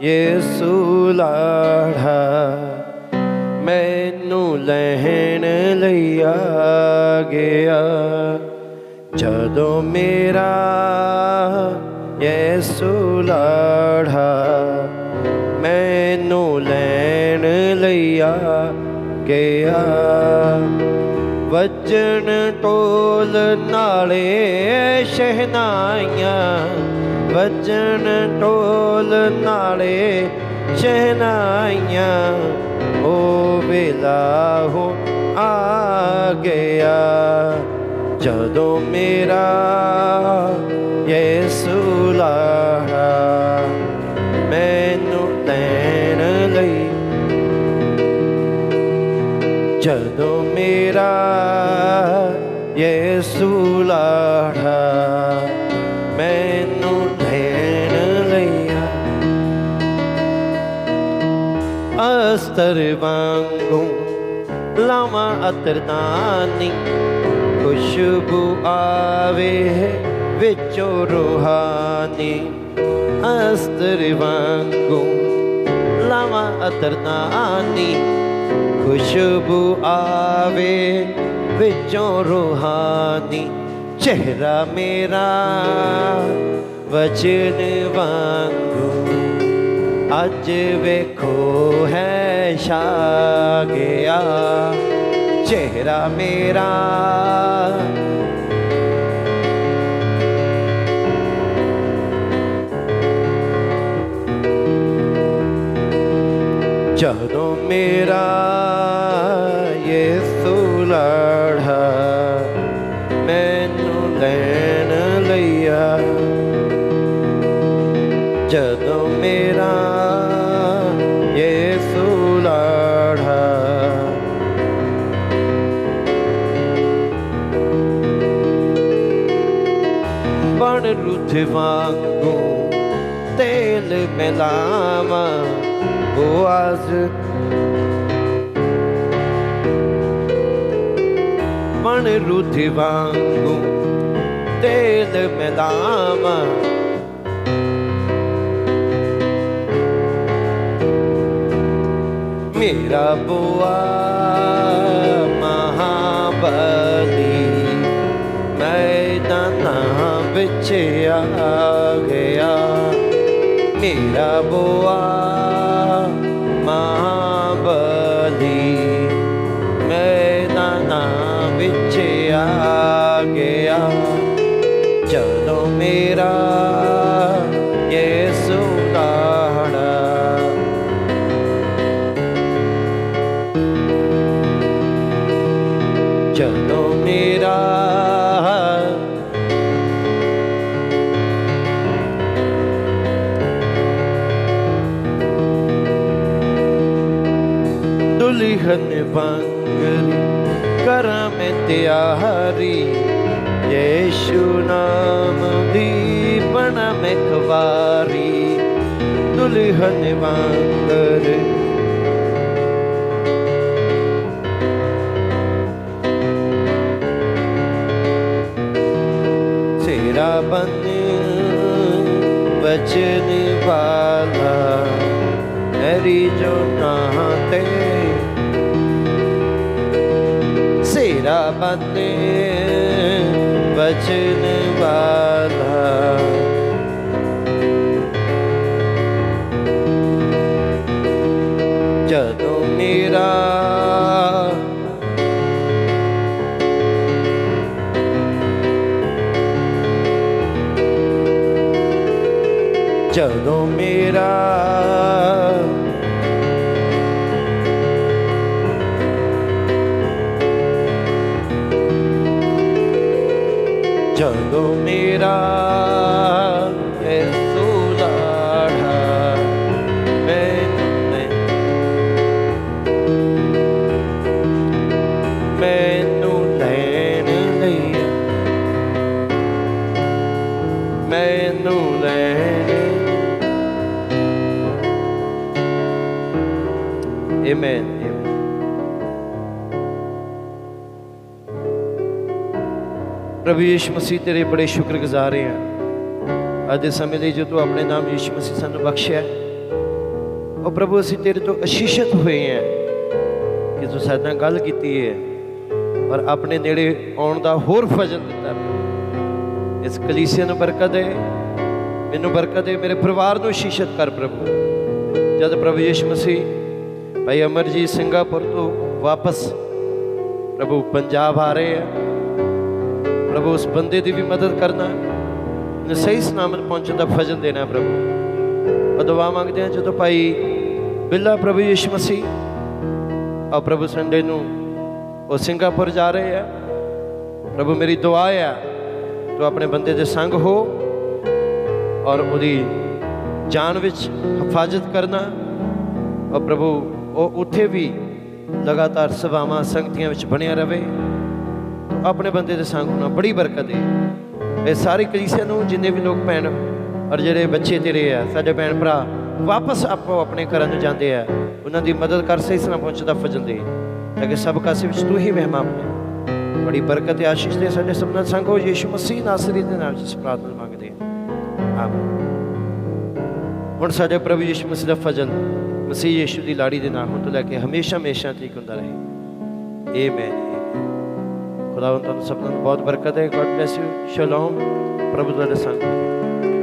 Speaker 2: यीशु लाड़ा मैनू लैण लई आ गया, जदों मेरा यीशु लाड़ा मैनू लैण लई आ गया, वजन टोल नाले शहनाइयां, वजन टोल नाले शहनाइयां, ओ वेला हो आ गया, जदों मेरा यीशु लाड़ा ਜਦੋਂ ਮੇਰਾ ਯਿਸੂ ਲਾੜਾ ਮੈਨੂੰ ਲੈਣ ਲਈਆ, ਅਸਤਰ ਵਾਂਗੂ ਲਾਵਾਂ ਅਤਰਦਾਨੀ, ਖੁਸ਼ਬੂ ਆਵੇ ਵਿੱਚੋਂ ਰੂਹਾਨੀ। ਅਸਤਰ ਵਾਂਗੂ ਲਾਵਾਂ ਅਤਰਦਾਨੀ, खुशबू आवे विचों रूहानी। चेहरा मेरा वचन वांगू अज वेखो है छा गया। चेहरा मेरा जदों मेरा यीशु लाड़ा मैनू लैन लैया, जदों मेरा यीशु लाड़ा बन रुध वांगू तेल मिलावा, बोआज बन रुध वांगू तेल मिलावा, मेरा बुआ महाबली मैदाना बिच आ गया। मेरा बुआ महाबली मैदाना बिच आ गया। चलो मेरा यीशु लाड़ा चलो मेरा दुल्हन वांगरी करा मैं तैयारी, यीशु नाम दी बना मैं खवारी। दुल्हन वांगर सेरा बन वचन वाला हरी जो नाते, सेरा बने वचन वाला जदों मेरा जदों मेरा जदों मेरा यीशु लाड़ा मैनू लैन लैया, मैनू लैन। आमीन। प्रभु यीशु मसीह तेरे बड़े शुक्रगुजार हैं अज दे समय लिए जो तू अपने नाम यीशु मसीह सानू बख्शिया। और प्रभु असीं तेरे तो आशीषित हुए हैं कि तू साडे नाल गल कीती है और अपने नेड़े आउण दा होर फजल दिता। इस कलीसिया नूं बरकत दे, मैनूं बरकत दे, मेरे परिवार नूं आशीषित कर प्रभु। जद प्रभु यीशु मसीह भाई अमरजीत सिंगापुर तो वापस प्रभु पंजाब आ रहे हैं, प्रभु उस बंदे की भी मदद करना, सही सलामत पहुँचने का फजल देना प्रभु। और दुआ मांगते हैं जो भाई बिल्ला प्रभु यीशु मसीह और प्रभु संडे नूं वो सिंगापुर जा रहे हैं। प्रभु मेरी दुआ है तो अपने बंदे दे संग हो और उहदी जान विच हिफाजत करना। और प्रभु वो उत्थे भी ਲਗਾਤਾਰ ਸਭਾਵਾਂ ਸੰਗਤੀਆਂ ਵਿੱਚ ਬਣਿਆ ਰਵੇ। ਆਪਣੇ ਬੰਦੇ ਦੇ ਸੰਗ ਹੋਣਾ ਬੜੀ ਬਰਕਤ ਹੈ। ਇਹ ਸਾਰੀ ਕਲੀਸਿਆ ਨੂੰ, ਜਿੰਨੇ ਵੀ ਲੋਕ ਭੈਣ ਔਰ ਜਿਹੜੇ ਬੱਚੇ ਤੇਰੇ ਆ, ਸਾਡੇ ਭੈਣ ਭਰਾ ਵਾਪਸ ਆਪੋ ਆਪਣੇ ਘਰਾਂ ਨੂੰ ਜਾਂਦੇ ਆ, ਉਹਨਾਂ ਦੀ ਮਦਦ ਕਰ, ਸਹੀ ਸਲਾਮਤ ਪਹੁੰਚਦਾ ਫਜ਼ਲ ਦੇ, ਤਾਂ ਕਿ ਸਭ ਕਾਸੇ ਵਿੱਚ ਤੂੰ ਹੀ ਮਹਿਮਾਨ ਹੈ। ਬੜੀ ਬਰਕਤ ਤੇ ਆਸ਼ੀਸ਼ ਦੇ ਸਾਡੇ ਸਭ ਨਾਲ ਸੰਗ ਹੋ। ਯੀਸ਼ੂ ਮਸੀਹ ਨਾਸਰੀ ਦੇ ਨਾਮ ਜਿਸ ਪ੍ਰਾਰਥਨਾ ਮੰਗਦੇ ਹਾਂ, ਆਮੀਨ। ਹੁਣ ਸਾਡੇ ਪ੍ਰਭੂ ਯੀਸ਼ੂ ਮਸੀਹ ਦਾ ਫਜ਼ਲ ਮਸੀਹ ਯੀਸ਼ੂ ਦੀ ਲਾੜੀ ਦੇ ਨਾਲ ਹੁਣ ਤੋਂ ਲੈ ਕੇ ਹਮੇਸ਼ਾ ਹਮੇਸ਼ਾ ਤੀਕ ਹੁੰਦਾ ਰਹੇ। ਆਮੀਨ। ਖੁਦਾਵੰਦ ਤੁਹਾਨੂੰ ਸਭ ਨੂੰ ਬਹੁਤ ਬਰਕਤ ਹੈ। God bless you. ਸ਼ਲੋਮ। ਪ੍ਰਭੂ ਤੁਹਾਡੇ ਸੰਗ ਹੋਵੇ।